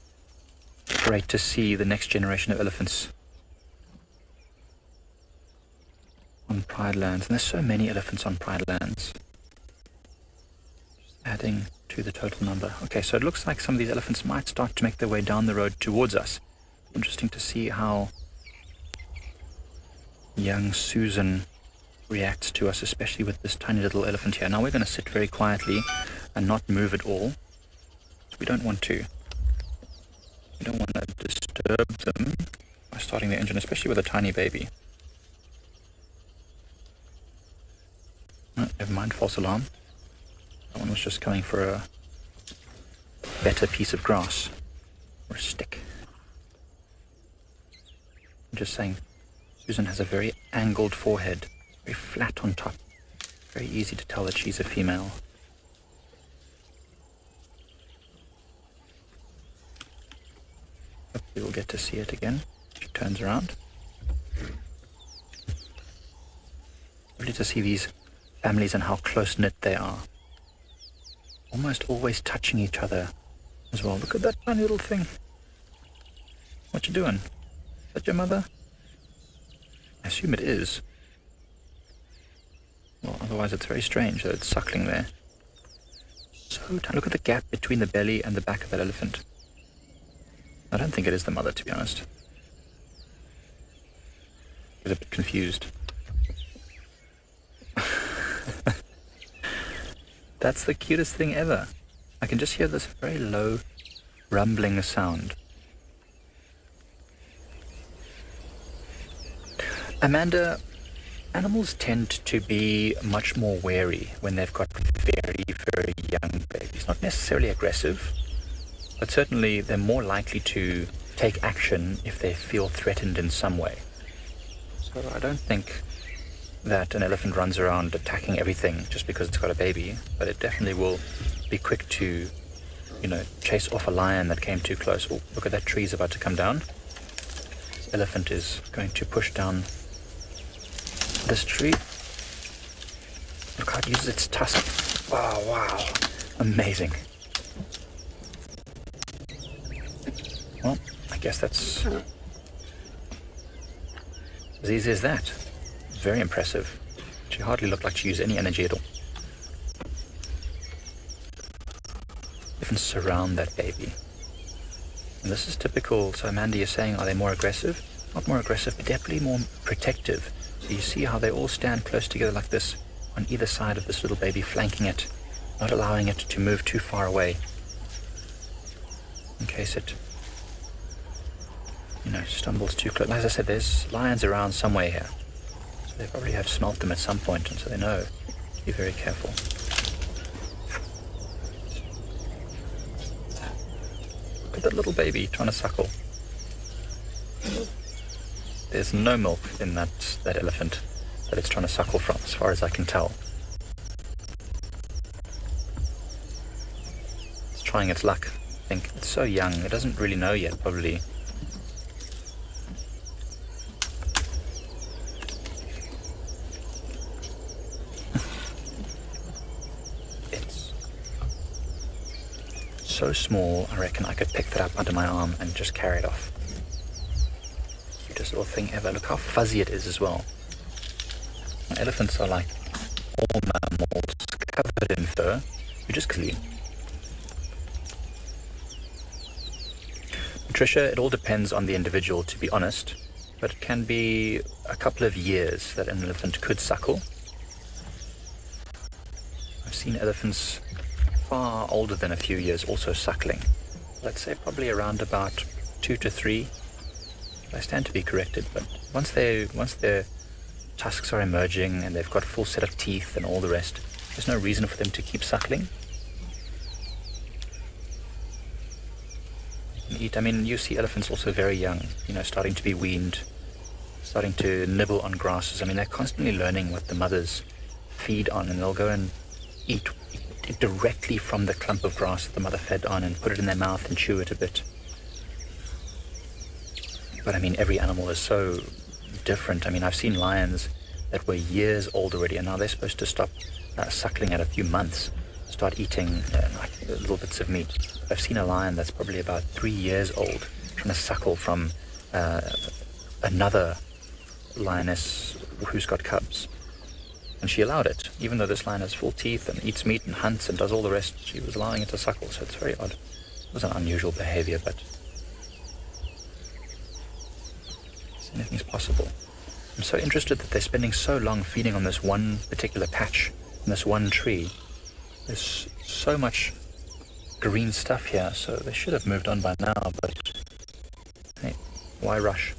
great to see the next generation of elephants on Pride Lands. And there's so many elephants on Pride Lands. Just adding to the total number. Okay, so it looks like some of these elephants might start to make their way down the road towards us. Interesting to see how young Susan reacts to us, especially with this tiny little elephant here. Now we're going to sit very quietly and not move at all. We don't want to disturb them by starting the engine, especially with a tiny baby. Oh, never mind, false alarm. That one was just coming for a better piece of grass or a stick. I'm just saying, Susan has a very angled forehead, very flat on top. Very easy to tell that she's a female. Hopefully we'll get to see it again. She turns around. Lovely to see these families and how close-knit they are. Almost always touching each other as well. Look at that tiny little thing. What you doing? Is that your mother? I assume it is. Well, otherwise it's very strange that it's suckling there. So tiny. Look at the gap between the belly and the back of that elephant. I don't think it is the mother, to be honest. I was a bit confused. That's the cutest thing ever. I can just hear this very low, rumbling sound. Amanda, animals tend to be much more wary when they've got very, very young babies. Not necessarily aggressive, but certainly they're more likely to take action if they feel threatened in some way. So I don't think that an elephant runs around attacking everything just because it's got a baby, but it definitely will be quick to, chase off a lion that came too close. Oh, look at that tree's about to come down. This elephant is going to push down this tree. Look how it uses its tusk. Wow. Amazing. Well, I guess that's as easy as that. Very impressive. She hardly looked like she used any energy at all. Even surround that baby. And this is typical. So Amanda, you're saying, are they more aggressive? Not more aggressive, but definitely more protective. So you see how they all stand close together like this on either side of this little baby, flanking it, not allowing it to move too far away in case it stumbles too close. As I said, there's lions around somewhere here. So they probably have smelt them at some point, and so they know. Be very careful. Look at that little baby trying to suckle. There's no milk in that elephant that it's trying to suckle from, as far as I can tell. It's trying its luck. I think it's so young, it doesn't really know yet, probably. So small, I reckon I could pick that up under my arm and just carry it off. Cutest little thing ever. Look how fuzzy it is as well. Elephants are like all mammals, covered in fur, which is clean. Patricia, it all depends on the individual, to be honest, but it can be a couple of years that an elephant could suckle. I've seen elephants far older than a few years also suckling. Let's say probably around about 2 to 3. I stand to be corrected, but once their tusks are emerging and they've got a full set of teeth and all the rest, there's no reason for them to keep suckling. And eat. I mean, you see elephants also very young, starting to be weaned, starting to nibble on grasses. I mean, they're constantly learning what the mothers feed on, and they'll go and eat directly from the clump of grass that the mother fed on and put it in their mouth and chew it a bit. But I mean, every animal is so different. I mean, I've seen lions that were years old already, and now they're supposed to stop suckling at a few months, start eating like little bits of meat. I've seen a lion that's probably about 3 years old trying to suckle from another lioness who's got cubs. And she allowed it, even though this lion has full teeth and eats meat and hunts and does all the rest. She was allowing it to suckle, so it's very odd. It was an unusual behavior, but anything's possible. I'm so interested that they're spending so long feeding on this one particular patch, in this one tree. There's so much green stuff here, so they should have moved on by now, but hey, why rush?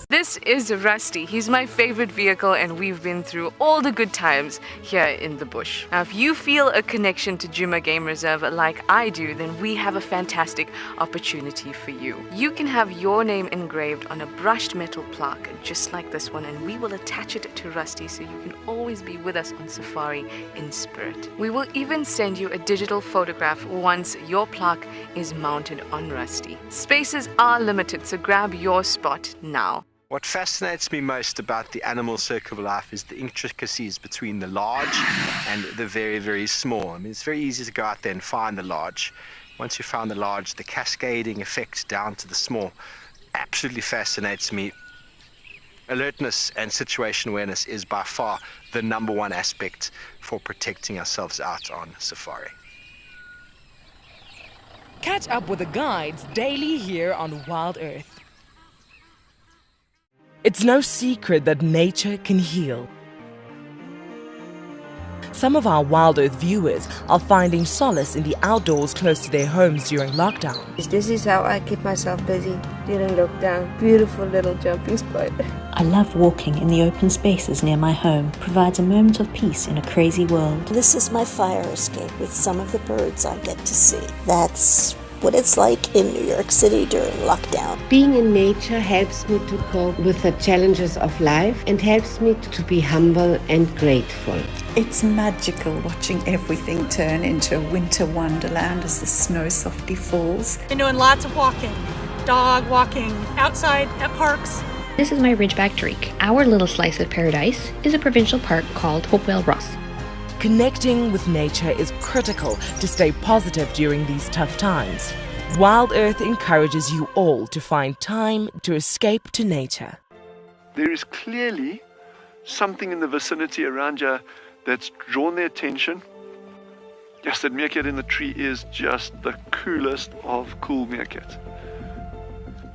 This is Rusty. He's my favorite vehicle, and we've been through all the good times here in the bush. Now, if you feel a connection to Djuma Game Reserve like I do, then we have a fantastic opportunity for you. You can have your name engraved on a brushed metal plaque just like this one, and we will attach it to Rusty so you can always be with us on safari in spirit. We will even send you a digital photograph once your plaque is mounted on Rusty. Spaces are limited, so grab your spot now. What fascinates me most about the animal circle of life is the intricacies between the large and the very, very small. I mean, it's very easy to go out there and find the large. Once you found the large, the cascading effect down to the small absolutely fascinates me. Alertness and situation awareness is by far the number one aspect for protecting ourselves out on safari. Catch up with the guides daily here on Wild Earth. It's no secret that nature can heal. Some of our Wild Earth viewers are finding solace in the outdoors close to their homes during lockdown. This is how I keep myself busy during lockdown. Beautiful little jumping spot. I love walking in the open spaces near my home. Provides a moment of peace in a crazy world. This is my fire escape with some of the birds I get to see. That's what it's like in New York City during lockdown. Being in nature helps me to cope with the challenges of life and helps me to be humble and grateful. It's magical watching everything turn into a winter wonderland as the snow softly falls. Been doing lots of walking, dog walking, outside at parks. This is my Ridgeback Drake. Our little slice of paradise is a provincial park called Hopewell Ross. Connecting with nature is critical to stay positive during these tough times. Wild Earth encourages you all to find time to escape to nature. There is clearly something in the vicinity around you that's drawn their attention. Yes, that meerkat in the tree is just the coolest of cool meerkats.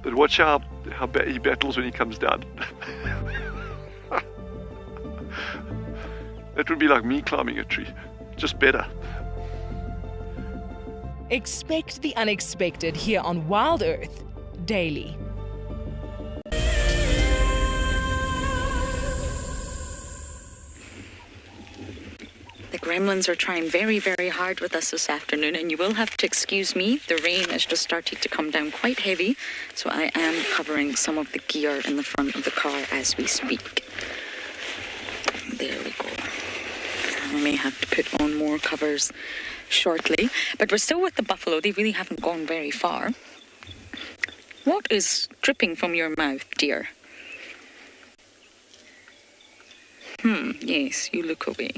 But watch how he battles when he comes down. That would be like me climbing a tree, just better. Expect the unexpected here on Wild Earth daily. The gremlins are trying very, very hard with us this afternoon, and you will have to excuse me. The rain is just starting to come down quite heavy, so I am covering some of the gear in the front of the car as we speak. There we go. I may have to put on more covers shortly, but we're still with the buffalo. They really haven't gone very far. What is dripping from your mouth, dear? Yes, you look away.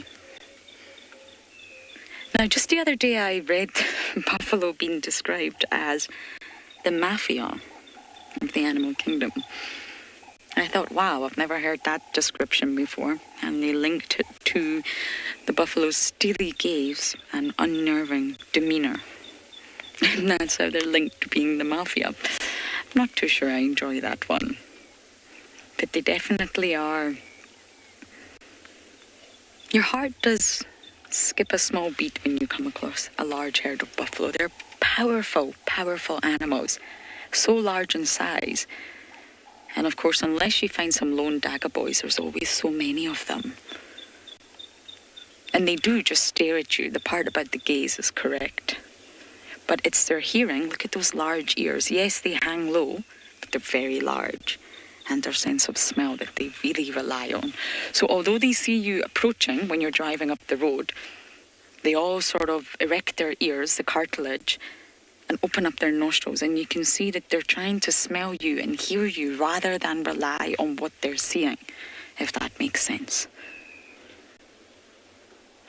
Now, just the other day I read buffalo being described as the mafia of the animal kingdom. I thought, wow, I've never heard that description before. And they linked it to the buffalo's steely gaze and unnerving demeanour. And that's how they're linked to being the mafia. I'm not too sure I enjoy that one. But they definitely are. Your heart does skip a small beat when you come across a large herd of buffalo. They're powerful, powerful animals. So large in size. And of course, unless you find some lone dagger boys, there's always so many of them. And they do just stare at you. The part about the gaze is correct. But it's their hearing. Look at those large ears. Yes, they hang low, but they're very large. And their sense of smell that they really rely on. So although they see you approaching when you're driving up the road, they all sort of erect their ears, the cartilage, and open up their nostrils, and you can see that they're trying to smell you and hear you rather than rely on what they're seeing, if that makes sense.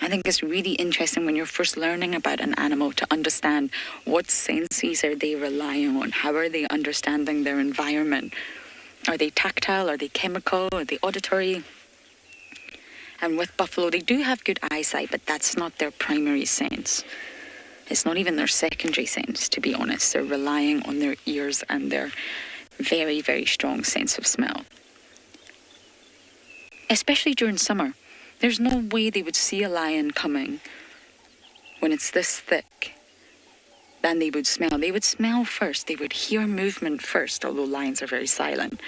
I think it's really interesting when you're first learning about an animal to understand what senses are they relying on, how are they understanding their environment. Are they tactile, are they chemical, are they auditory? And with buffalo, they do have good eyesight, but that's not their primary sense. It's not even their secondary sense, to be honest. They're relying on their ears and their very, very strong sense of smell. Especially during summer. There's no way they would see a lion coming when it's this thick. Then they would smell. They would smell first. They would hear movement first, although lions are very silent,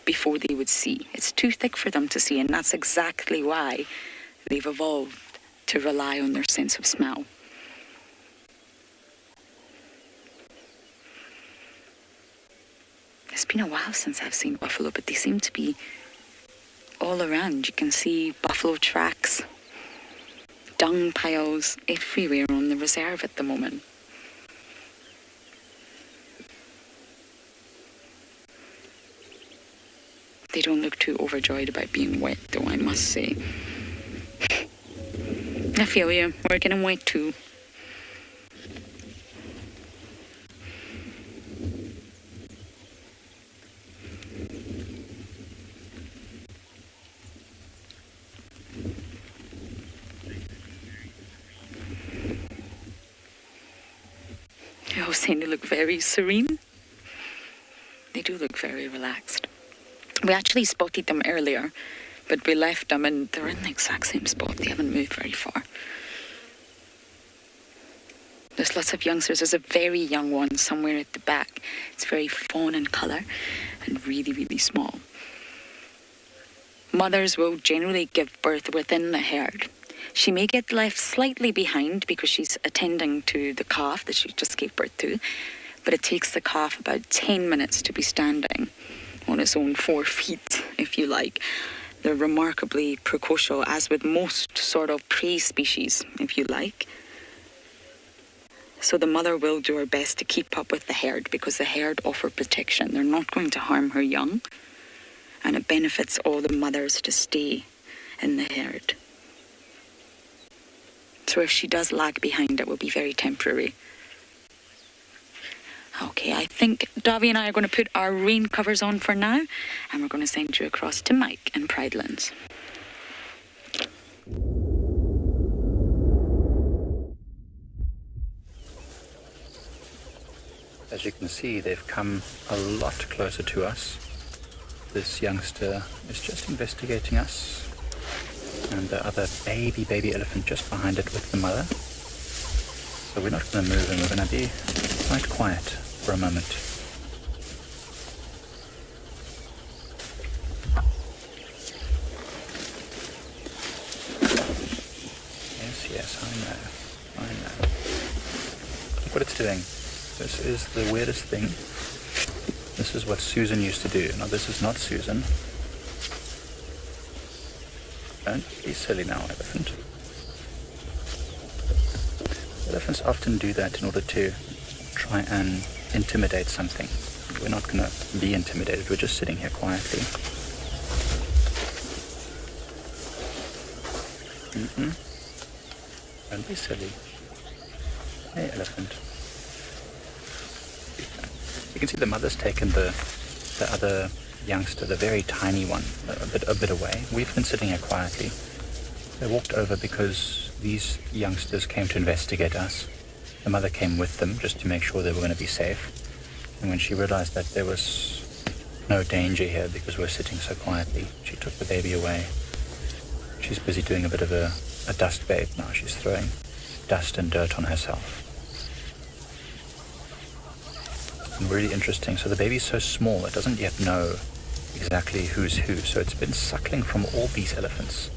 before they would see. It's too thick for them to see, and that's exactly why they've evolved to rely on their sense of smell. It's been a while since I've seen buffalo, but they seem to be all around. You can see buffalo tracks, dung piles everywhere on the reserve at the moment. They don't look too overjoyed about being wet, though, I must say. I feel you. We're getting wet too. I was saying they look very serene. They do look very relaxed. We actually spotted them earlier, but we left them and they're in the exact same spot. They haven't moved very far. There's lots of youngsters. There's a very young one somewhere at the back. It's very fawn in colour and really, really small. Mothers will generally give birth within the herd. She may get left slightly behind because she's attending to the calf that she just gave birth to, but it takes the calf about 10 minutes to be standing on its own 4 feet, if you like. They're remarkably precocial, as with most sort of prey species, if you like. So the mother will do her best to keep up with the herd because the herd offer protection. They're not going to harm her young, and it benefits all the mothers to stay in the herd. So if she does lag behind, it will be very temporary. Okay, I think Davy and I are going to put our rain covers on for now, and we're going to send you across to Mike in Pridelands. As you can see, they've come a lot closer to us. This youngster is just investigating us, and the other baby elephant just behind it with the mother. So we're not going to move, and we're going to be quite quiet for a moment. Yes, I know. Look what it's doing. This is the weirdest thing. This is what Susan used to do. Now, this is not Susan. Don't be silly now, elephant. Elephants often do that in order to try and intimidate something. We're not going to be intimidated. We're just sitting here quietly. Don't be silly. Hey, elephant. You can see the mother's taken the other youngster, the very tiny one, a bit away. We've been sitting here quietly. They walked over because these youngsters came to investigate us. The mother came with them just to make sure they were going to be safe. And when she realized that there was no danger here because we're sitting so quietly, she took the baby away. She's busy doing a bit of a dust bathe now. She's throwing dust and dirt on herself. And really interesting. So the baby's so small, it doesn't yet know exactly who's who. So it's been suckling from all these elephants.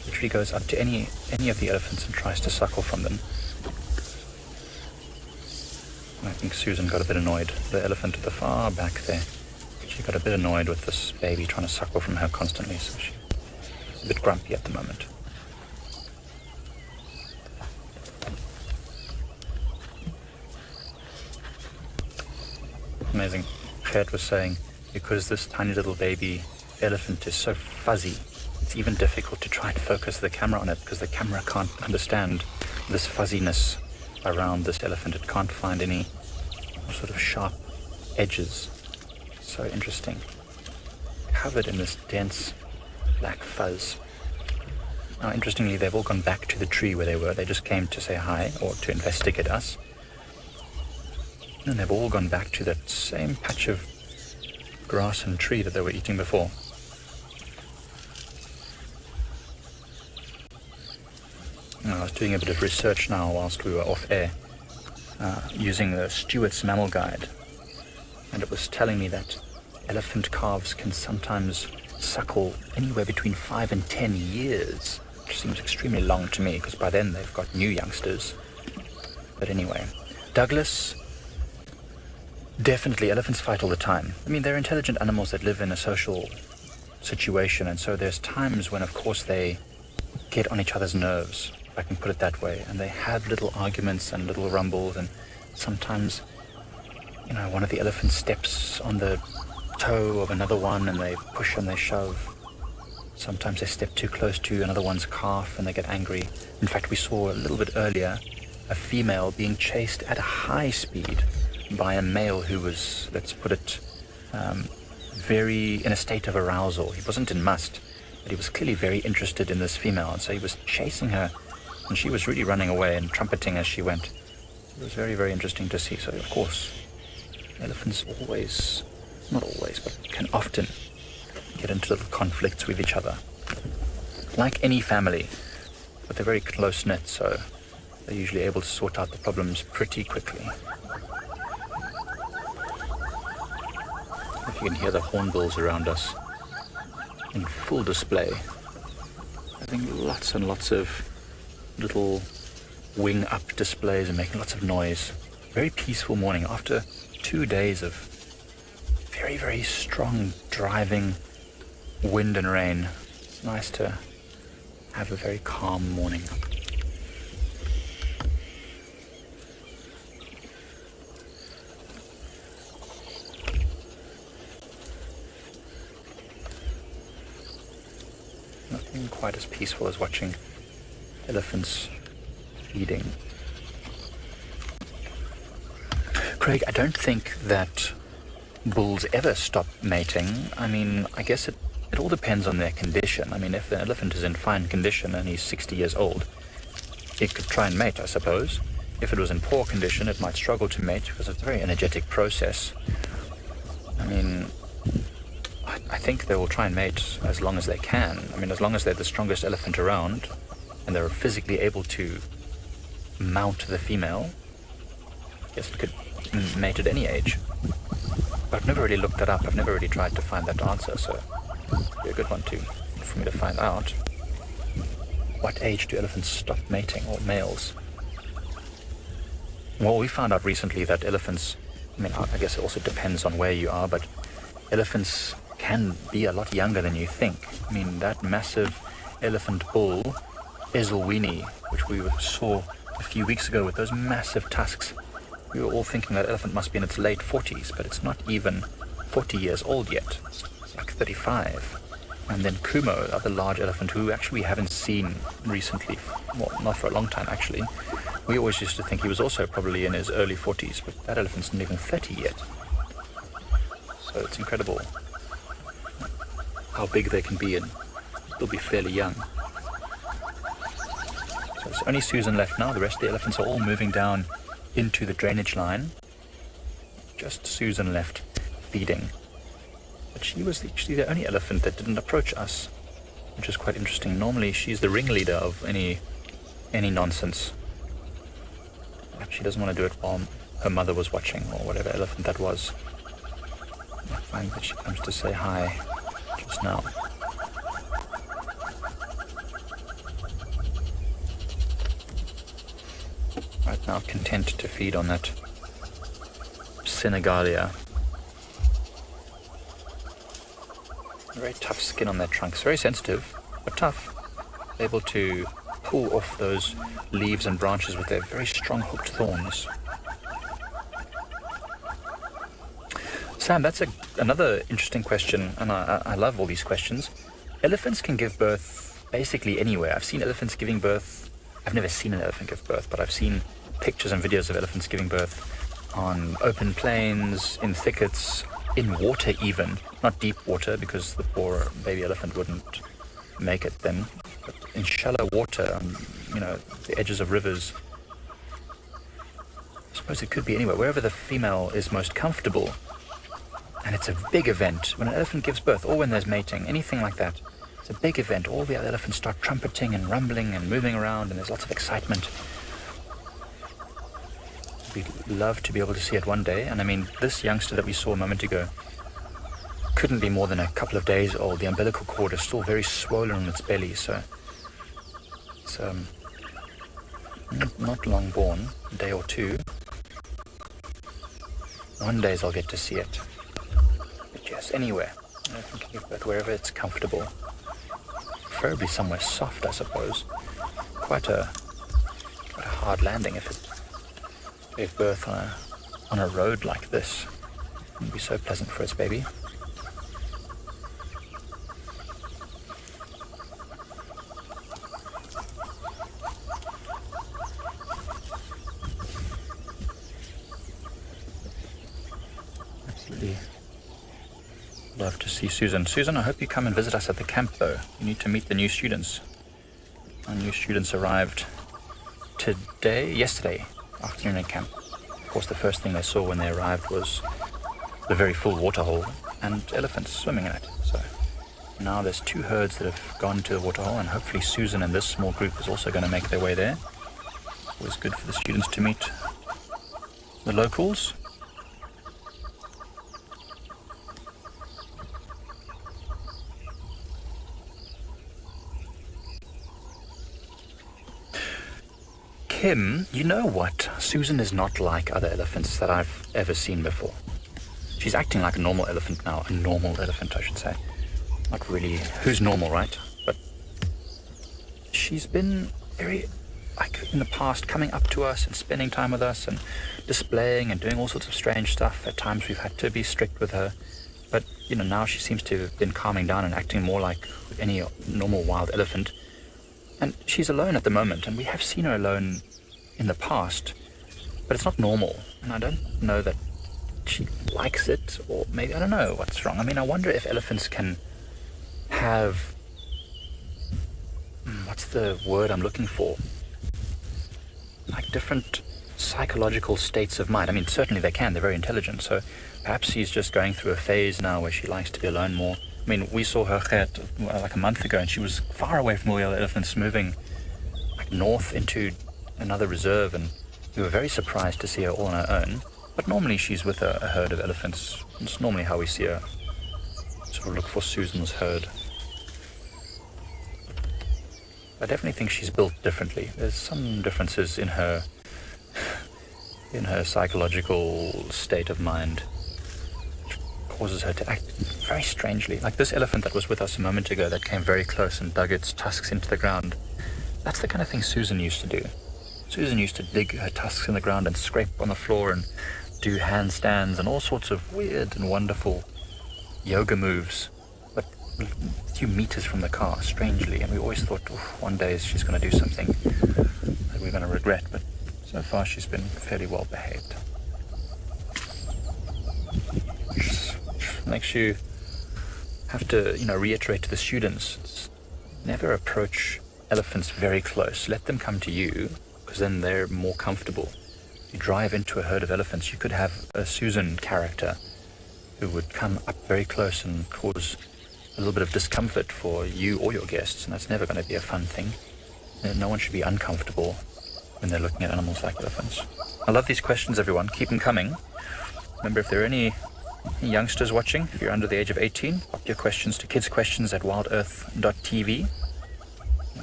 Literally goes up to any of the elephants and tries to suckle from them. And I think Susan got a bit annoyed. The elephant at the far back there. She got a bit annoyed with this baby trying to suckle from her constantly. So she's a bit grumpy at the moment. Amazing. Gert was saying, because this tiny little baby elephant is so fuzzy, it's even difficult to try and focus the camera on it because the camera can't understand this fuzziness around this elephant. It can't find any sort of sharp edges. So interesting. Covered in this dense black fuzz. Now, interestingly, they've all gone back to the tree where they were. They just came to say hi or to investigate us. And they've all gone back to that same patch of grass and tree that they were eating before. I was doing a bit of research now whilst we were off air, using the Stewart's Mammal Guide, and it was telling me that elephant calves can sometimes suckle anywhere between 5 and 10 years, which seems extremely long to me, because by then they've got new youngsters. But anyway, Douglas, definitely elephants fight all the time. I mean, they're intelligent animals that live in a social situation, and so there's times when, of course, they get on each other's nerves, if I can put it that way, and they have little arguments and little rumbles, and sometimes, one of the elephants steps on the toe of another one and they push and they shove. Sometimes they step too close to another one's calf and they get angry. In fact, we saw a little bit earlier a female being chased at a high speed by a male who was, let's put it, very in a state of arousal. He wasn't in must, but he was clearly very interested in this female, and so he was chasing her, and she was really running away and trumpeting as she went. It was very, very interesting to see. So, of course, elephants always, not always, but can often get into little conflicts with each other. Like any family, but they're very close-knit, so they're usually able to sort out the problems pretty quickly. If you can hear the hornbills around us in full display, having lots and lots of little wing-up displays and making lots of noise. Very peaceful morning after 2 days of very, very strong driving wind and rain. It's nice to have a very calm morning. Nothing quite as peaceful as watching elephants feeding. Craig, I don't think that bulls ever stop mating. I mean, I guess it all depends on their condition. I mean, if an elephant is in fine condition and he's 60 years old, it could try and mate, I suppose. If it was in poor condition, it might struggle to mate because it's a very energetic process. I mean, I think they will try and mate as long as they can. I mean, as long as they're the strongest elephant around and they're physically able to mount the female, yes, it could mate at any age. But I've never really looked that up. I've never really tried to find that answer, so it'd be a good one for me to find out. What age do elephants stop mating, or males? Well, we found out recently that elephants, I mean, I guess it also depends on where you are, but elephants can be a lot younger than you think. I mean, that massive elephant bull, Ezulwini, which we saw a few weeks ago with those massive tusks, we were all thinking that elephant must be in its late 40s, but it's not even 40 years old yet. It's like 35. And then Kumo, the other large elephant, who actually we haven't seen recently, well, not for a long time actually. We always used to think he was also probably in his early 40s, but that elephant's not even 30 yet. So it's incredible how big they can be and they'll be fairly young. So there's only Susan left now. The rest of the elephants are all moving down into the drainage line. Just Susan left feeding. But she was actually the only elephant that didn't approach us, which is quite interesting. Normally she's the ringleader of any nonsense. Perhaps she doesn't want to do it while her mother was watching, or whatever elephant that was. I find that she comes to say hi just now. Right now content to feed on that Senegalia. Very tough skin on their trunks, very sensitive, but tough. Able to pull off those leaves and branches with their very strong hooked thorns. Sam, that's another interesting question, and I love all these questions. Elephants can give birth basically anywhere. I've seen elephants giving birth. I've never seen an elephant give birth, but I've seen pictures and videos of elephants giving birth on open plains, in thickets, in water even. Not deep water, because the poor baby elephant wouldn't make it then. But in shallow water, the edges of rivers, I suppose it could be anywhere, wherever the female is most comfortable. And it's a big event. When an elephant gives birth, or when there's mating, anything like that, it's a big event. All the other elephants start trumpeting and rumbling and moving around, and there's lots of excitement. We'd love to be able to see it one day. And I mean, this youngster that we saw a moment ago couldn't be more than a couple of days old. The umbilical cord is still very swollen in its belly, so it's not long born, a day or two. One day I'll get to see it. But yes, anywhere. I can give birth wherever it's comfortable. Preferably somewhere soft, I suppose. Quite a hard landing if it gave birth on a road like this. It would be so pleasant for its baby. Absolutely love to see Susan. Susan, I hope you come and visit us at the camp, though. You need to meet the new students. Our new students arrived yesterday afternoon at camp. Of course, the first thing they saw when they arrived was the very full waterhole and elephants swimming in it. So now there's 2 herds that have gone to the waterhole, and hopefully Susan and this small group is also going to make their way there. Always good for the students to meet the locals. Kim, you know what? Susan is not like other elephants that I've ever seen before. She's acting like a normal elephant now. A normal elephant, I should say. Not really. Who's normal, right? But she's been very, in the past, coming up to us and spending time with us and displaying and doing all sorts of strange stuff. At times we've had to be strict with her. But, now she seems to have been calming down and acting more like any normal wild elephant. And she's alone at the moment, and we have seen her alone in the past, but it's not normal, and I don't know that she likes it, or maybe, I don't know what's wrong. I mean, I wonder if elephants can have, what's the word I'm looking for? Like different psychological states of mind. I mean, certainly they can, they're very intelligent, so perhaps she's just going through a phase now where she likes to be alone more. I mean, we saw her like a month ago, and she was far away from all the other elephants, moving like north into another reserve, and we were very surprised to see her all on her own. But normally she's with a herd of elephants. It's normally how we see her. Sort of look for Susan's herd. I definitely think she's built differently. There's some differences in her psychological state of mind. Causes her to act very strangely. Like this elephant that was with us a moment ago that came very close and dug its tusks into the ground. That's the kind of thing Susan used to do. Susan used to dig her tusks in the ground and scrape on the floor and do handstands and all sorts of weird and wonderful yoga moves. But a few meters from the car, strangely. And we always thought, one day she's going to do something that we're going to regret. But so far she's been fairly well behaved. Makes you have to, reiterate to the students, never approach elephants very close. Let them come to you, because then they're more comfortable. You drive into a herd of elephants, you could have a Susan character who would come up very close and cause a little bit of discomfort for you or your guests, and that's never going to be a fun thing. No one should be uncomfortable when they're looking at animals like elephants. I love these questions, everyone. Keep them coming. Remember, if there are any youngsters watching, if you're under the age of 18, pop your questions to kidquestions@wildearth.tv.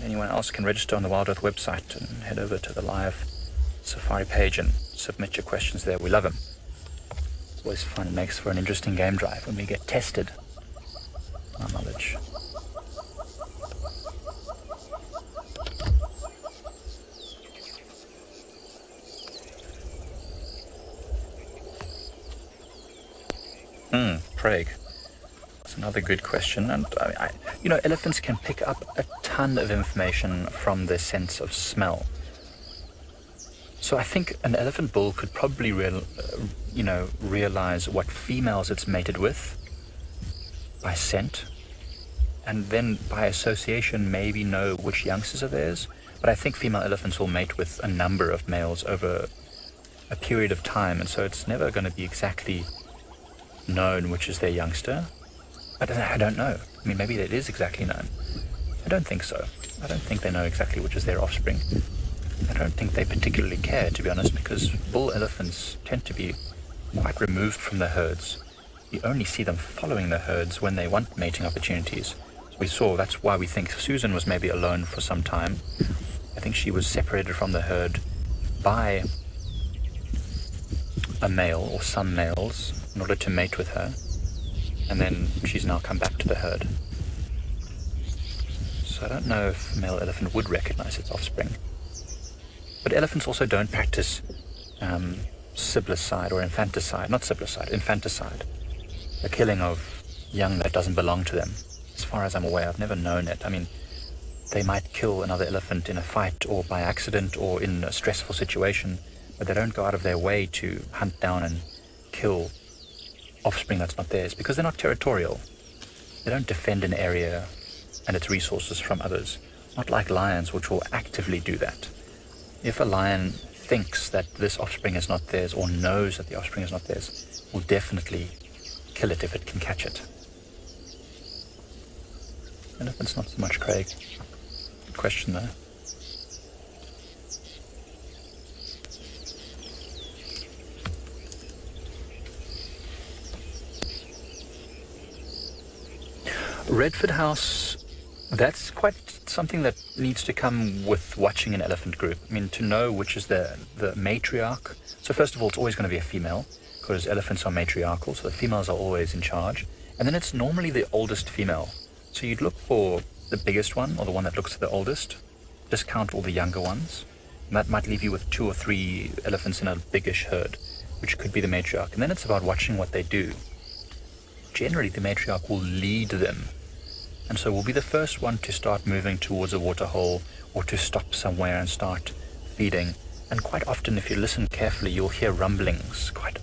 Anyone else can register on the Wild Earth website and head over to the live Safari page and submit your questions there. We love them. It's always fun. It makes for an interesting game drive when we get tested on our knowledge. Craig, that's another good question. And elephants can pick up a ton of information from their sense of smell. So I think an elephant bull could probably realize what females it's mated with by scent. and then by association maybe know which youngsters are theirs. But I think female elephants will mate with a number of males over a period of time, and so it's never going to be exactly known which is their youngster. But I don't know. I mean, maybe it is exactly known. I don't think so. I don't think they know exactly which is their offspring. I don't think they particularly care, to be honest, because bull elephants tend to be quite removed from the herds. You only see them following the herds when they want mating opportunities. That's why we think Susan was maybe alone for some time. I think she was separated from the herd by a male or some males in order to mate with her, and then she's now come back to the herd. So I don't know if a male elephant would recognize its offspring. But elephants also don't practice siblicide or infanticide. Not siblicide, infanticide. The killing of young that doesn't belong to them. As far as I'm aware, I've never known it. I mean, they might kill another elephant in a fight or by accident or in a stressful situation, but they don't go out of their way to hunt down and kill offspring that's not theirs, because they're not territorial. They don't defend an area and its resources from others. Not like lions, which will actively do that. If a lion thinks that this offspring is not theirs or knows that the offspring is not theirs, will definitely kill it if it can catch it. Elephants not so much, Craig. Good question though. Redford House, that's quite something that needs to come with watching an elephant group. I mean, to know which is the matriarch. So first of all, it's always going to be a female, because elephants are matriarchal, so the females are always in charge. And then it's normally the oldest female. So you'd look for the biggest one, or the one that looks the oldest, discount all the younger ones. And that might leave you with 2 or 3 elephants in a biggish herd, which could be the matriarch. And then it's about watching what they do. Generally, the matriarch will lead them. And so we'll be the first one to start moving towards a waterhole or to stop somewhere and start feeding. And quite often, if you listen carefully, you'll hear rumblings, quite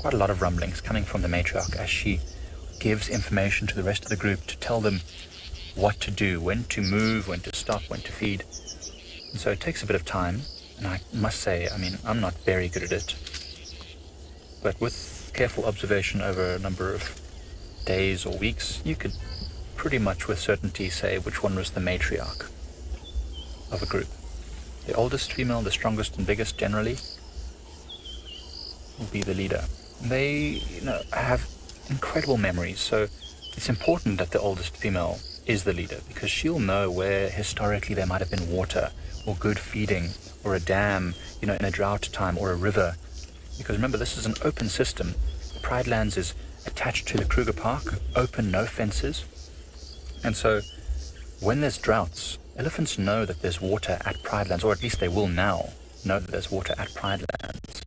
a lot of rumblings coming from the matriarch as she gives information to the rest of the group to tell them what to do, when to move, when to stop, when to feed. And so it takes a bit of time. And I must say, I mean, I'm not very good at it. But with careful observation over a number of days or weeks, you could pretty much with certainty say which one was the matriarch of a group. The oldest female, the strongest and biggest generally, will be the leader. They, have incredible memories, so it's important that the oldest female is the leader, because she'll know where historically there might have been water or good feeding or a dam, in a drought time, or a river. Because remember, this is an open system. Pride Lands is attached to the Kruger Park, open, no fences. And so when there's droughts, elephants know that there's water at Pride Lands, or at least they will now know that there's water at Pride Lands.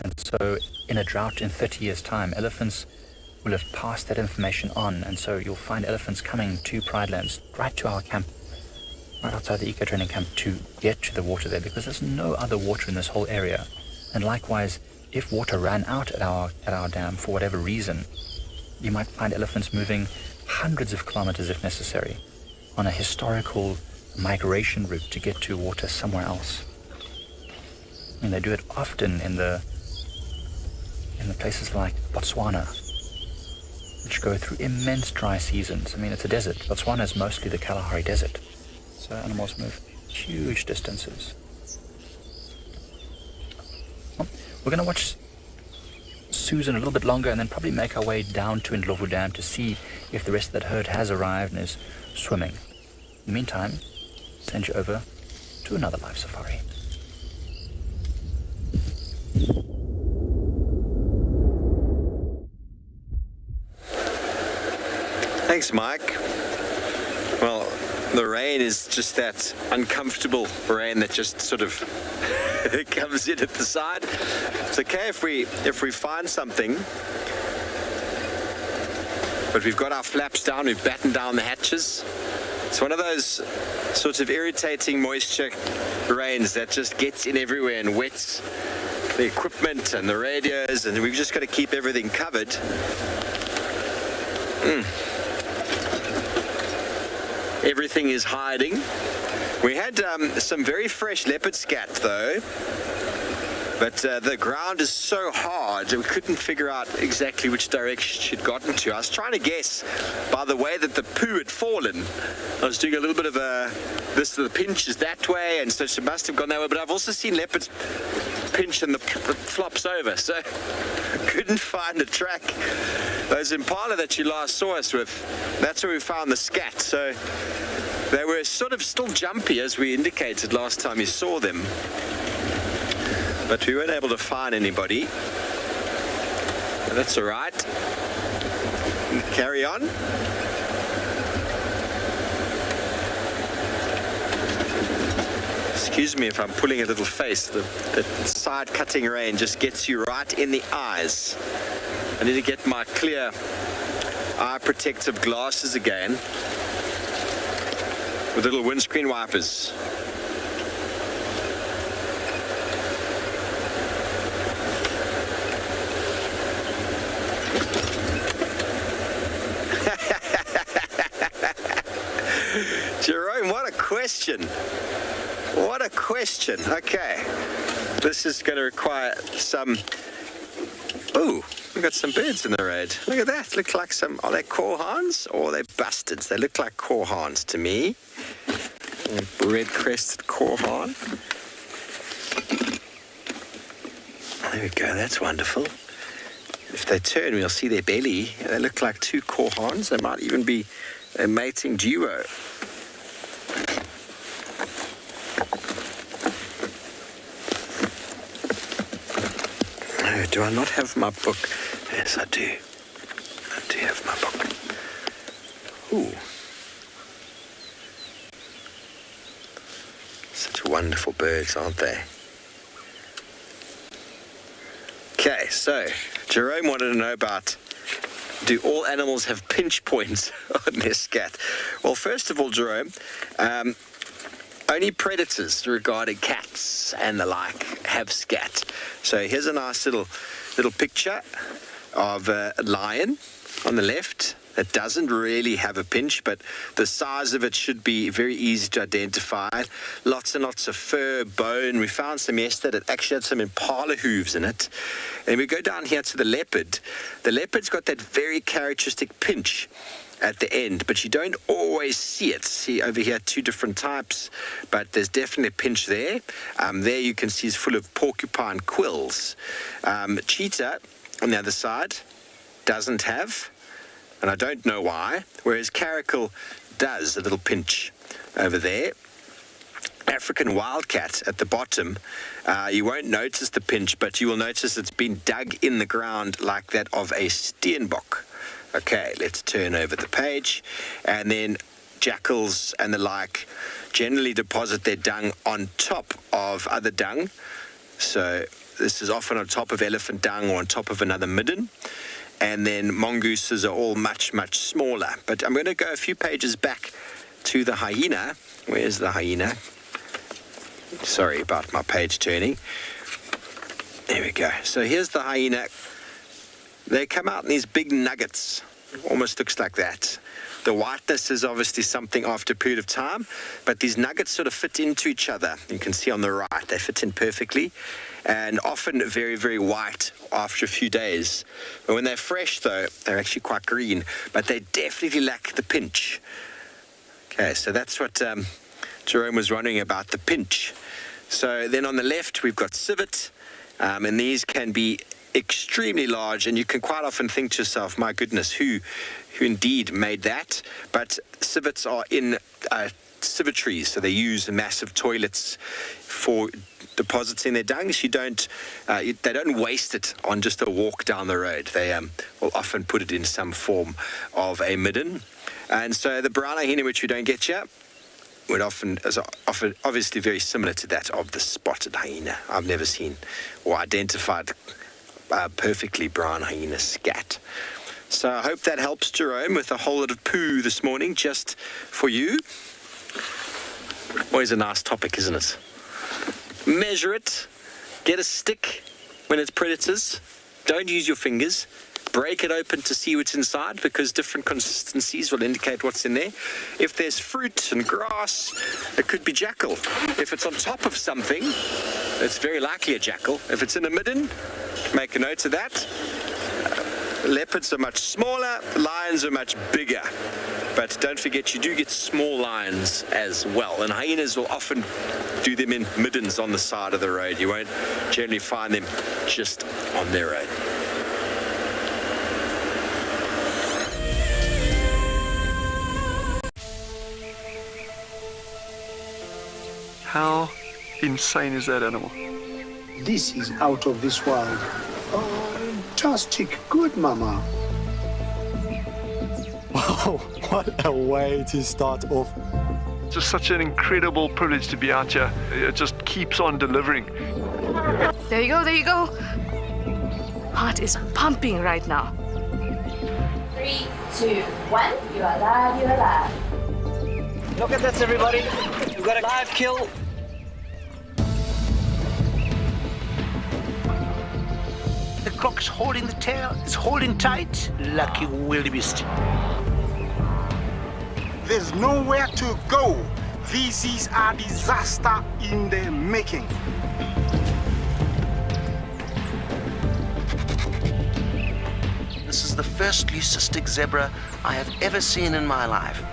And so in a drought in 30 years' time, elephants will have passed that information on, and so you'll find elephants coming to Pride Lands, right to our camp, right outside the eco-training camp, to get to the water there, because there's no other water in this whole area. And likewise, if water ran out at our dam for whatever reason, you might find elephants moving hundreds of kilometers if necessary on a historical migration route to get to water somewhere else. And they do it often in the places like Botswana, which go through immense dry seasons. I mean, it's a desert. Botswana is mostly the Kalahari Desert, so animals move huge distances. Well, we're going to watch Susan a little bit longer and then probably make our way down to Ndlovu Dam to see if the rest of that herd has arrived and is swimming. In the meantime, send you over to another live safari. Thanks, Mike. Well, the rain is just that uncomfortable rain that just sort of comes in at the side. It's okay if we find something, but we've got our flaps down, we've battened down the hatches. It's one of those sort of irritating moisture rains that just gets in everywhere and wets the equipment and the radios, and we've just got to keep everything covered. everything is hiding. We had some very fresh leopard scat though, but the ground is so hard we couldn't figure out exactly which direction she'd gotten to. I was trying to guess by the way that the poo had fallen. I was doing a little bit of the pinch is that way, and so she must have gone that way, but I've also seen leopards pinch and the flops over, so couldn't find a track. Those impala that you last saw us with, that's where we found the scat, so they were sort of still jumpy as we indicated last time you saw them, but we weren't able to find anybody. But that's all right. Carry on. Excuse me if I'm pulling a little face. The side cutting rain just gets you right in the eyes. I need to get my clear eye protective glasses again with little windscreen wipers. Jerome, what a question. What a question. Okay. This is going to require some... Ooh, we've got some birds in the road. Look at that. Look like some... Are they corehorns or are they bustards? They look like corehorns to me. A red-crested corehorn. There we go. That's wonderful. If they turn, we'll see their belly. They look like two corehorns. They might even be a mating duo. Do I not have my book? Yes, I do. I do have my book. Ooh. Such wonderful birds, aren't they? Okay, so Jerome wanted to know about, do all animals have pinch points on their scat? Well, first of all, Jerome, only predators regarding cats and the like have scat. So here's a nice little picture of a lion on the left that doesn't really have a pinch, but the size of it should be very easy to identify. Lots and lots of fur, bone. We found some yesterday that actually had some impala hooves in it. And we go down here to the leopard. The leopard's got that very characteristic pinch at the end, but you don't always see it. See over here, two different types, but there's definitely a pinch there. There you can see is full of porcupine quills. Cheetah on the other side doesn't have, and I don't know why, whereas caracal does, a little pinch over there. African wildcat at the bottom, you won't notice the pinch, but you will notice it's been dug in the ground like that of a steenbok. Okay, let's turn over the page, and then jackals and the like generally deposit their dung on top of other dung. So this is often on top of elephant dung or on top of another midden. And then mongooses are all much, much smaller. But I'm going to go a few pages back to the hyena. Where's the hyena? Sorry about my page turning. There we go. So here's the hyena. They come out in these big nuggets. Almost looks like that. The whiteness is obviously something after a period of time, but these nuggets sort of fit into each other. You can see on the right, they fit in perfectly, and often very, very white after a few days. But when they're fresh, though, they're actually quite green, but they definitely lack the pinch. Okay, so that's what Jerome was wondering about, the pinch. So then on the left, we've got civet, and these can be extremely large, and you can quite often think to yourself, my goodness, who indeed made that? But civets are in civetries, so they use massive toilets for depositing their dung. They don't waste it on just a walk down the road. They will often put it in some form of a midden. And so the brown hyena, which we don't get here, would often obviously very similar to that of the spotted hyena. I've never seen or identified perfectly brown hyena scat. So I hope that helps, Jerome, with a whole lot of poo this morning just for you. Always a nice topic, isn't it? Measure it. Get a stick when it's predators. Don't use your fingers. break it open to see what's inside, because different consistencies will indicate what's in there. If there's fruit and grass, it could be jackal. If it's on top of something, it's very likely a jackal. If it's in a midden, make a note of that. Leopards are much smaller, lions are much bigger. But don't forget, you do get small lions as well. And hyenas will often do them in middens on the side of the road. You won't generally find them just on their road. How insane is that animal? This is out of this world. Fantastic. Good, Mama. Wow, what a way to start off. It's just such an incredible privilege to be out here. It just keeps on delivering. There you go, there you go. Heart is pumping right now. 3, 2, 1. You are live, you are live. Look at this, everybody. We've got a live kill. The cock's holding the tail. It's holding tight. Lucky wildebeest. There's nowhere to go. This is a disaster in the making. This is the first leucistic zebra I have ever seen in my life.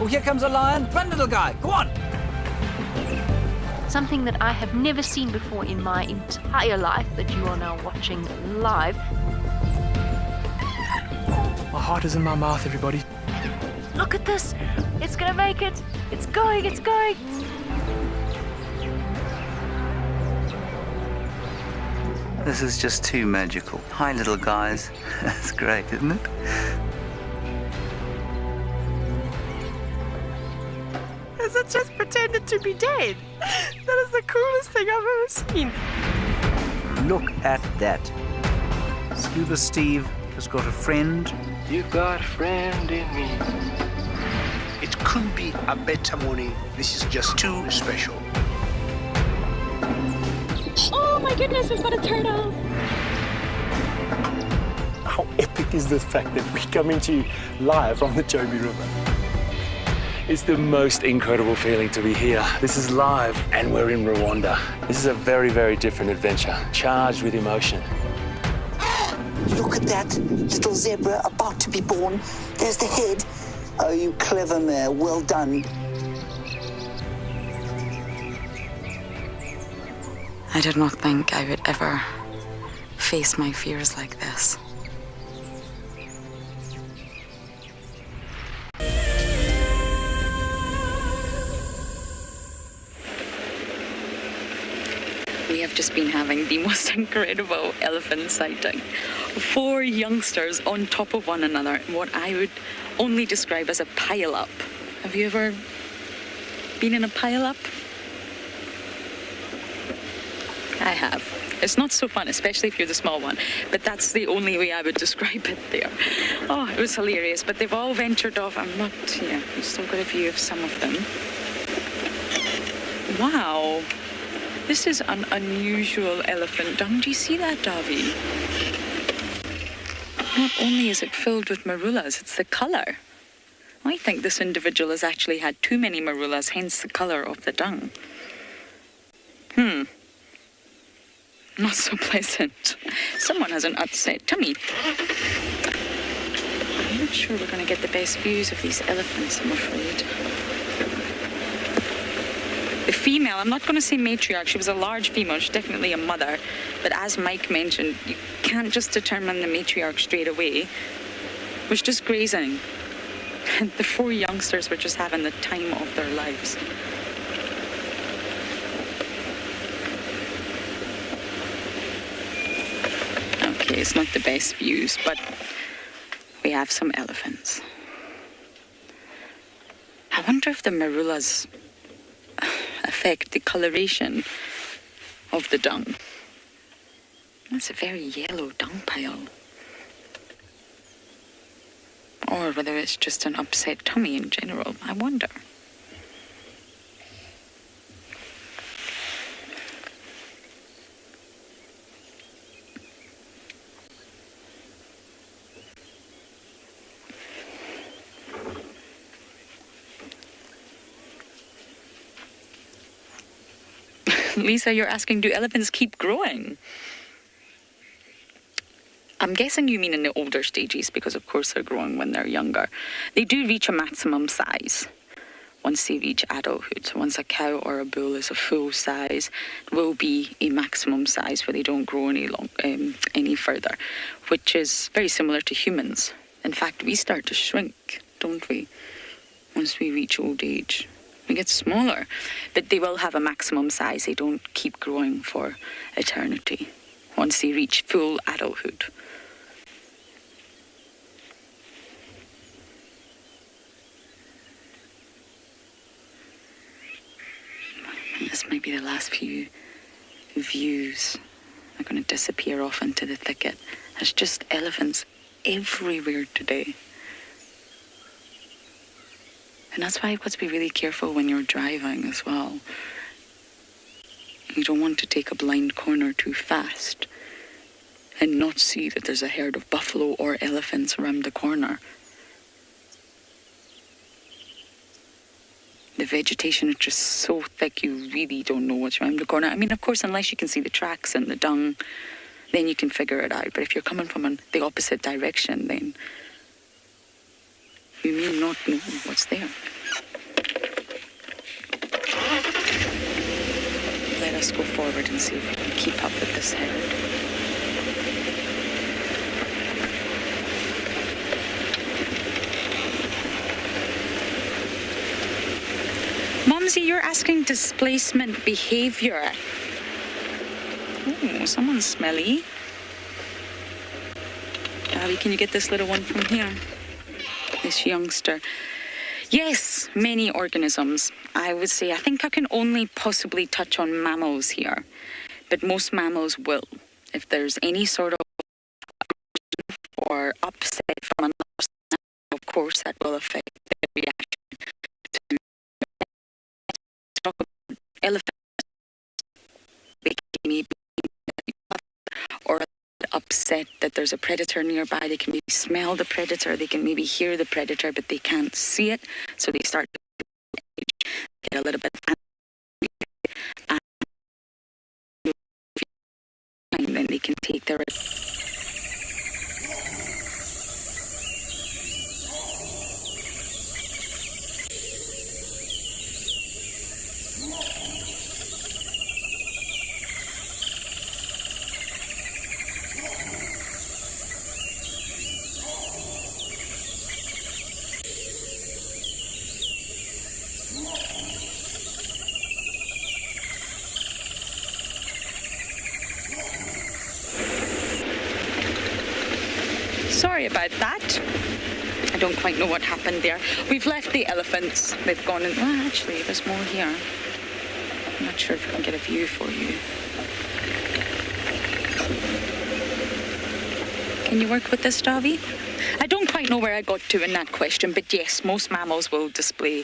Oh, here comes a lion. Run, little guy. Go on. Something that I have never seen before in my entire life that you are now watching live. My heart is in my mouth, everybody. Look at this. It's gonna make it. It's going, it's going. This is just too magical. Hi, little guys. That's great, isn't it? Has it just pretended to be dead? That is the coolest thing I've ever seen. Look at that. Scuba Steve has got a friend. You got a friend in me. It couldn't be a better morning. This is just too special. Oh my goodness, we've got a turtle. How epic is the fact that we come into live on the Chobe River? It's the most incredible feeling to be here. This is live and we're in Rwanda. This is a very, very different adventure, charged with emotion. Look at that little zebra about to be born. There's the head. Oh, you clever mare. Well done. I did not think I would ever face my fears like this. We have just been having the most incredible elephant sighting. 4 youngsters on top of one another, what I would only describe as a pile-up. Have you ever been in a pile-up? I have. It's not so fun, especially if you're the small one, but that's the only way I would describe it there. Oh, it was hilarious, but they've all ventured off. I'm not here. We've still got a view of some of them. Wow. This is an unusual elephant dung. Do you see that, Davi? Not only is it filled with marulas, it's the colour. I think this individual has actually had too many marulas, hence the colour of the dung. Not so pleasant. Someone has an upset tummy. I'm not sure we're going to get the best views of these elephants, I'm afraid. The female, I'm not going to say matriarch, she was a large female, she's definitely a mother. But as Mike mentioned, you can't just determine the matriarch straight away. Was just grazing. And the 4 youngsters were just having the time of their lives. Okay, it's not the best views, but we have some elephants. I wonder if the marulas affect the coloration of the dung. That's a very yellow dung pile. Or whether it's just an upset tummy in general, I wonder. Lisa, you're asking, do elephants keep growing? I'm guessing you mean in the older stages, because of course they're growing when they're younger. They do reach a maximum size once they reach adulthood. So once a cow or a bull is a full size, it will be a maximum size where they don't grow any further, which is very similar to humans. In fact, we start to shrink, don't we? Once we reach old age, we get smaller. But they will have a maximum size. They don't keep growing for eternity once they reach full adulthood. This might be the last few views. They're going to disappear off into the thicket. There's just elephants everywhere today. And that's why you've got to be really careful when you're driving as well. You don't want to take a blind corner too fast and not see that there's a herd of buffalo or elephants around the corner. The vegetation is just so thick, you really don't know what's around the corner. I mean, of course, unless you can see the tracks and the dung, then you can figure it out. But if you're coming from the opposite direction, then you may not know what's there. Let us go forward and see if we can keep up with this herd. Mumsy, you're asking displacement behavior. Oh, someone's smelly. Abby, can you get this little one from here? This youngster. Yes, many organisms. I would say, I think I can only possibly touch on mammals here. But most mammals will. If there's any sort of or upset from another animal, of course that will affect their reaction. Talk about elephants, they can maybe or upset that there's a predator nearby. They can maybe smell the predator, they can maybe hear the predator, but they can't see it, so they start to get a little bit and then they can take their Sorry about that. I don't quite know what happened there. We've left the elephants. They've gone and... Well, actually, there's more here. I'm not sure if I can get a view for you. Can you work with this, Davi? I don't quite know where I got to in that question, but yes, most mammals will display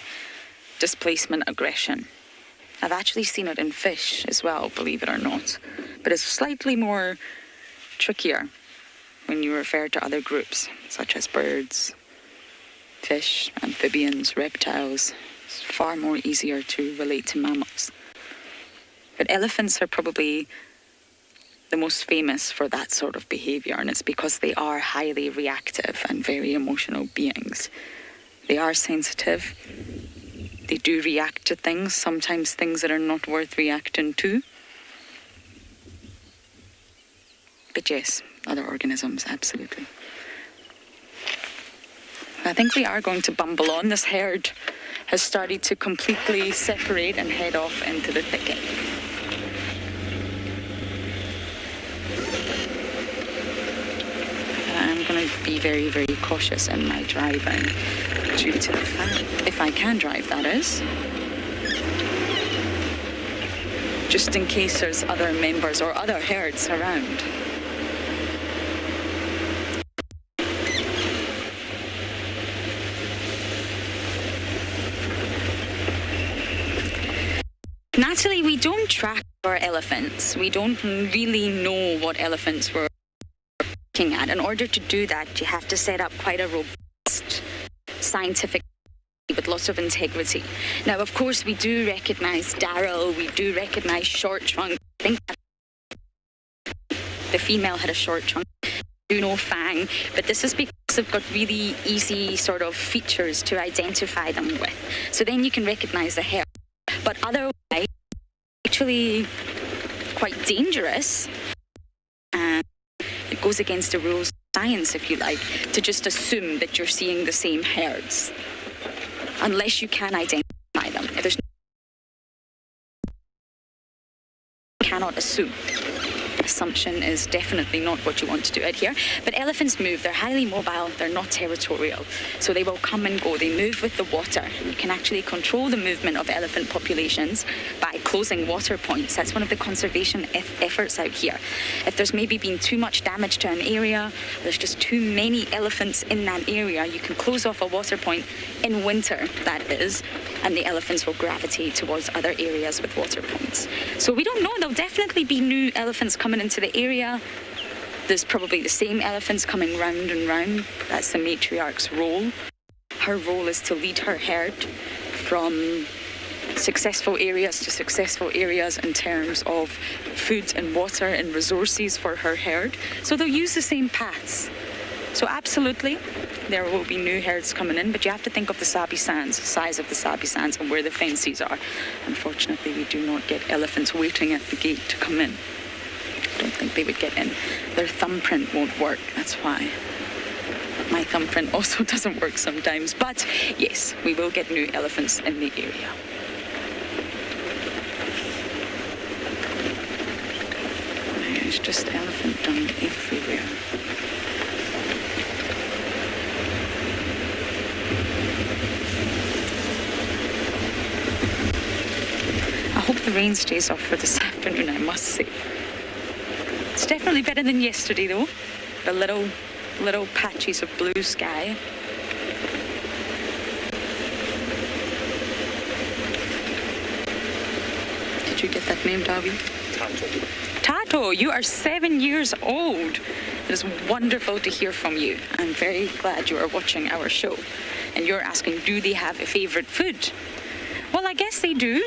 displacement aggression. I've actually seen it in fish as well, believe it or not. But it's slightly more trickier when you refer to other groups, such as birds, fish, amphibians, reptiles. It's far more easier to relate to mammals. But elephants are probably the most famous for that sort of behavior, and it's because they are highly reactive and very emotional beings. They are sensitive. They do react to things, sometimes things that are not worth reacting to. But yes, other organisms, absolutely. I think we are going to bumble on. This herd has started to completely separate and head off into the thicket. I'm going to be very, very cautious in my driving due to the fact, if I can drive, that is. Just in case there's other members or other herds around. Natalie, we don't track our elephants. We don't really know what elephants we're looking at. In order to do that, you have to set up quite a robust scientific with lots of integrity. Now, of course, we do recognise Daryl, we do recognise Short Trunk. I think the female had a short trunk. Do know Fang, but this is because they've got really easy sort of features to identify them with. So then you can recognise the herd. But otherwise, actually quite dangerous, and it goes against the rules of science, if you like, to just assume that you're seeing the same herds, unless you can identify them. If there's cannot assume. Assumption is definitely not what you want to do out here. But elephants move. They're highly mobile. They're not territorial. So they will come and go. They move with the water. You can actually control the movement of elephant populations by closing water points. That's one of the conservation efforts out here. If there's maybe been too much damage to an area, there's just too many elephants in that area, you can close off a water point in winter, that is, and the elephants will gravitate towards other areas with water points. So we don't know. There'll definitely be new elephants coming into the area. There's probably the same elephants coming round and round. That's the matriarch's role. Her role is to lead her herd from successful areas to successful areas in terms of food and water and resources for her herd. So they'll use the same paths. So absolutely, there will be new herds coming in, but you have to think of the Sabi Sands, the size of the Sabi Sands and where the fences are. Unfortunately, we do not get elephants waiting at the gate to come in. I don't think they would get in. Their thumbprint won't work, that's why. My thumbprint also doesn't work sometimes, but yes, we will get new elephants in the area. There's just elephant dung everywhere. I hope the rain stays off for this afternoon, I must say. It's definitely better than yesterday, though. The little patches of blue sky. Did you get that name, Darby? Tato. Tato, you are 7 years old. It is wonderful to hear from you. I'm very glad you are watching our show. And you're asking, do they have a favourite food? Well, I guess they do.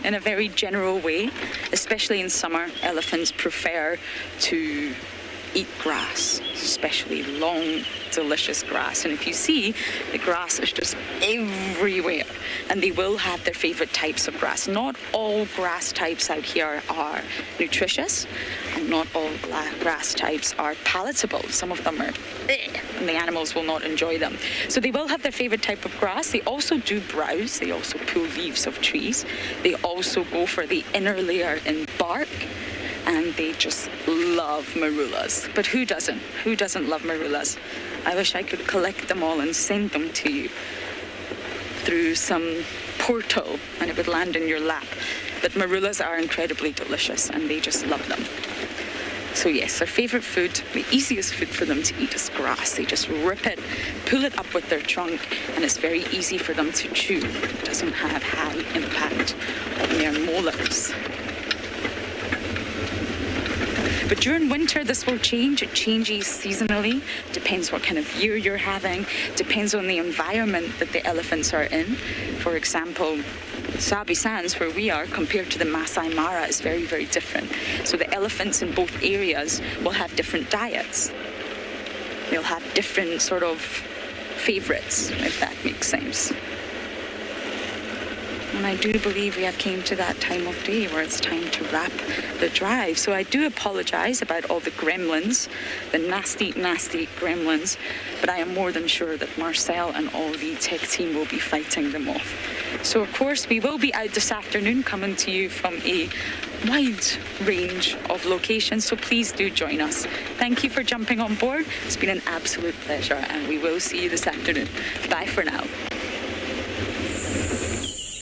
In a very general way, especially in summer, elephants prefer to eat grass, especially long, delicious grass. And if you see, the grass is just everywhere. And they will have their favorite types of grass. Not all grass types out here are nutritious, and not all grass types are palatable. Some of them are and the animals will not enjoy them. So they will have their favorite type of grass. They also do browse. They also pull leaves of trees. They also go for the inner layer in bark. And they just love marulas. But who doesn't? Who doesn't love marulas? I wish I could collect them all and send them to you through some portal and it would land in your lap. But marulas are incredibly delicious and they just love them. So yes, their favourite food, the easiest food for them to eat is grass. They just rip it, pull it up with their trunk, and it's very easy for them to chew. It doesn't have high impact on their molars. But during winter, this will change. It changes seasonally. Depends what kind of year you're having. Depends on the environment that the elephants are in. For example, Sabi Sands, where we are, compared to the Masai Mara, is very, very different. So the elephants in both areas will have different diets. They'll have different sort of favorites, if that makes sense. And I do believe we have came to that time of day where it's time to wrap the drive. So I do apologise about all the gremlins, the nasty, nasty gremlins, but I am more than sure that Marcel and all the tech team will be fighting them off. So of course we will be out this afternoon coming to you from a wide range of locations, so please do join us. Thank you for jumping on board. It's been an absolute pleasure and we will see you this afternoon. Bye for now.